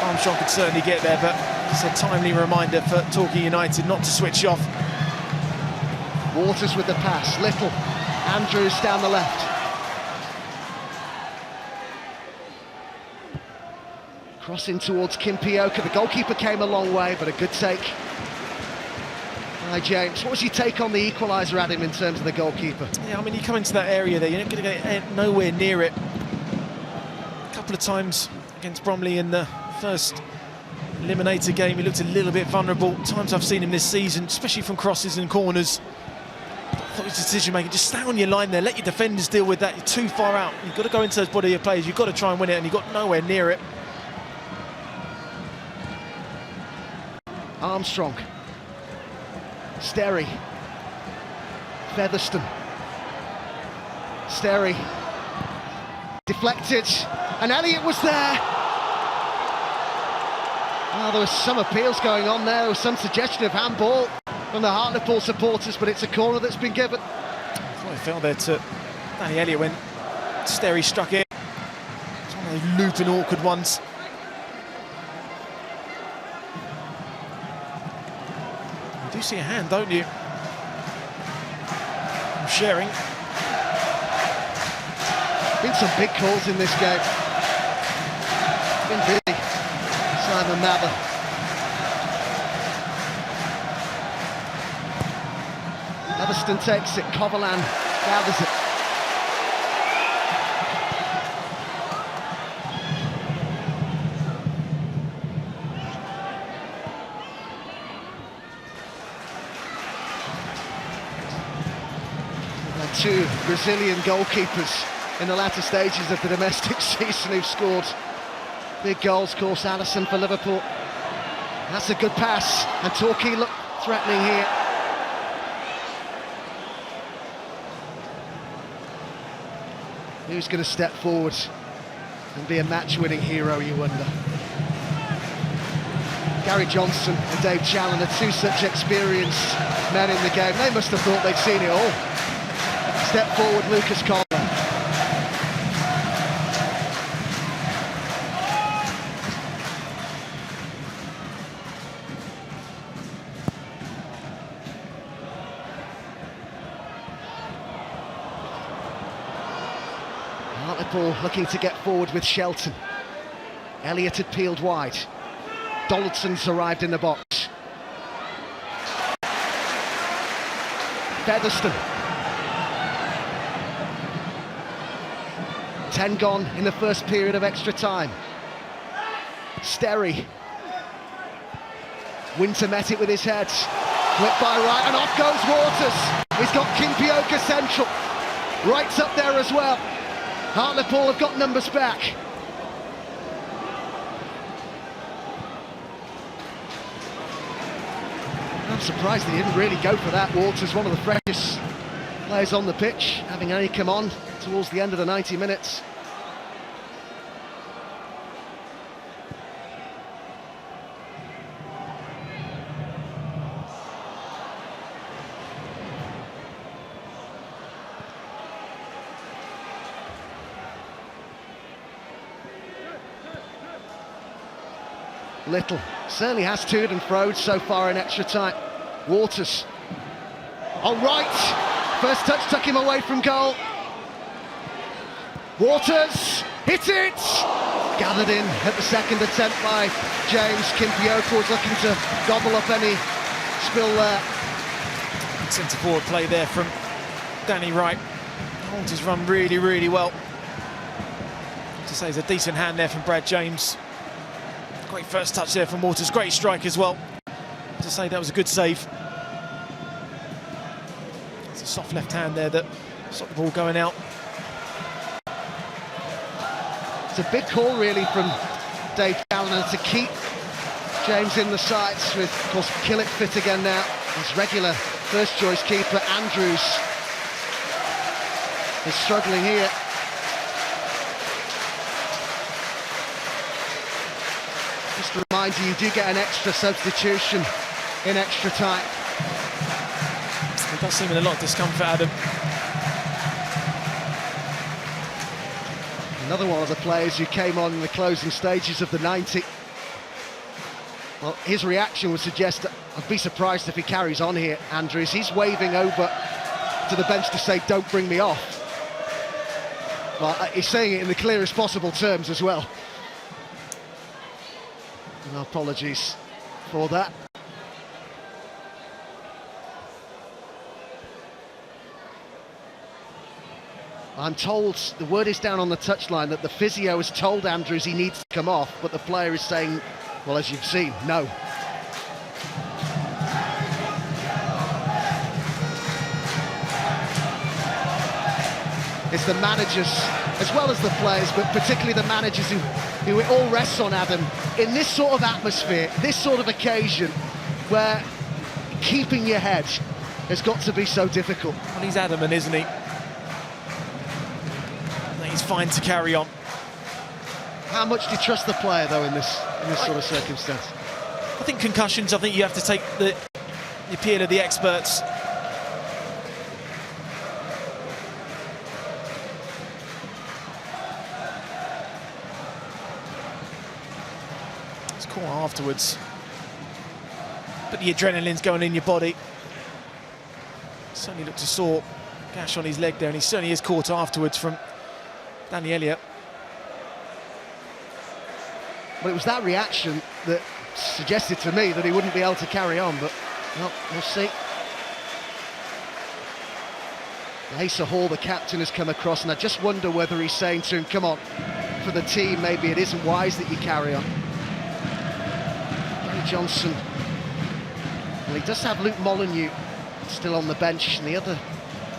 Armstrong could certainly get there, but it's a timely reminder for Torquay United not to switch off. Waters with the pass, Little, Andrews down the left. Crossing towards Kimpioka, the goalkeeper came a long way, but a good take. Hi James, what was your take on the equaliser, Adam, in terms of the goalkeeper? Yeah, I mean, you come into that area there, you're not going to get nowhere near it. A couple of times against Bromley in the first eliminator game, he looked a little bit vulnerable. Times I've seen him this season, especially from crosses and corners. What was decision making? Just stay on your line there, let your defenders deal with that. You're too far out. You've got to go into those body of players. You've got to try and win it, and you got nowhere near it. Armstrong, Sterry, Featherstone, Sterry, deflected, and Elliott was there. Well, there was some appeals going on there. There was some suggestion of handball from the Hartlepool supporters, but it's a corner that's been given. I thought it fell there to Danny Elliott when Sterry struck it. It's one of those looping awkward ones. You do see a hand, don't you? From Sharing. Been some big calls in this game. Been busy. Simon Mather. Featherstone takes it, Coverland gathers it. We've had two Brazilian goalkeepers in the latter stages of the domestic season who've scored big goals. Of course, Allison for Liverpool. That's a good pass, and Torquay look threatening here. Who's going to step forward and be a match-winning hero, you wonder? Gary Johnson and Dave Challoner, two such experienced men in the game. They must have thought they'd seen it all. Step forward, Lucas Coleman. Hartlepool looking to get forward with Shelton. Elliott had peeled wide. Donaldson's arrived in the box. Featherstone. 10 gone in the first period of extra time. Sterry. Winter met it with his head. Whipped by right, and off goes Waters. He's got Kimpioka central. Wright's up there as well. Hartlepool have got numbers back. I'm surprised they didn't really go for that. Waters, one of the freshest players on the pitch, having only come on towards the end of the 90 minutes. Little certainly has toed and froed so far in extra time. Waters. All right. First touch took him away from goal. Waters hit it. Gathered in at the second attempt by James. Kimpioka was looking to gobble up any spill there. Centre forward play there from Danny Wright. Holds his run really, really well. To say, it's a decent hand there from Brad James. Great first touch there from Waters, great strike as well. To say, that was a good save. It's a soft left hand there that stopped the ball going out. It's a big call really from Dave Callanan to keep James in the sights with, of course, Killick fit again now. His regular first choice keeper, Andrews, is struggling here. Just a reminder, you do get an extra substitution in extra time. It does seem in a lot of discomfort, Adam. Another one of the players who came on in the closing stages of the 90. Well, his reaction would suggest that I'd be surprised if he carries on here, Andrews. He's waving over to the bench to say, don't bring me off. Well, he's saying it in the clearest possible terms as well. And apologies for that. I'm told, the word is down on the touchline, that the physio has told Andrews he needs to come off, but the player is saying, well, as you've seen, no. It's the managers, as well as the players, but particularly the managers who it all rests on, Adam, in this sort of atmosphere, this sort of occasion, where keeping your head has got to be so difficult. Well, he's adamant, isn't he? He's fine to carry on. How much do you trust the player, though, in this sort of circumstance? I think concussions, I think you have to take the appeal of the experts. It's caught afterwards. But the adrenaline's going in your body. Certainly looked a sore gash on his leg there, and he certainly is caught afterwards from Danny Elliott. Well, it was that reaction that suggested to me that he wouldn't be able to carry on, but well, we'll see. Asa Hall, the captain, has come across, and I just wonder whether he's saying to him, come on, for the team, maybe it isn't wise that you carry on. Gary Johnson. Well, he does have Luke Molyneux still on the bench, and the other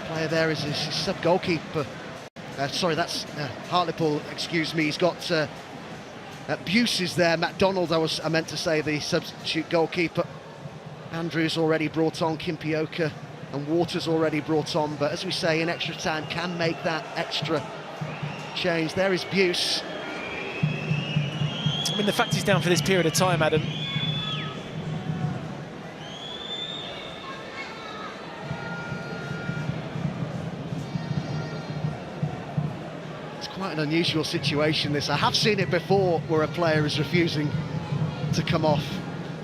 player there is his sub-goalkeeper. Sorry, that's Hartlepool, excuse me. He's got Buse is there, MacDonald, I meant to say, the substitute goalkeeper. Andrews already brought on, Kimpioka and Waters already brought on, but as we say, in extra time can make that extra change. There is Buse. I mean, the fact he's down for this period of time, Adam, quite an unusual situation, this. I have seen it before where a player is refusing to come off,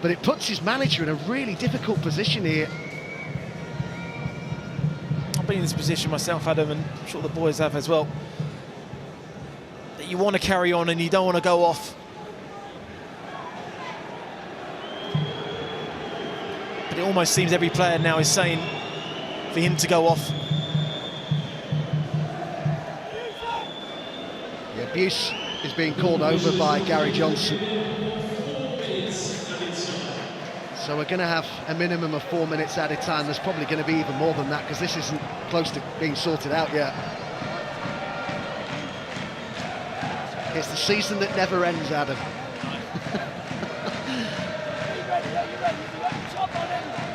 but it puts his manager in a really difficult position here. I've been in this position myself, Adam, and I'm sure the boys have as well. That you want to carry on and you don't want to go off, But it almost seems every player now is saying for him to go off. The abuse is being called over by Gary Johnson. So we're going to have a minimum of 4 minutes added time. There's probably going to be even more than that because this isn't close to being sorted out yet. It's the season that never ends, Adam.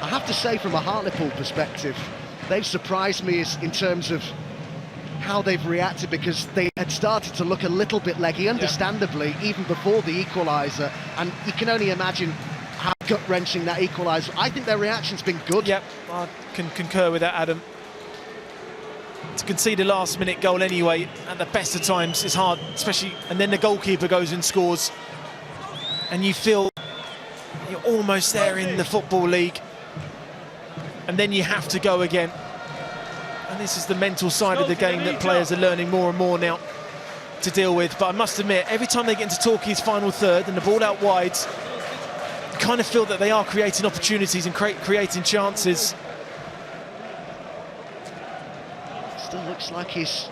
I have to say, from a Hartlepool perspective, they've surprised me in terms of how they've reacted, because they had started to look a little bit leggy, understandably, even before the equaliser, and you can only imagine how gut-wrenching that equaliser. I think their reaction's been good. Yep, I can concur with that, Adam. To concede a last-minute goal anyway, at the best of times, is hard, especially, and then the goalkeeper goes and scores, and you feel you're almost there in the Football League, and then you have to go again. And this is the mental side of the game that players are learning more and more now to deal with. But I must admit, every time they get into Torquay's final third and the ball out wide, you kind of feel that they are creating opportunities and creating chances. Still looks like he's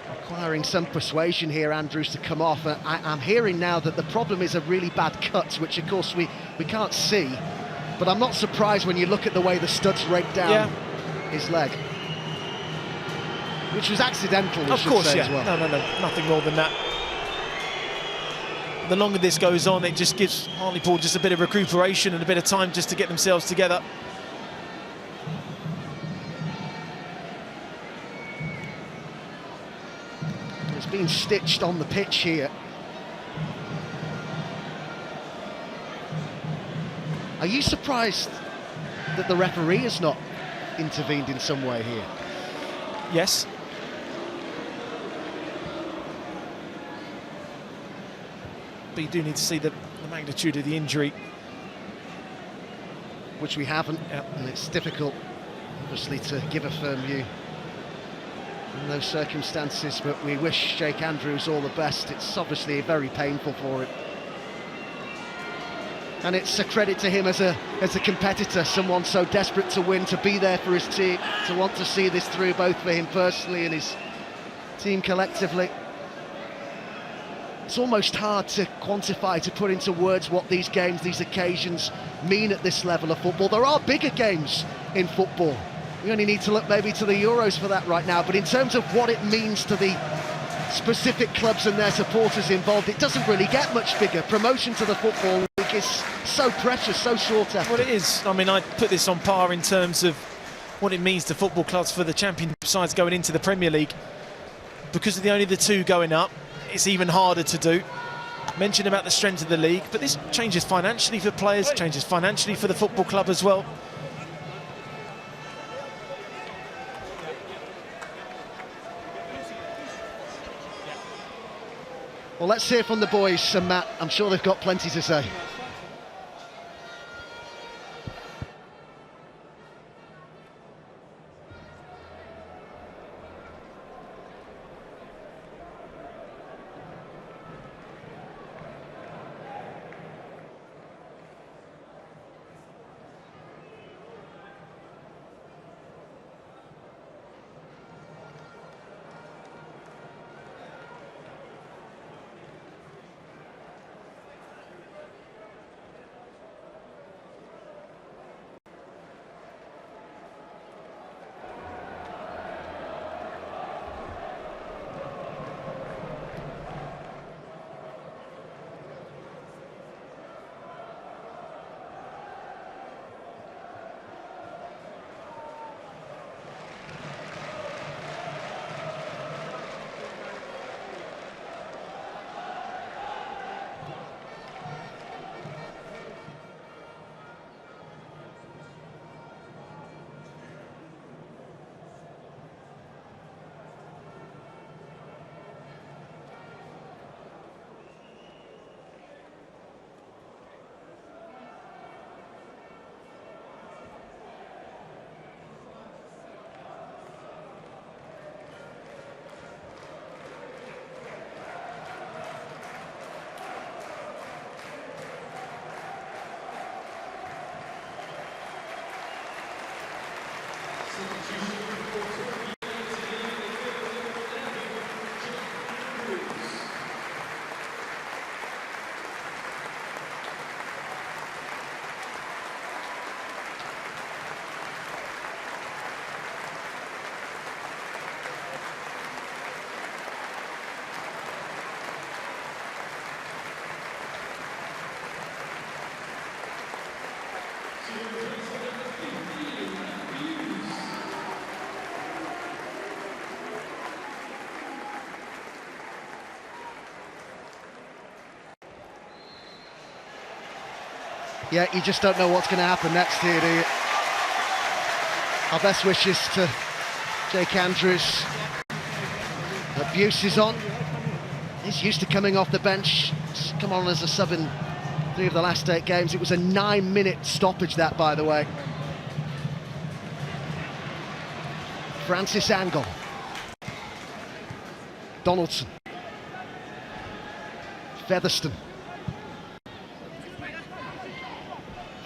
requiring some persuasion here, Andrews, to come off. I'm hearing now that the problem is a really bad cut, which of course we can't see. But I'm not surprised when you look at the way the studs rake down his leg. Which was accidental, of course, as well. No, nothing more than that. The longer this goes on, it just gives Hartlepool just a bit of recuperation and a bit of time just to get themselves together. It's been stitched on the pitch here. Are you surprised that the referee has not intervened in some way here? Yes. But you do need to see the magnitude of the injury. Which we haven't, and it's difficult, obviously, to give a firm view in those circumstances, but we wish Jake Andrews all the best. It's obviously very painful for him. And it's a credit to him as a competitor, someone so desperate to win, to be there for his team, to want to see this through, both for him personally and his team collectively. It's almost hard to quantify, to put into words what these games, these occasions mean at this level of football. There are bigger games in football. We only need to look maybe to the Euros for that right now, but in terms of what it means to the specific clubs and their supporters involved, it doesn't really get much bigger. Promotion to the Football League is so precious, so short after. Well, it is. I mean, I'd put this on par in terms of what it means to football clubs for the Championship sides going into the Premier League. Because of only the two going up, it's even harder to do. Mentioned about the strength of the league, but this changes financially for players, changes financially for the football club as well. Well, let's hear from the boys, and Matt, I'm sure they've got plenty to say. Yeah, you just don't know what's going to happen next here, do you? Our best wishes to Jake Andrews. Abuse is on. He's used to coming off the bench. He's come on as a sub in 3 of the last 8 games. It was a 9-minute stoppage, that, by the way. Francis Angle. Donaldson. Featherstone.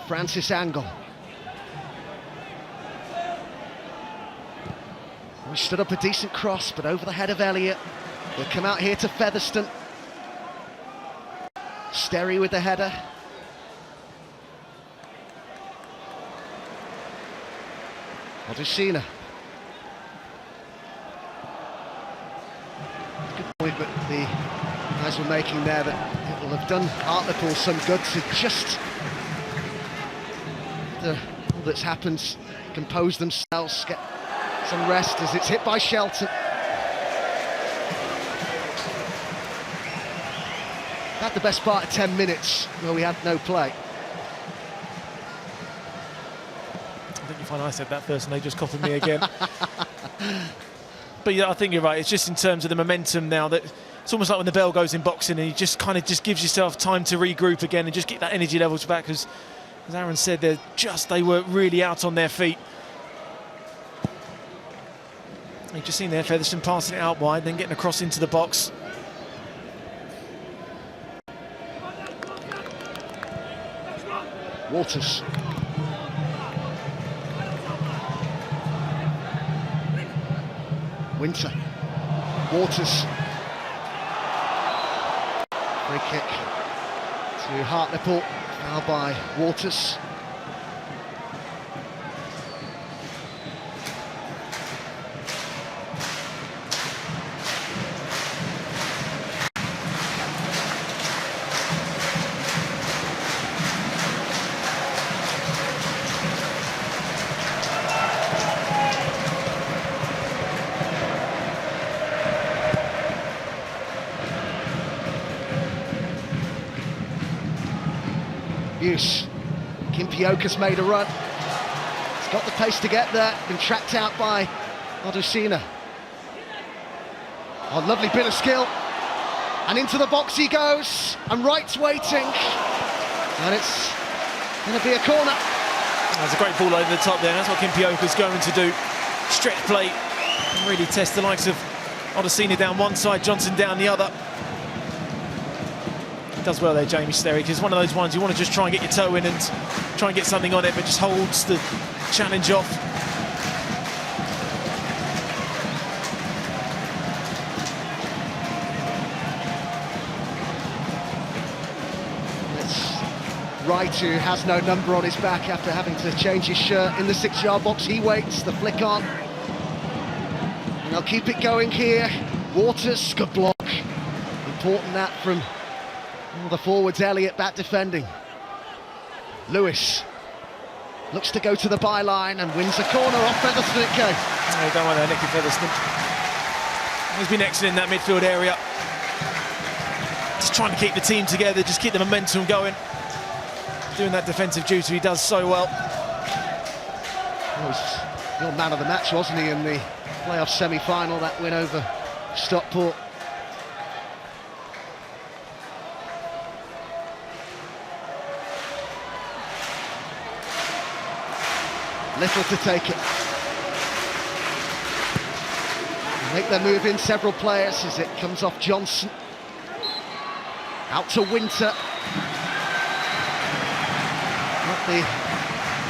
Francis Angle. We stood up a decent cross, but over the head of Elliott. He'll come out here to Featherstone. Sterry with the header. Odusina. Good point that the guys were making there, that it will have done Hartlepool some good to just, all that's happened, compose themselves, get some rest as it's hit by Shelton. Had the best part of 10 minutes where we had no play. I think you find I said that first and they just copied me again. But yeah, I think you're right. It's just in terms of the momentum now that it's almost like when the bell goes in boxing and you just kind of just gives yourself time to regroup again and just get that energy levels back, because as Aaron said, they were really out on their feet. You've just seen there Featherstone passing it out wide, then getting across into the box. Walters. Winter. Waters. Free kick to Hartlepool, now by Waters. Kimpioka's made a run. He's got the pace to get there. Been tracked out by Odusina. Oh, lovely bit of skill. And into the box he goes. And Wright's waiting. And it's going to be a corner. That's a great ball over the top there. That's what Kimpioka's going to do. Stretch play and really test the likes of Odusina down one side, Johnson down the other. Does well there, Jamie Sterry, because it's one of those ones you want to just try and get your toe in and try and get something on it, but just holds the challenge off. It's Wright, who has no number on his back after having to change his shirt in the 6-yard box. He waits, the flick on. And they'll keep it going here. Waters, good block. Important that from the forwards. Elliott back defending. Lewis looks to go to the byline and wins a corner off Featherstone it goes. Oh, don't mind there, Nicky Featherstone. He's been excellent in that midfield area. Just trying to keep the team together, just keep the momentum going. Doing that defensive duty, he does so well. He was your man of the match, wasn't he, in the playoff semi-final, that win over Stockport. Little to take it. Make their move in, several players, as it comes off Johnson. Out to Winter. Up the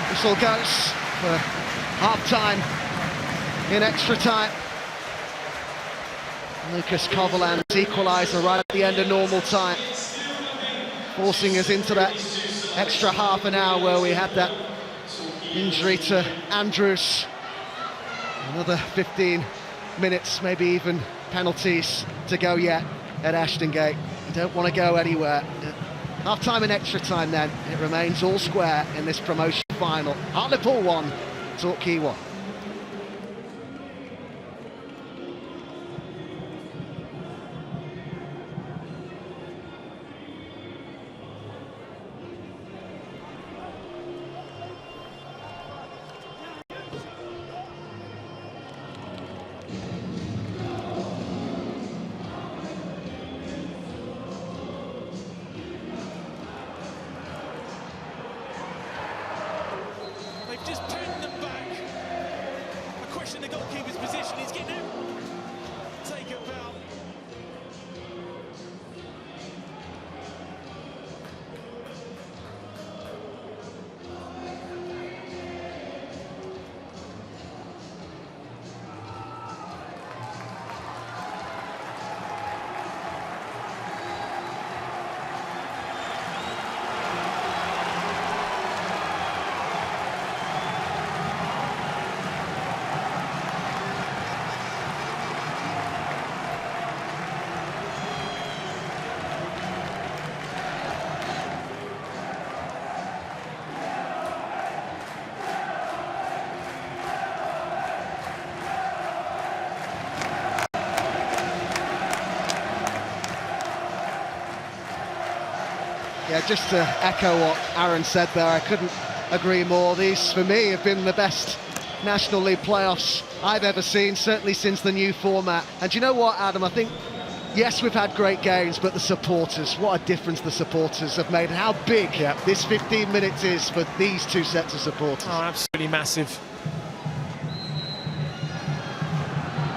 whistle goes for half-time in extra time. Lucas Coverland's equaliser right at the end of normal time, forcing us into that extra half an hour where we had that injury to Andrews. Another 15 minutes, maybe even penalties to go yet at Ashton Gate. You don't want to go anywhere. Half time and extra time then. It remains all square in this promotion final. Hartlepool 1, Torquay 1. Yeah, just to echo what Aaron said there, I couldn't agree more. These, for me, have been the best National League playoffs I've ever seen, certainly since the new format. And do you know what, Adam? I think, yes, we've had great games, but the supporters, what a difference the supporters have made, and how big this 15 minutes is for these two sets of supporters. Oh, absolutely massive.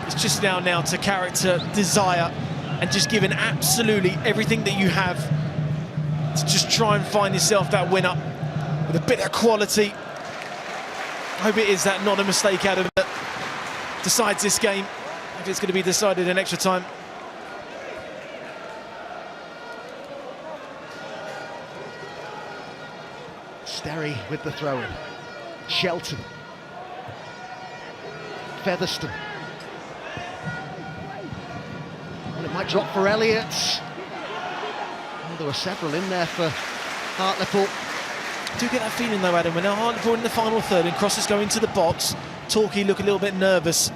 It's just now to character, desire, and just giving absolutely everything that you have to just try and find yourself that winner with a bit of quality. I hope it is that, not a mistake out of it, decides this game, if it's going to be decided in extra time. Sterry with the throw-in. Shelton. Featherstone. And it might drop for Elliott. Oh, there were several in there for Hartlepool. I do get that feeling though, Adam, when Hartlepool in the final third and crosses go into the box, Torquay look a little bit nervous.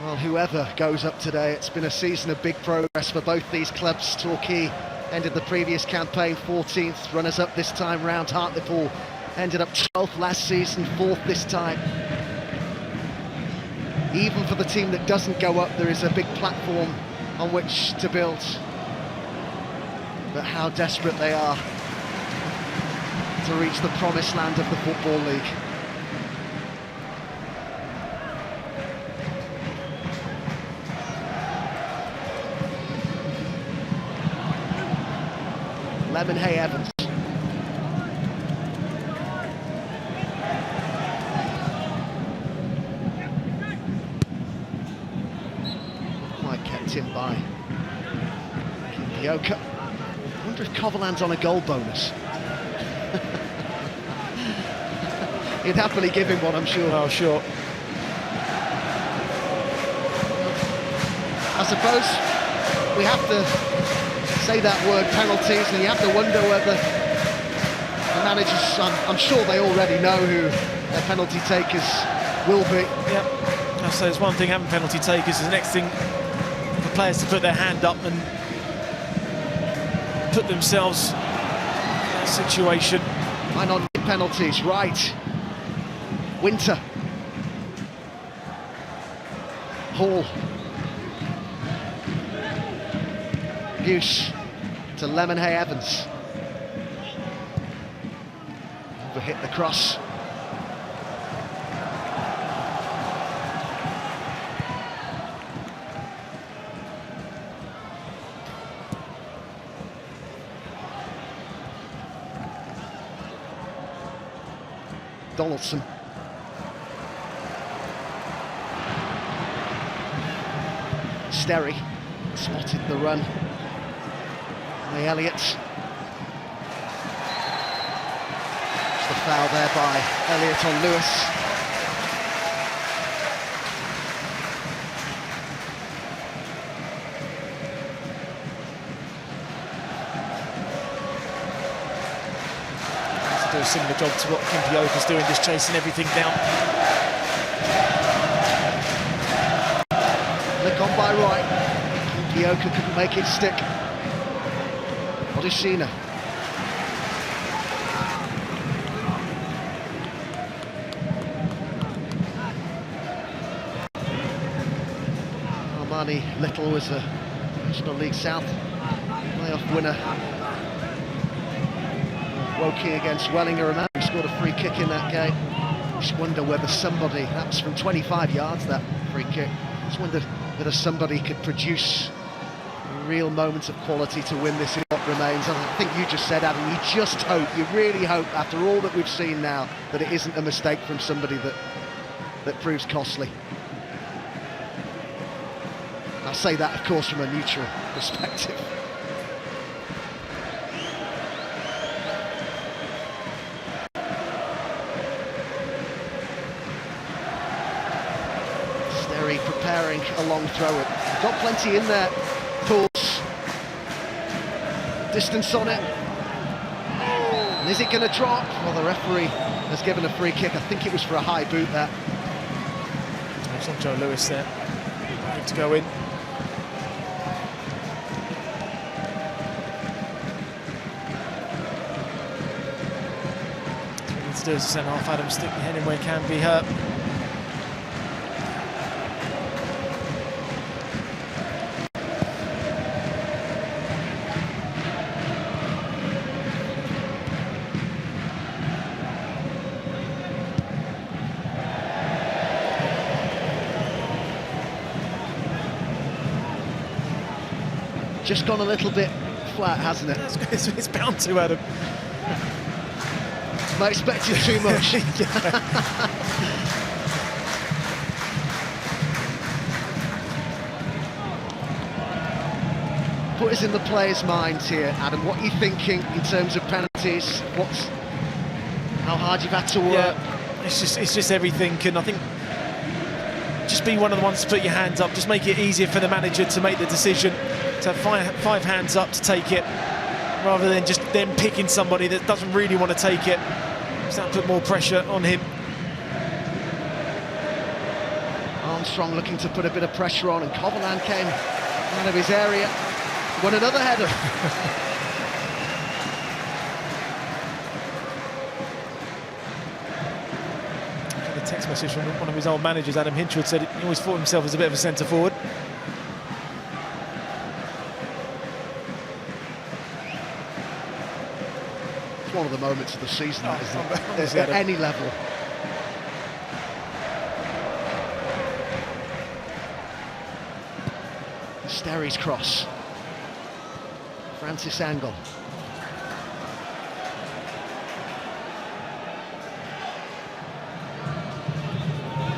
Well, whoever goes up today, it's been a season of big progress for both these clubs. Torquay ended the previous campaign 14th, runners-up this time round. Hartlepool ended up 12th last season, 4th this time. Even for the team that doesn't go up, there is a big platform on which to build. But how desperate they are to reach the promised land of the Football League. Lemonhay Evans. Quite kept in by Yoka. I wonder if Coverland's on a goal bonus. He'd happily give him one, I'm sure. Oh, sure. I suppose we have to say that word, penalties, and you have to wonder whether the managers, I'm sure they already know who their penalty takers will be. Yep. I say there's one thing having penalty takers, the next thing for players to put their hand up and put themselves in that situation. Why not penalties? Right. Winter. Hall. Buse to Lemonhay Evans. Overhit the cross. Donaldson. Sterry spotted the run. Elliott. It's the foul there by Elliott on Lewis. To do a similar job to what Yoka's doing, just chasing everything down. Flick on by right. Yoka couldn't make it stick. Odishina. Armani Little was a National League South playoff winner. Woking against Wellingham, who scored a free kick in that game. Just wonder whether somebody, that was from 25 yards, that free kick. Just wondered whether somebody could produce real moments of quality to win this in what remains. And I think you just said, Adam, you just hope, you really hope, after all that we've seen now, that it isn't a mistake from somebody that proves costly. I say that, of course, from a neutral perspective. Sterry preparing a long throw. Got plenty in there. Pulls. Distance on it. And is it going to drop? Well, the referee has given a free kick. I think it was for a high boot there. It's on Joe Lewis there. Having to go in. What we need to do is send half Adam, stick the head in where he can be hurt. Just gone a little bit flat, hasn't it? It's bound to, Adam. Am I expecting too much? Put us in the players' minds here, Adam. What are you thinking in terms of penalties? How hard you've had to work? Yeah, it's just everything, and I think just be one of the ones to put your hands up. Just make it easier for the manager to make the decision, to have five hands up to take it, rather than just them picking somebody that doesn't really want to take it. Just that put more pressure on him. Armstrong looking to put a bit of pressure on, and Coverland came out of his area. Won another header. A text message from one of his old managers, Adam Hinchwood, said he always thought himself as a bit of a centre forward. It's one of the moments of the season, isn't it? At any level. Sterry's cross. Francis Angle.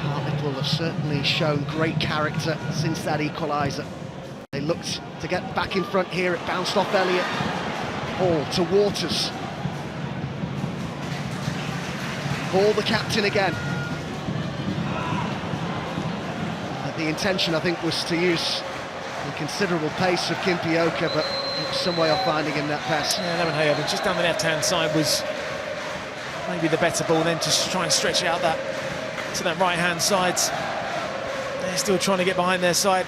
Hartlepool have certainly shown great character since that equaliser. They looked to get back in front here. It bounced off Elliott. Hall to Waters. Hall, the captain again. The intention, I think, was to use the considerable pace of Kimpioka, but some way of finding him that pass. Yeah, Lemon Hayden just down the left-hand side was maybe the better ball, then just try and stretch it out that to that right-hand side. They're still trying to get behind their side.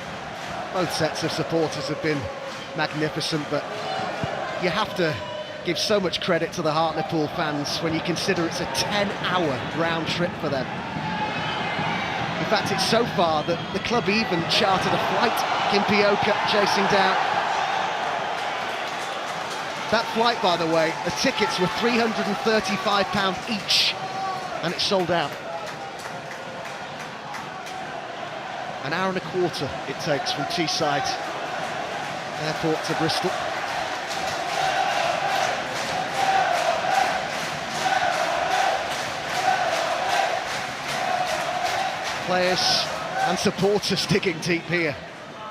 Both sets of supporters have been magnificent, but you have to give so much credit to the Hartlepool fans when you consider it's a 10-hour round trip for them. In fact, it's so far that the club even chartered a flight. Kimpioka chasing down. That flight, by the way, the tickets were £335 each, and it sold out. An hour and a quarter it takes from Teesside Airport to Bristol. Players and supporters digging deep here.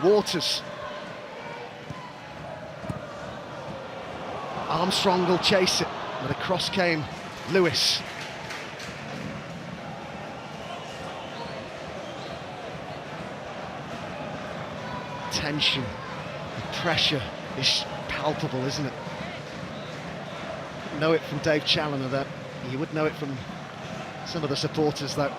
Waters. Armstrong will chase it, but across came Lewis. Tension, the pressure is palpable, isn't it? You know it from Dave Challoner, that you would know it from some of the supporters, though.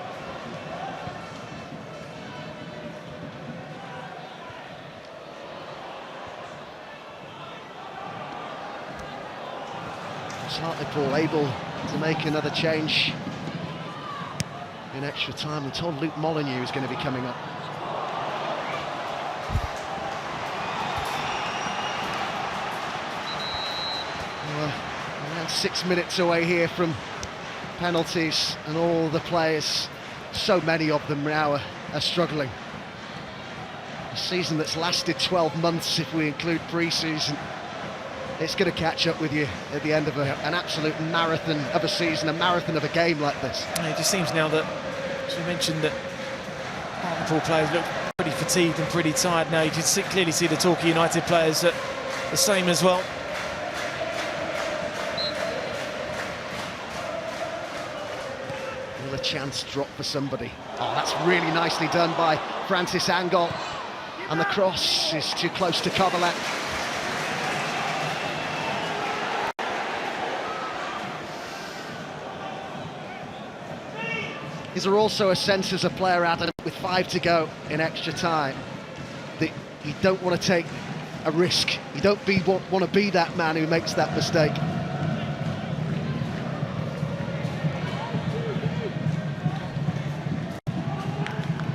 Hartlepool able to make another change in extra time. We told Luke Molyneux is going to be coming up. We're around 6 minutes away here from penalties, and all the players, so many of them now, are struggling. A season that's lasted 12 months if we include pre-season. It's going to catch up with you at the end of an absolute marathon of a season, a marathon of a game like this. It just seems now that, as you mentioned, that Hartlepool players look pretty fatigued and pretty tired now. You can clearly see the Torquay United players are the same as well. Will a chance drop for somebody? Oh, that's really nicely done by Francis Angle. And the cross is too close to Coverland. Is there also a sense as a player, Adam, with 5 to go in extra time, that you don't want to take a risk. You don't want to be that man who makes that mistake.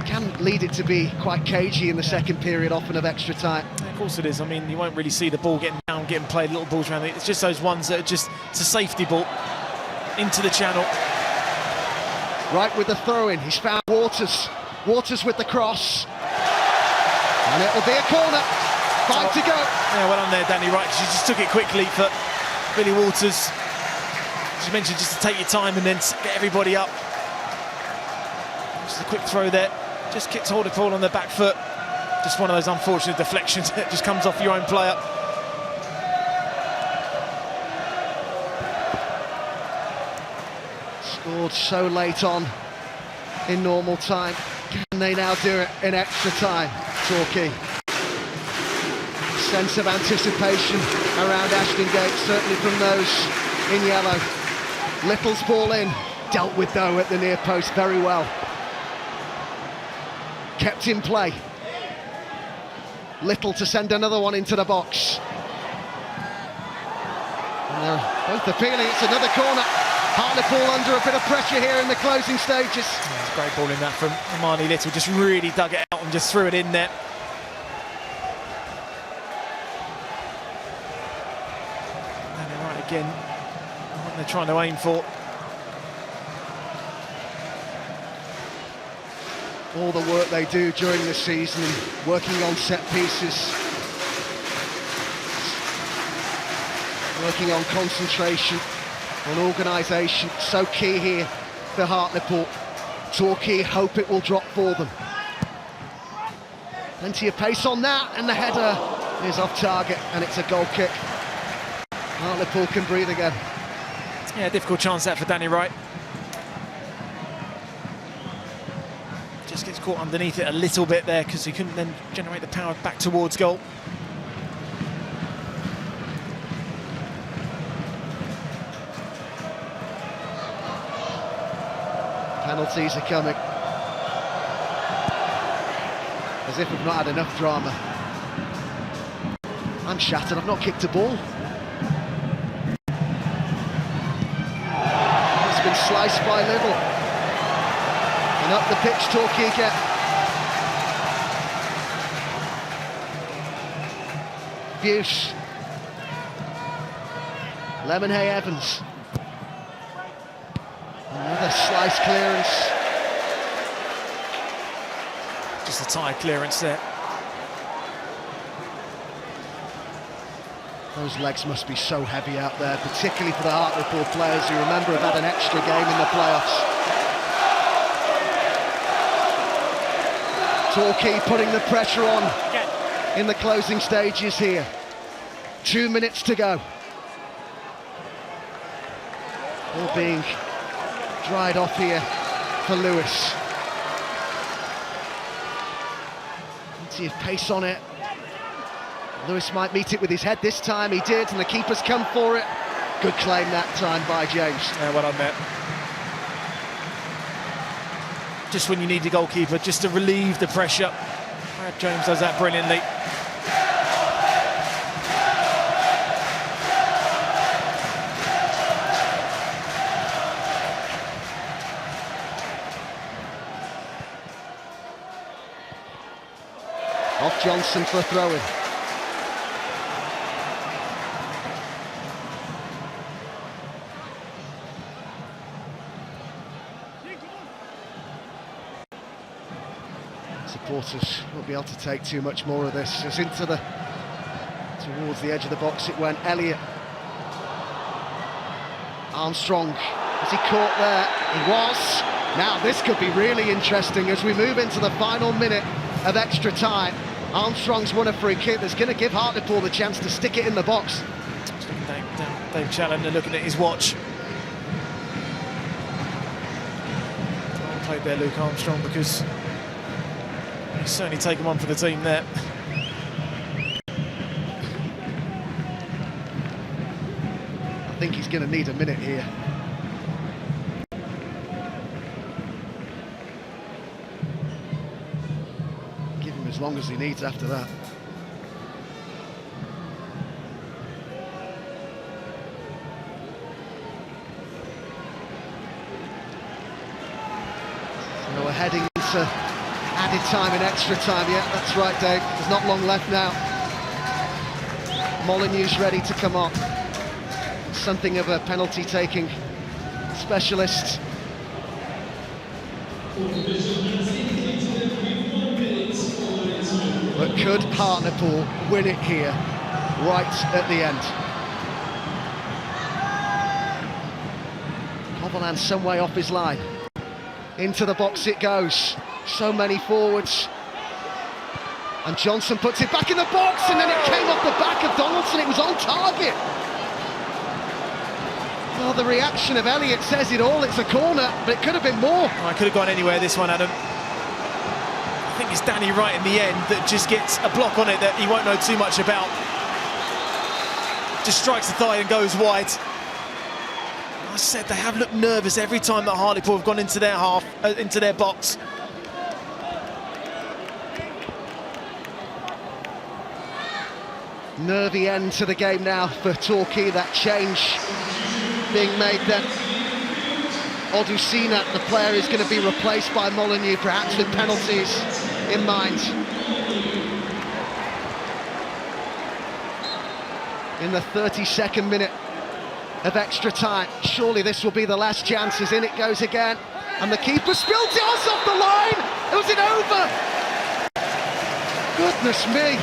Can lead it to be quite cagey in the second period, often of extra time. Yeah, of course it is. I mean, you won't really see the ball getting down, getting played, little balls around it. It's just those ones that are just, it's a safety ball into the channel. Right with the throw-in, he's found Waters. Waters with the cross. And it'll be a corner. 5 to go. Yeah, well done there, Danny Wright. She just took it quickly for Billy Waters. As you mentioned, just to take your time and then get everybody up. Just a quick throw there. Just kicks Hartlepool on the back foot. Just one of those unfortunate deflections that just comes off your own player. Scored so late on in normal time. Can they now do it in extra time? Torquay. Sense of anticipation around Ashton Gate, certainly from those in yellow. Little's ball in, dealt with though at the near post very well. Kept in play. Little to send another one into the box. And they're both appealing, it's another corner. Hartlepool under a bit of pressure here in the closing stages. Yeah, it's a great ball in that from Imani Little, just really dug it out and just threw it in there. And they're right again, what they're trying to aim for. All the work they do during the season and working on set pieces, working on concentration, on organisation, so key here for Hartlepool. Torquay hope it will drop for them. Plenty of pace on that, and the header is off target, and it's a goal kick. Hartlepool can breathe again. Yeah, difficult chance that for Danny Wright. Just gets caught underneath it a little bit there because he couldn't then generate the power back towards goal. Penalties are coming. As if we've not had enough drama. I'm shattered, I've not kicked a ball. It's been sliced by Little. And up the pitch, Torquay get. Buse. Lemonhay Evans. Another slice clearance. Just a tight clearance there. Those legs must be so heavy out there, particularly for the Hartlepool players who remember have had an extra game in the playoffs. Torquay putting the pressure on in the closing stages here. 2 minutes to go. All being dried off here for Lewis. Plenty of pace on it. Lewis might meet it with his head this time, he did, and the keeper's come for it. Good claim that time by James. Yeah, well done there. Just when you need the goalkeeper, just to relieve the pressure. Brad James does that brilliantly. Off Johnson for a throw-in. Supporters won't be able to take too much more of this. It's into the towards the edge of the box it went. Elliott. Armstrong. Was he caught there? He was. Now this could be really interesting as we move into the final minute of extra time. Armstrong's won a free kick that's going to give Hartlepool the chance to stick it in the box. Dave Challoner looking at his watch. Well played there, Luke Armstrong, because he's certainly taken one for the team there. I think he's going to need a minute here. as long as he needs after that. So we're heading into added time and extra time. Yeah, that's right, Dave. There's not long left now. Molyneux's ready to come on. Something of a penalty-taking specialist. But could Hartlepool win it here, right at the end? Coverland's some way off his line. Into the box it goes. So many forwards. And Johnson puts it back in the box, and then it came off the back of Donaldson. It was on target. Well, the reaction of Elliott says it all. It's a corner, but it could have been more. Oh, it could have gone anywhere, this one, Adam. I think it's Danny Wright in the end that just gets a block on it that he won't know too much about. Just strikes the thigh and goes wide. I said they have looked nervous every time that Hartlepool have gone into their half, into their box. Nervy end to the game now for Torquay. That change being made then. Odusina, the player, is going to be replaced by Molyneux, perhaps with penalties in mind. In the 32nd minute of extra time. Surely this will be the last chances. In it goes again. And the keeper spilled it off the line. Was it over? Goodness me.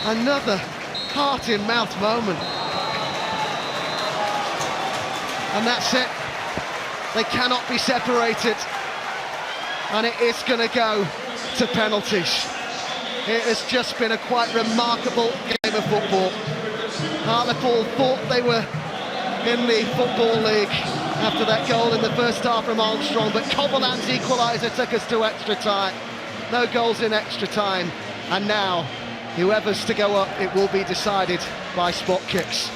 Another heart-in-mouth moment. And that's it. They cannot be separated. And it is going to go to penalties. It has just been a quite remarkable game of football. Hartlepool thought they were in the Football League after that goal in the first half from Armstrong, but Coverland's equaliser took us to extra time. No goals in extra time. And now, whoever's to go up, it will be decided by spot kicks.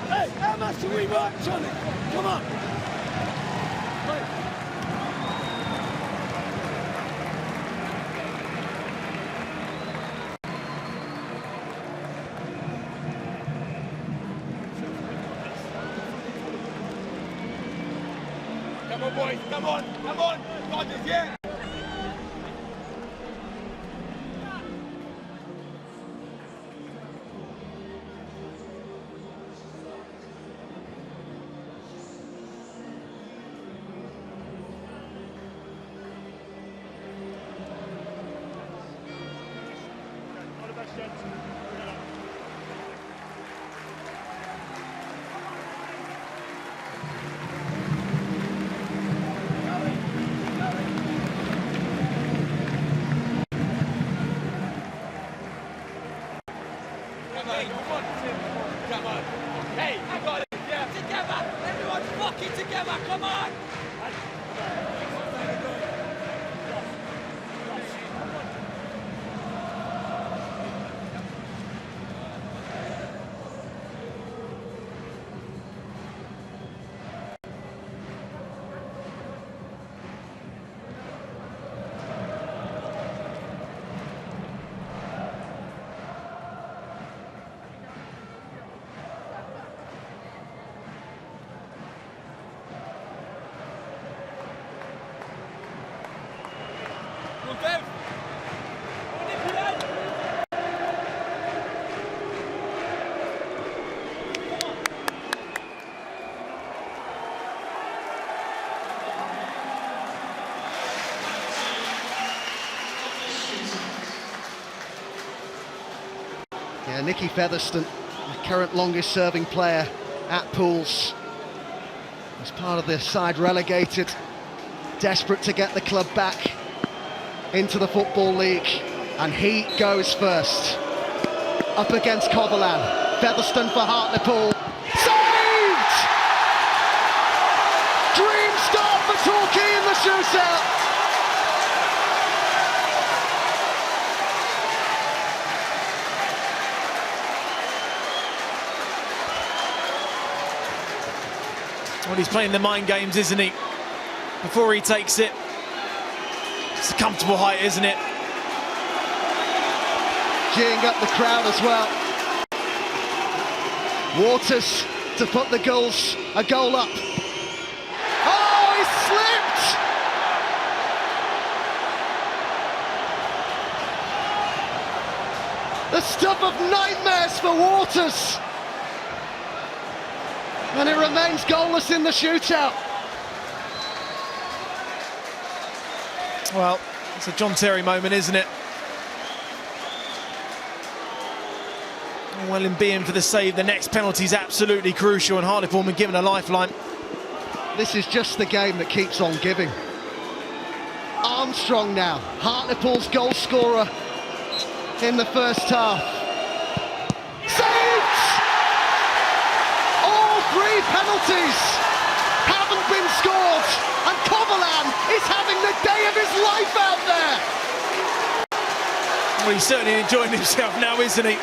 Hey, how much do we work, Johnny? Come on. Come on, boys, come on, come on. Got this, yeah. Come on. Hey, you got it. Yeah. Together. Everyone's fucking together. Come on. Yeah, Nicky Featherstone, the current longest serving player at Pools, as part of the side relegated, desperate to get the club back into the Football League, and he goes first. Up against Coverland, Featherstone for Hartlepool, saved! Dream start for Torquay in the shootout! Well, he's playing the mind games, isn't he? Before he takes it. It's a comfortable height, isn't it? Geeing up the crowd as well. Waters to put a goal up. Oh, he slipped! The stuff of nightmares for Waters. And it remains goalless in the shootout. Well, it's a John Terry moment, isn't it? Well, in being for the save, the next penalty is absolutely crucial, and Hartlepool been given a lifeline. This is just the game that keeps on giving. Armstrong now, Hartlepool's goal scorer in the first half. Saved! All three penalties haven't been scored, and Coverland is having the day of his life out there. Well, he's certainly enjoying himself now, isn't he?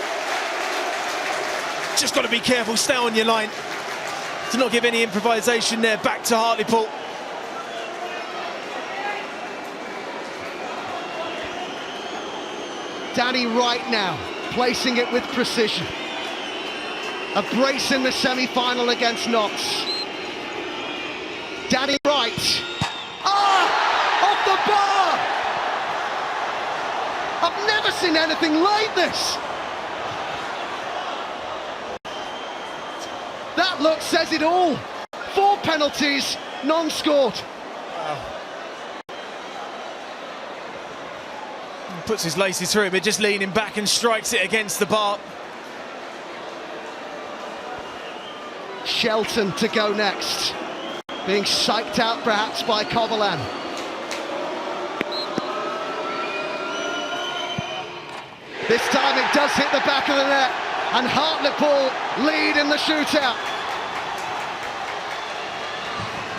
Just got to be careful, stay on your line to not give any improvisation there. Back to Hartlepool. Danny Wright now, placing it with precision. A brace in the semi-final against Notts. Danny Wright. Off the bar! I've never seen anything like this. That look says it all. 4 penalties, none scored. Wow. He puts his laces through it, but just leaning back and strikes it against the bar. Shelton to go next. Being psyched out perhaps by Coverland. This time it does hit the back of the net, and Hartlepool lead in the shootout.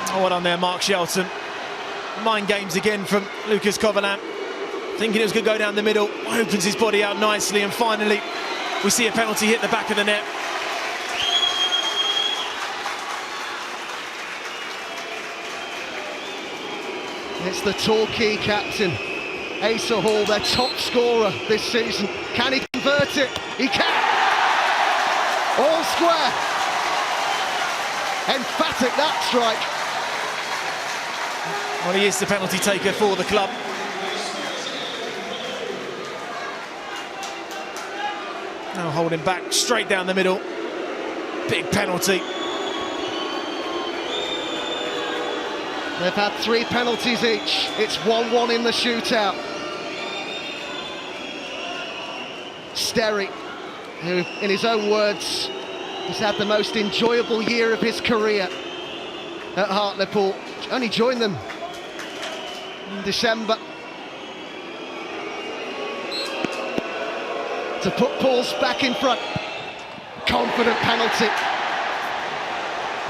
Oh, well done there, Mark Shelton. Mind games again from Lucas Coverland. Thinking it was going to go down the middle, opens his body out nicely, and finally we see a penalty hit the back of the net. It's the Torquay captain, Asa Hall, their top scorer this season. Can he convert it? He can! All square. Emphatic, that strike. Well, he is the penalty taker for the club. Now holding back straight down the middle. Big penalty. They've had 3 penalties each. It's 1-1 in the shootout. Sterry, who, in his own words, has had the most enjoyable year of his career at Hartlepool. Only joined them in December. To put Pauls back in front. Confident penalty.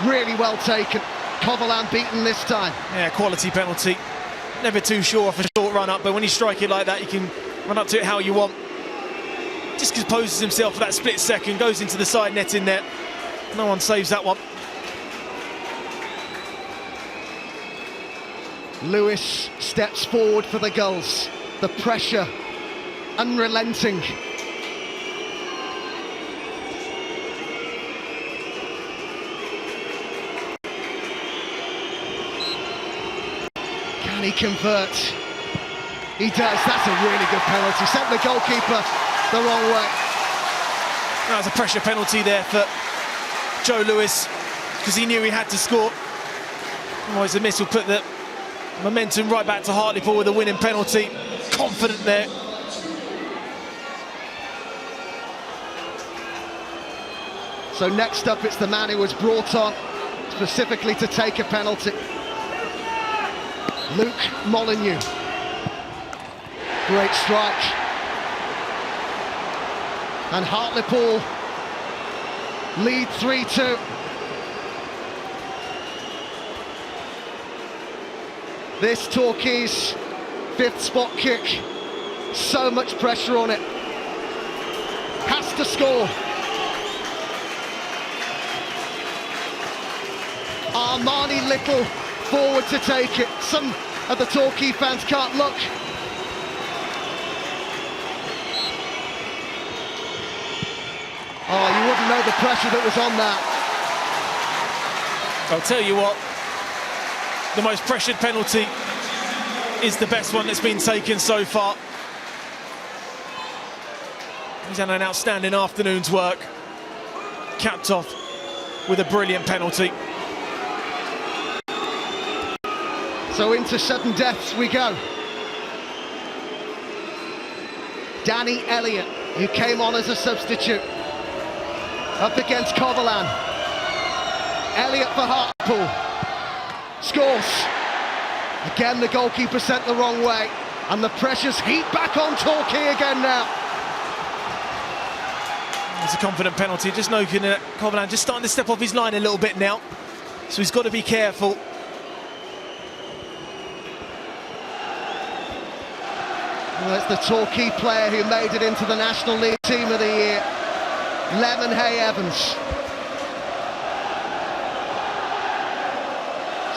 Really well taken. Coverland beaten this time. Yeah, quality penalty. Never too sure off a short run up, but when you strike it like that, you can run up to it how you want. Just composes himself for that split second, goes into the side net in there. No one saves that one. Lewis steps forward for the goals. The pressure unrelenting. Can he convert? He does. That's a really good penalty. Sent the goalkeeper the wrong way. That was a pressure penalty there for Joe Lewis, because he knew he had to score. Otherwise the miss will put the momentum right back to Hartlepool with a winning penalty. Confident there. So next up, it's the man who was brought on specifically to take a penalty. Luke Molyneux. Great strike. And Hartlepool lead 3-2. This Torquay's 5th spot kick. So much pressure on it. Has to score. Armani Little forward to take it. Some of the Torquay fans can't look. Oh, you wouldn't know the pressure that was on that. I'll tell you what, the most pressured penalty is the best one that's been taken so far. He's had an outstanding afternoon's work, capped off with a brilliant penalty. So into sudden deaths we go. Danny Elliott, who came on as a substitute, up against Coverland. Elliott for Hartlepool. Scores. Again, the goalkeeper sent the wrong way. And the pressure's heat back on Torquay again now. It's a confident penalty, just looking at Coverland, just starting to step off his line a little bit now. So he's got to be careful. Well, it's the Torquay player who made it into the National League Team of the Year. Lemon Hay Evans.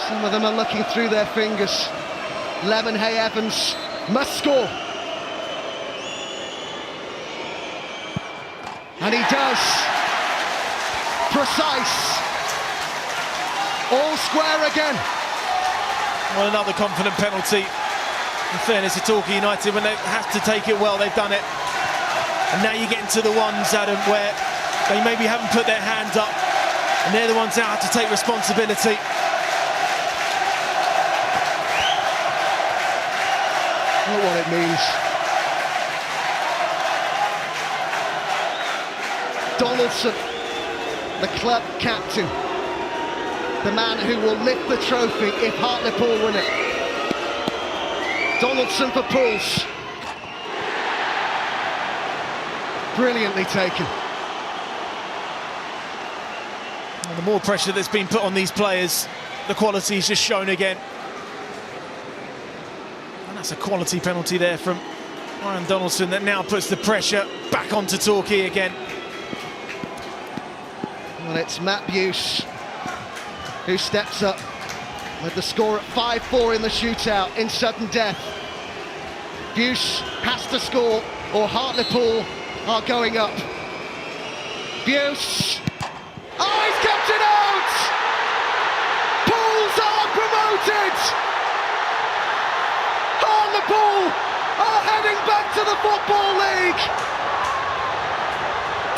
Some of them are looking through their fingers. Lemon Hay Evans must score. And he does. Precise. All square again. Well, another confident penalty. In fairness to Torquay United, when they have to take it well, they've done it. And now you get into the ones, Adam, where they maybe haven't put their hands up, and they're the ones that have to take responsibility. Look what it means. Donaldson, the club captain, the man who will lift the trophy if Hartlepool win it. Donaldson for Pauls. Brilliantly taken. And the more pressure that's been put on these players, the quality is just shown again. And that's a quality penalty there from Ryan Donaldson that now puts the pressure back onto Torquay again. Well, it's Matt Buse who steps up with the score at 5-4 in the shootout in sudden death. Buse has to score or Hartlepool are going up. Buse. Oh, he's kept it out! Pools are promoted! back to the Football League.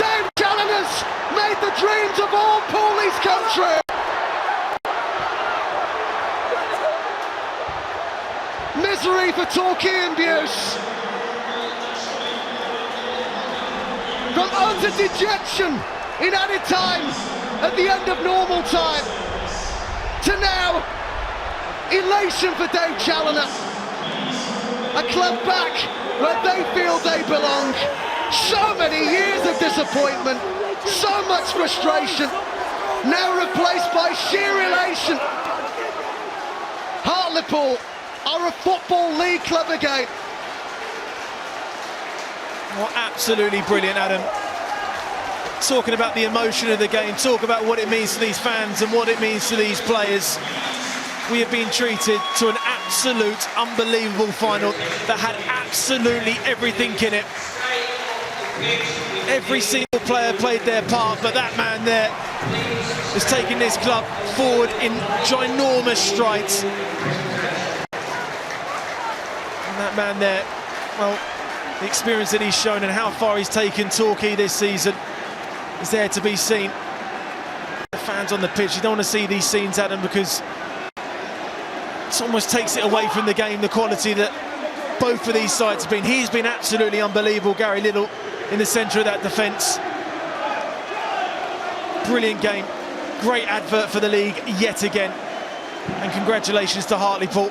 Dave Challoner's made the dreams of all Poolies come true. Misery for Torquay and Buse. From utter dejection in added time at the end of normal time to now elation for Dave Challoner. A club back where they feel they belong. So many years of disappointment, so much frustration, now replaced by sheer elation. Hartlepool are a Football League club again. Well, absolutely brilliant, Adam. Talking about the emotion of the game, talk about what it means to these fans and what it means to these players. We have been treated to an absolute unbelievable final that had absolutely everything in it. Every single player played their part, but that man there has taken this club forward in ginormous strides. And that man there, well, the experience that he's shown and how far he's taken Torquay this season is there to be seen. The fans on the pitch, you don't want to see these scenes, Adam, because it almost takes it away from the game, the quality that both of these sides have been. He's been absolutely unbelievable, Gary Liddell, in the centre of that defence. Brilliant game, great advert for the league yet again, and congratulations to Hartlepool.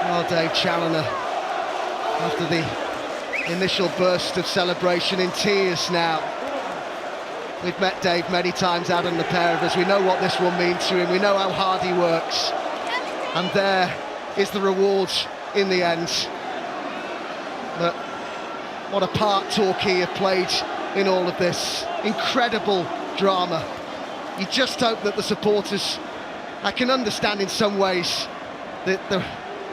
Well, Dave Challoner, after the initial burst of celebration, in tears now. We've met Dave many times, Adam, the pair of us. We know what this will mean to him. We know how hard he works. And there is the reward in the end. But what a part Torquay have played in all of this. Incredible drama. You just hope that the supporters, I can understand in some ways the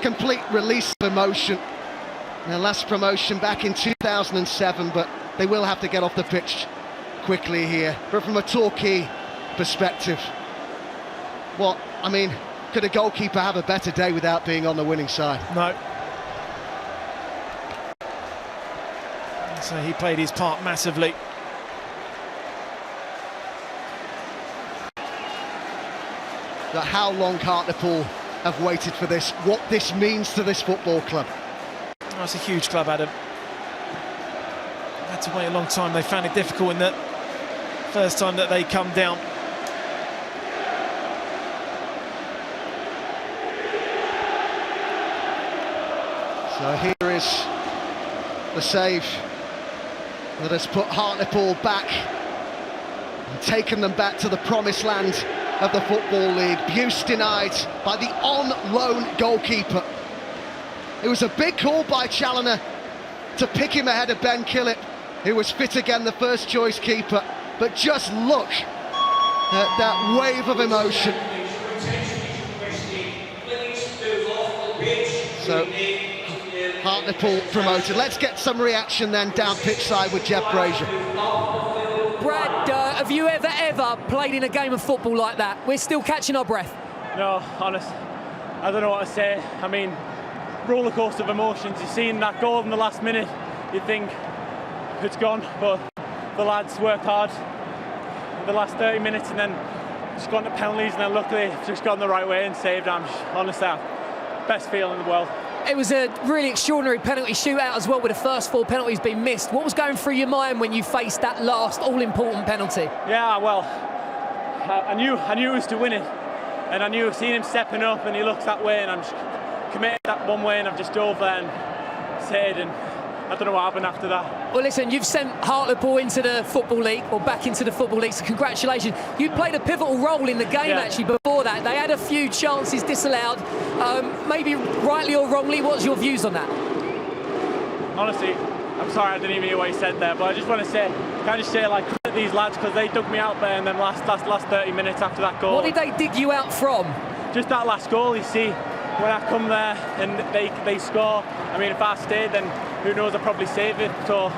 complete release of emotion. Their last promotion back in 2007, but they will have to get off the pitch quickly here. But from a Torquay perspective, could a goalkeeper have a better day without being on the winning side? No. So he played his part massively. But how long Hartlepool have waited for this, what this means to this football club. Oh, it's a huge club, Adam. Had to wait a long time. They found it difficult in the first time that they come down. So here is the save that has put Hartlepool back and taken them back to the promised land of the Football League. Buse denied by the on-loan goalkeeper. It was a big call by Challoner to pick him ahead of Ben Killip, who was fit again, the first choice keeper. But just look at that wave of emotion. So Hartlepool promoted. Let's get some reaction then down pitch side with Jeff Brazier. Brad, have you ever played in a game of football like that? We're still catching our breath. No, honest, I don't know what to say. I mean, roller coaster of emotions. You've seen that goal in the last minute, you think it's gone, but the lads worked hard in the last 30 minutes and then just got into penalties, and then luckily just gone the right way and saved. I'm honestly, best feeling in the world. It was a really extraordinary penalty shootout as well, with the first 4 penalties being missed. What was going through your mind when you faced that last all-important penalty? Yeah, well, I knew he was to win it, and I knew seeing him stepping up, and he looks that way, and I'm just committed that one way, and I've just dove there and saved, and I don't know what happened after that. Well, listen, you've sent Hartlepool into the Football League, or back into the Football League, so congratulations. You played a pivotal role in the game, actually, before that. They had a few chances disallowed, maybe rightly or wrongly. What's your views on that? Honestly, I'm sorry I didn't even hear what he said there, but I just want to say, can I just say, like, credit these lads, because they dug me out there in them last 30 minutes after that goal. What did they dig you out from? Just that last goal, you see. When I come there and they score, I mean, if I stayed, then who knows, I'd probably save it. So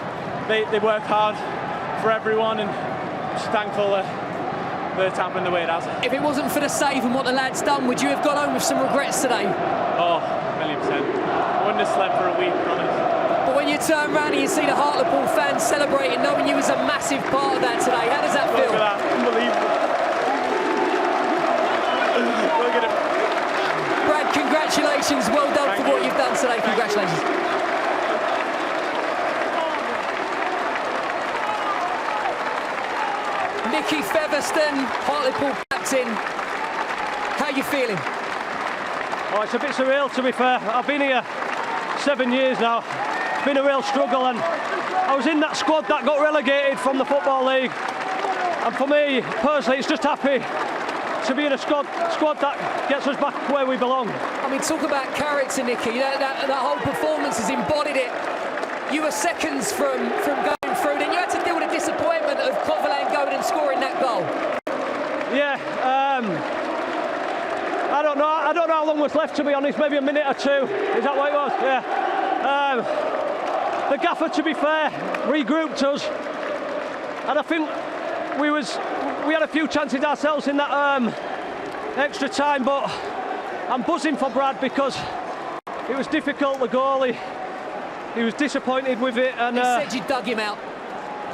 they work hard for everyone, and just thankful that it's happened the way it has. If it wasn't for the save and what the lads done, would you have gone home with some regrets today? Oh, 1,000,000%. I wouldn't have slept for a week, promise. But when you turn around and you see the Hartlepool fans celebrating, knowing you was a massive part of that today, how does that feel? Look at that, unbelievable. Look at it. Brad, congratulations, well done for what you've done today, congratulations. Nicky Featherstone, Hartlepool captain, how are you feeling? Oh, it's a bit surreal, to be fair. I've been here 7 years now. It's been a real struggle, and I was in that squad that got relegated from the Football League. And for me, personally, it's just happy to be in a squad that gets us back where we belong. I mean, talk about character, Nicky. That whole performance has embodied it. You were seconds from going through, then you had to deal with the disappointment of Coverland going and scoring that goal. Yeah, I don't know how long was left, to be honest, maybe a minute or two. Is that what it was? Yeah. The gaffer, to be fair, regrouped us, and I think we had a few chances ourselves in that extra time, but I'm buzzing for Brad because it was difficult, the goal. He was disappointed with it, and he said you dug him out.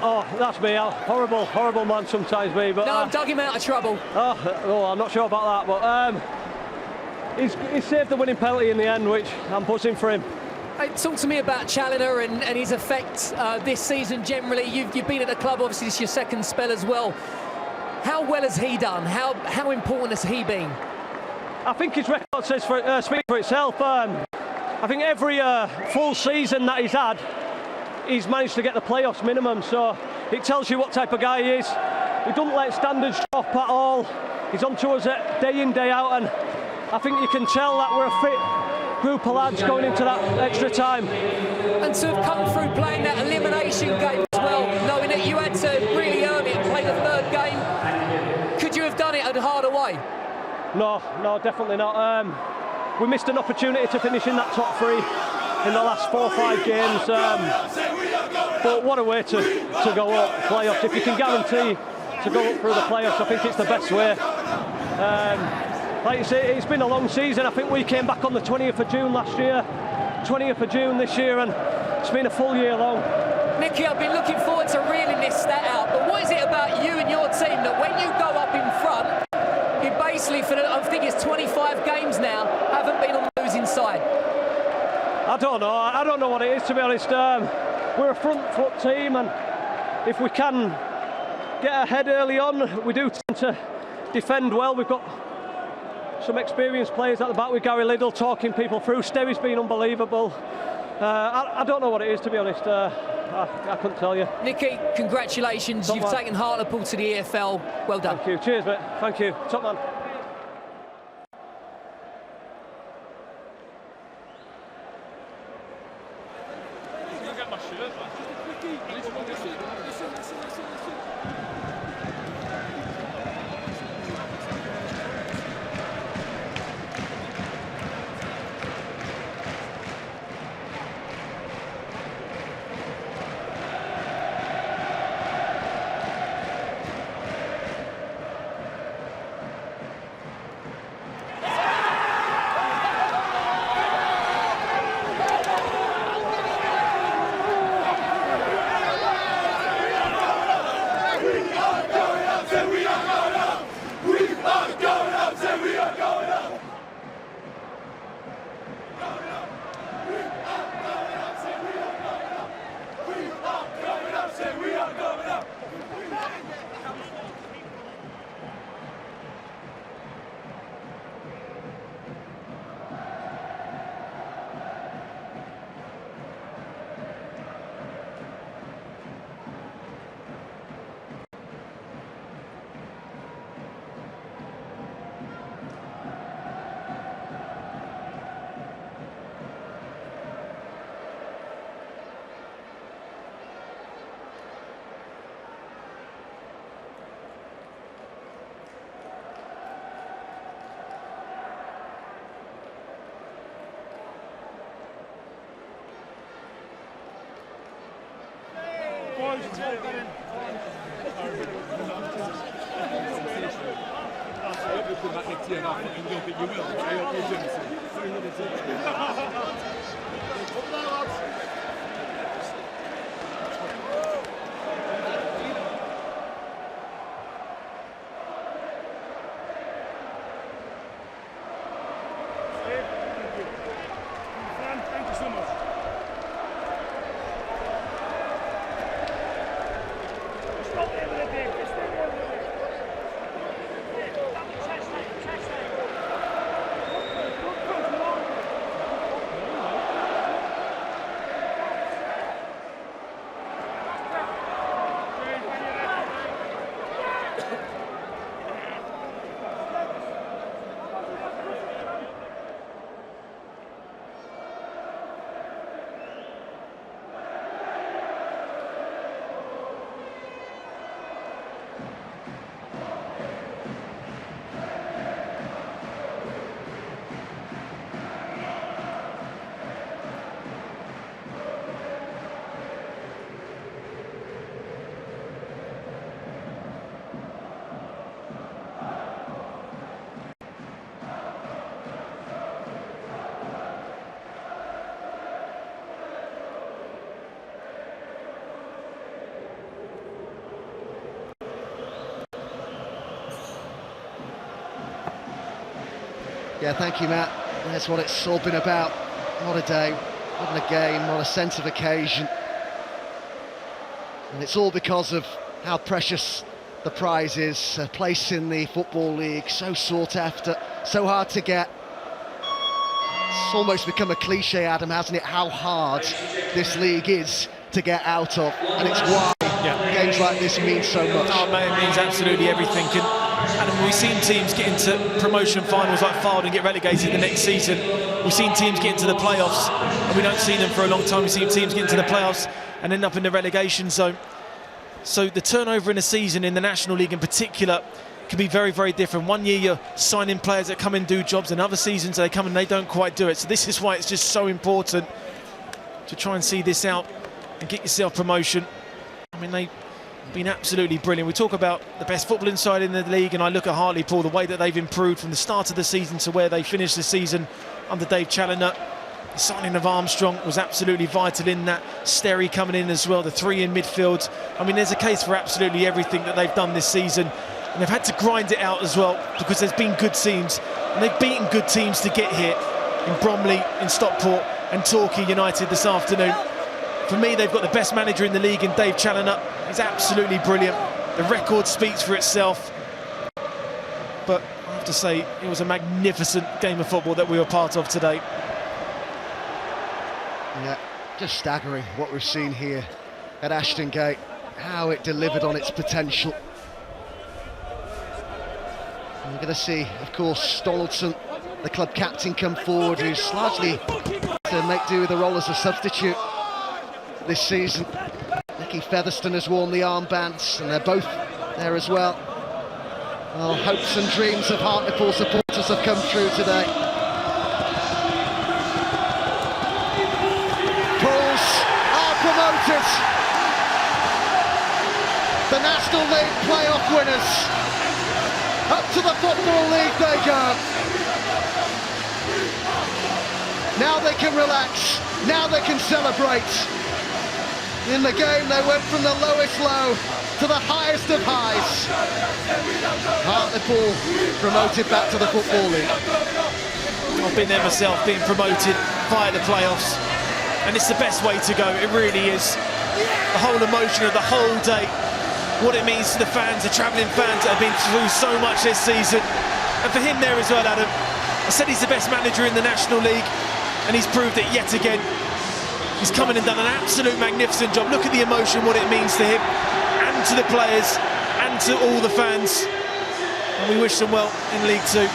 Oh, that's me. Horrible man sometimes, me. But no, dug him out of trouble. Oh, I'm not sure about that, but he's saved the winning penalty in the end, which I'm buzzing for him. Hey, talk to me about Challoner and his effect this season generally. You've been at the club, obviously this is your second spell as well. How well has he done? How important has he been? I think his record speaks for itself. I think every full season that he's had, he's managed to get the playoffs minimum, so it tells you what type of guy he is. He doesn't let standards drop at all. He's on to us day in, day out, and I think you can tell that we're a fit group of lads going into that extra time. And to have come through playing that elimination game as well, knowing that you had to really earn it and play the third game, could you have done it a harder way? No, definitely not. We missed an opportunity to finish in that top three in the last 4 or 5 games. But what a way to go up, playoffs. If you can guarantee to go up through the playoffs, I think it's the best way. Like you say, it's been a long season. I think we came back on the 20th of June last year, 20th of June this year, and it's been a full year long. Nicky, I've been looking forward to reeling this stat out, but what is it about you and your team that when you go up in front, you basically, I think it's 25 games now, haven't been on the losing side? I don't know what it is, to be honest. We're a front foot team, and if we can get ahead early on, we do tend to defend well. We've got some experienced players at the back with Gary Liddell talking people through. Sterry's been unbelievable. I don't know what it is, to be honest. I couldn't tell you. Nicky, congratulations. Top You've man. taken Hartlepool to the EFL. Well done. Thank you. Cheers, mate. Thank you. Top man. Yeah, thank you, Matt. That's what it's all been about. What a day, what a game, what a sense of occasion. And it's all because of how precious the prize is. A place in the Football League, so sought after, so hard to get. It's almost become a cliche, Adam, hasn't it, how hard this league is to get out of. And it's why games like this mean so much. Oh, man, it means absolutely everything. And we've seen teams get into promotion finals like Fylde and get relegated the next season. We've seen teams get into the playoffs, and we don't see them for a long time. We've seen teams get into the playoffs and end up in the relegation zone. So the turnover in a season in the National League in particular can be very, very different. One year you're signing players that come and do jobs, and other seasons they come and they don't quite do it. So this is why it's just so important to try and see this out and get yourself promotion. I mean, they've been absolutely brilliant. We talk about the best footballing side in the league, and I look at Hartlepool, the way that they've improved from the start of the season to where they finished the season under Dave Challoner. The signing of Armstrong was absolutely vital in that. Sterry coming in as well, the three in midfield. I mean, there's a case for absolutely everything that they've done this season, and they've had to grind it out as well because there's been good teams, and they've beaten good teams to get here in Bromley, in Stockport and Torquay United this afternoon. For me, they've got the best manager in the league in Dave Challoner. He's absolutely brilliant. The record speaks for itself. But I have to say, it was a magnificent game of football that we were part of today. Yeah, just staggering what we've seen here at Ashton Gate, how it delivered on its potential. And we're going to see, of course, Donaldson, the club captain, come forward, who's largely to make do with the role as a substitute this season. Nicky Featherstone has worn the armbands, and they're both there as well. Well, hopes and dreams of Hartlepool supporters have come true today. Pools are promoted. The National League playoff winners. Up to the Football League they go. Now they can relax. Now they can celebrate. In the game, they went from the lowest low to the highest of highs. Hartlepool promoted back to the Football League. I've been there myself, being promoted via the playoffs, and it's the best way to go. It really is. The whole emotion of the whole day, what it means to the fans, the travelling fans that have been through so much this season. And for him there as well, Adam, I said he's the best manager in the National League, and he's proved it yet again. He's come in and done an absolute magnificent job. Look at the emotion, what it means to him and to the players and to all the fans. And we wish them well in League Two.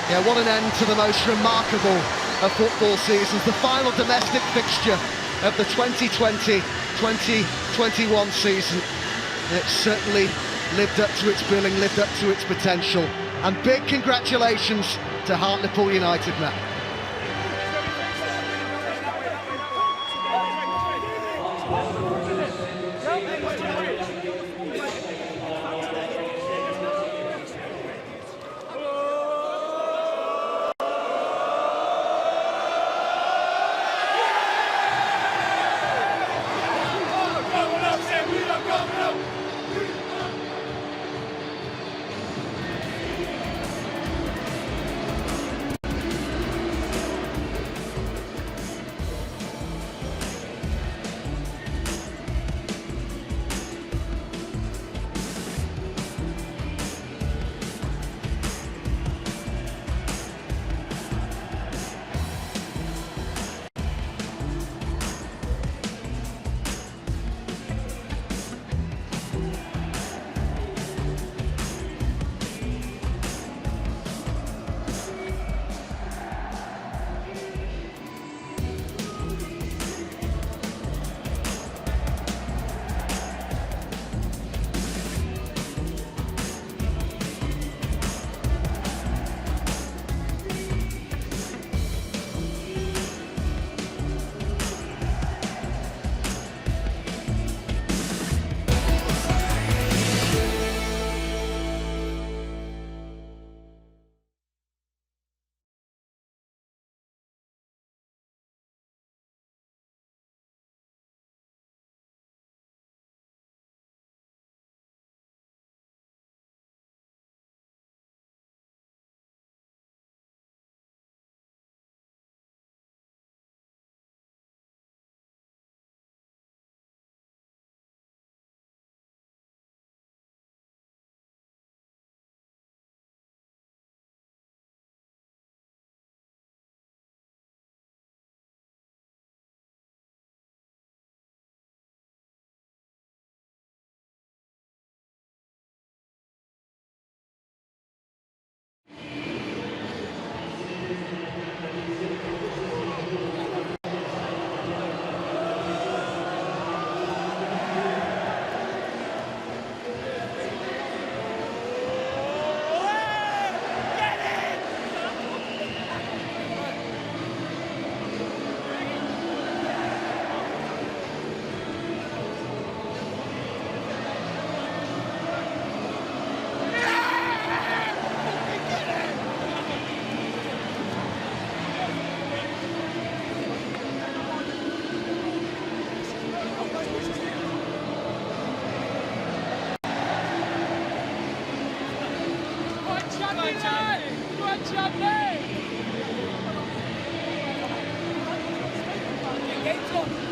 Yeah, what an end to the most remarkable of football seasons. The final domestic fixture of the 2020-2021 season. It certainly lived up to its billing, lived up to its potential. And big congratulations to Hartlepool United, Matt.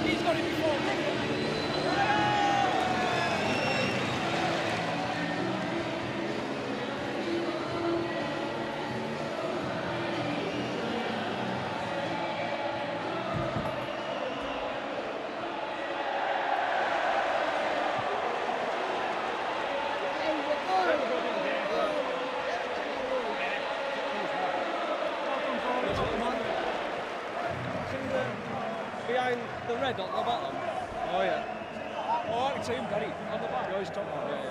He's got it before. Behind the red on the bottom. Oh yeah. Oh, I can see him, Danny. On the back. Oh, he's top one, yeah.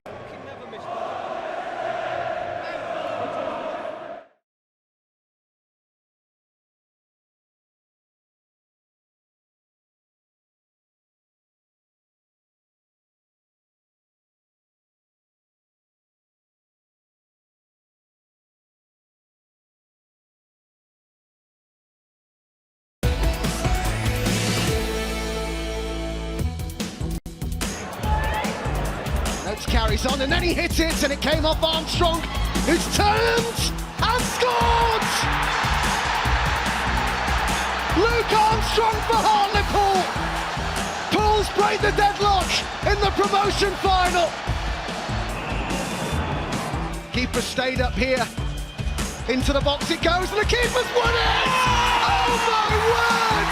He can never miss one. Notes carries on and then he hits it and it came off Armstrong, who's turned and scored! Luke Armstrong for Hartlepool! Pools break the deadlock in the promotion final. Keeper stayed up here. Into the box it goes and the keeper's won it! Oh my word!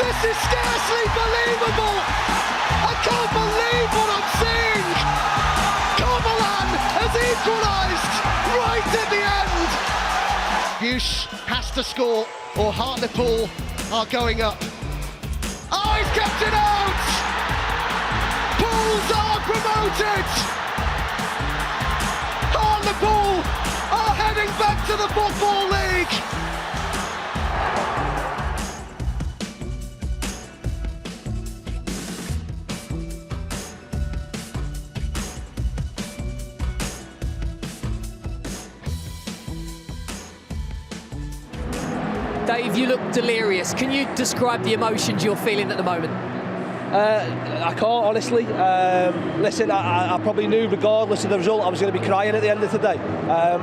This is scarcely believable! I can't believe what I'm seeing! Cormoran has equalised right at the end! Buse has to score or Hartlepool are going up. Oh, he's kept it out! Pools are promoted! Hartlepool are heading back to the Football League! Dave, you look delirious. Can you describe the emotions you're feeling at the moment? I can't, honestly. Listen, I probably knew, regardless of the result, I was going to be crying at the end of the day.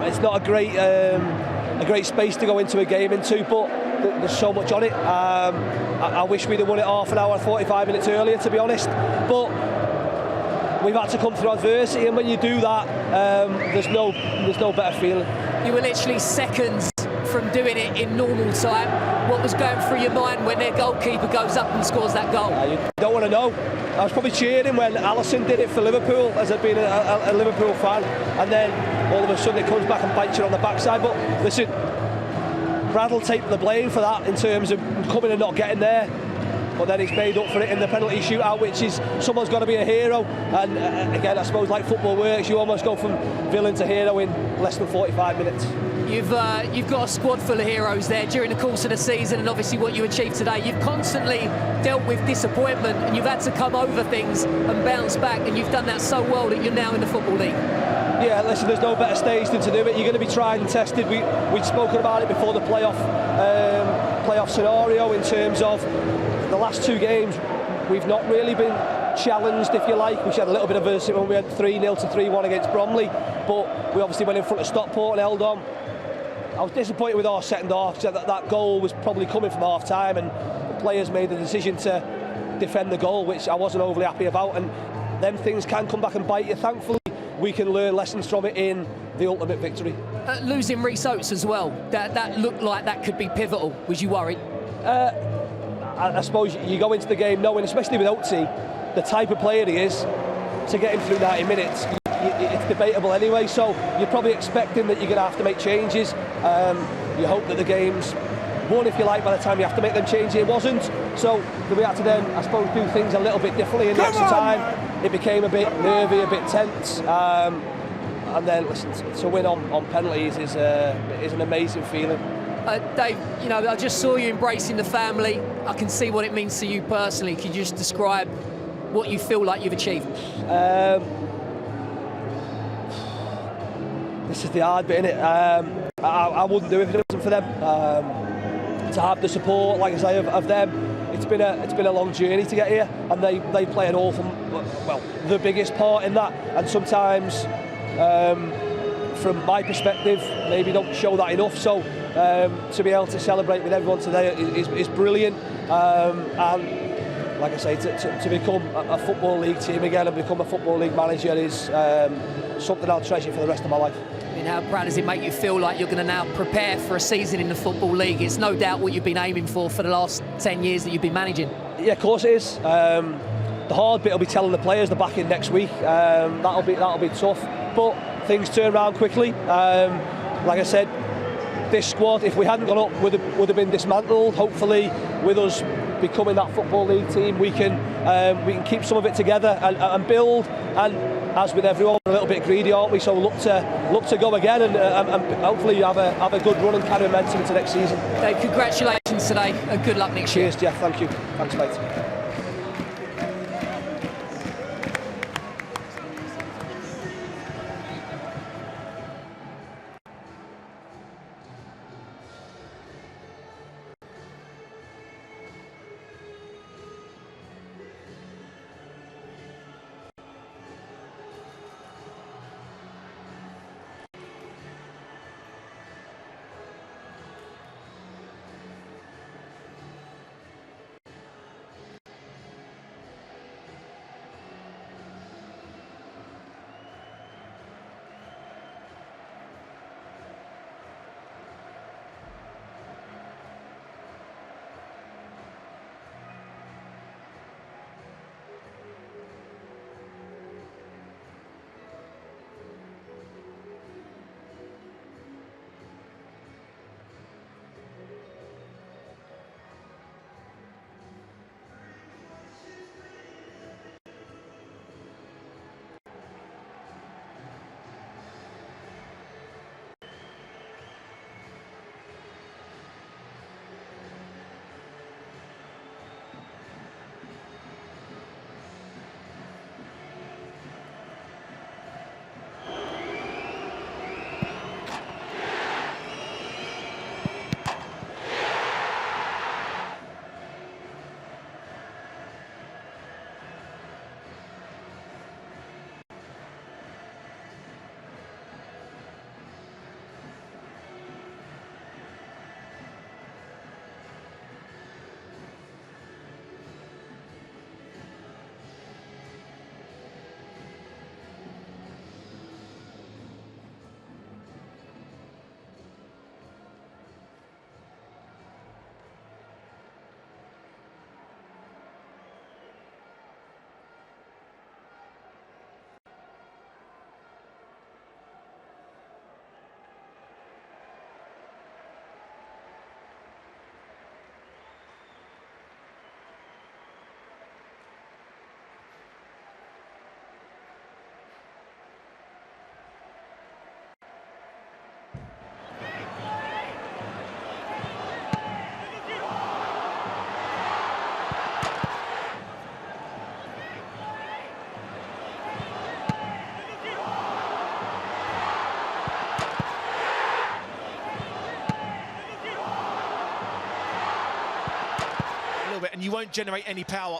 It's not a great space to go into a game into, but there's so much on it. I wish we'd have won it half an hour, 45 minutes earlier, to be honest. But we've had to come through adversity, and when you do that, there's no better feeling. You were literally seconds from doing it in normal time. What was going through your mind when their goalkeeper goes up and scores that goal? You don't want to know. I was probably cheering when Alisson did it for Liverpool, as I'd been a Liverpool fan, and then all of a sudden it comes back and bites you on the backside. But listen, Brad will take the blame for that in terms of coming and not getting there. But then he's made up for it in the penalty shootout, which is someone's got to be a hero. And again, I suppose like football works, you almost go from villain to hero in less than 45 minutes. You've got a squad full of heroes there during the course of the season, and obviously what you achieved today. You've constantly dealt with disappointment, and you've had to come over things and bounce back, and you've done that so well that you're now in the Football League. Yeah, listen, there's no better stage than to do it. You're going to be tried and tested. We'd spoken about it before the playoff scenario in terms of the last two games. We've not really been challenged, if you like. We had a little bit of adversity when we had 3-0 to 3-1 against Bromley, but we obviously went in front of Stockport and held on. I was disappointed with our second half, because that goal was probably coming from half time, and the players made the decision to defend the goal, which I wasn't overly happy about, and then things can come back and bite you. Thankfully, we can learn lessons from it in the ultimate victory. Losing Rhys Oates as well, that looked like that could be pivotal. Was you worried? I suppose you go into the game knowing, especially with Oatesy, the type of player he is, to get him through 90 minutes. It's debatable anyway, so you're probably expecting that you're going to have to make changes. You hope that the game's won, if you like, by the time you have to make them changes. It wasn't, so we had to then, I suppose, do things a little bit differently in the extra time. Man. It became a bit nervy, a bit tense, and then listen, to win on penalties is an amazing feeling. Dave, you know, I just saw you embracing the family. I can see what it means to you personally. Can you just describe what you feel like you've achieved? This is the hard bit, innit? I wouldn't do it if it wasn't for them. To have the support, like I say, of them, it's been a long journey to get here, and they play an awful, well, the biggest part in that. And sometimes, from my perspective, maybe don't show that enough. So to be able to celebrate with everyone today is brilliant. And like I say, to become a Football League team again and become a Football League manager is something I'll treasure for the rest of my life. I mean, how proud does it make you feel like you're going to now prepare for a season in the Football League? It's no doubt what you've been aiming for the last 10 years that you've been managing. Yeah, of course it is. The hard bit will be telling the players they're back in next week. That'll be tough, but things turn around quickly. Like I said, this squad, if we hadn't gone up, would have been dismantled. Hopefully, with us becoming that Football League team, we can keep some of it together and build. And as with everyone, we're a little bit greedy, aren't we? So look to go again and hopefully have a good run and carry momentum into next season. Dave, congratulations today and good luck next year. Cheers, Jeff. Thank you. Thanks, mate. And you won't generate any power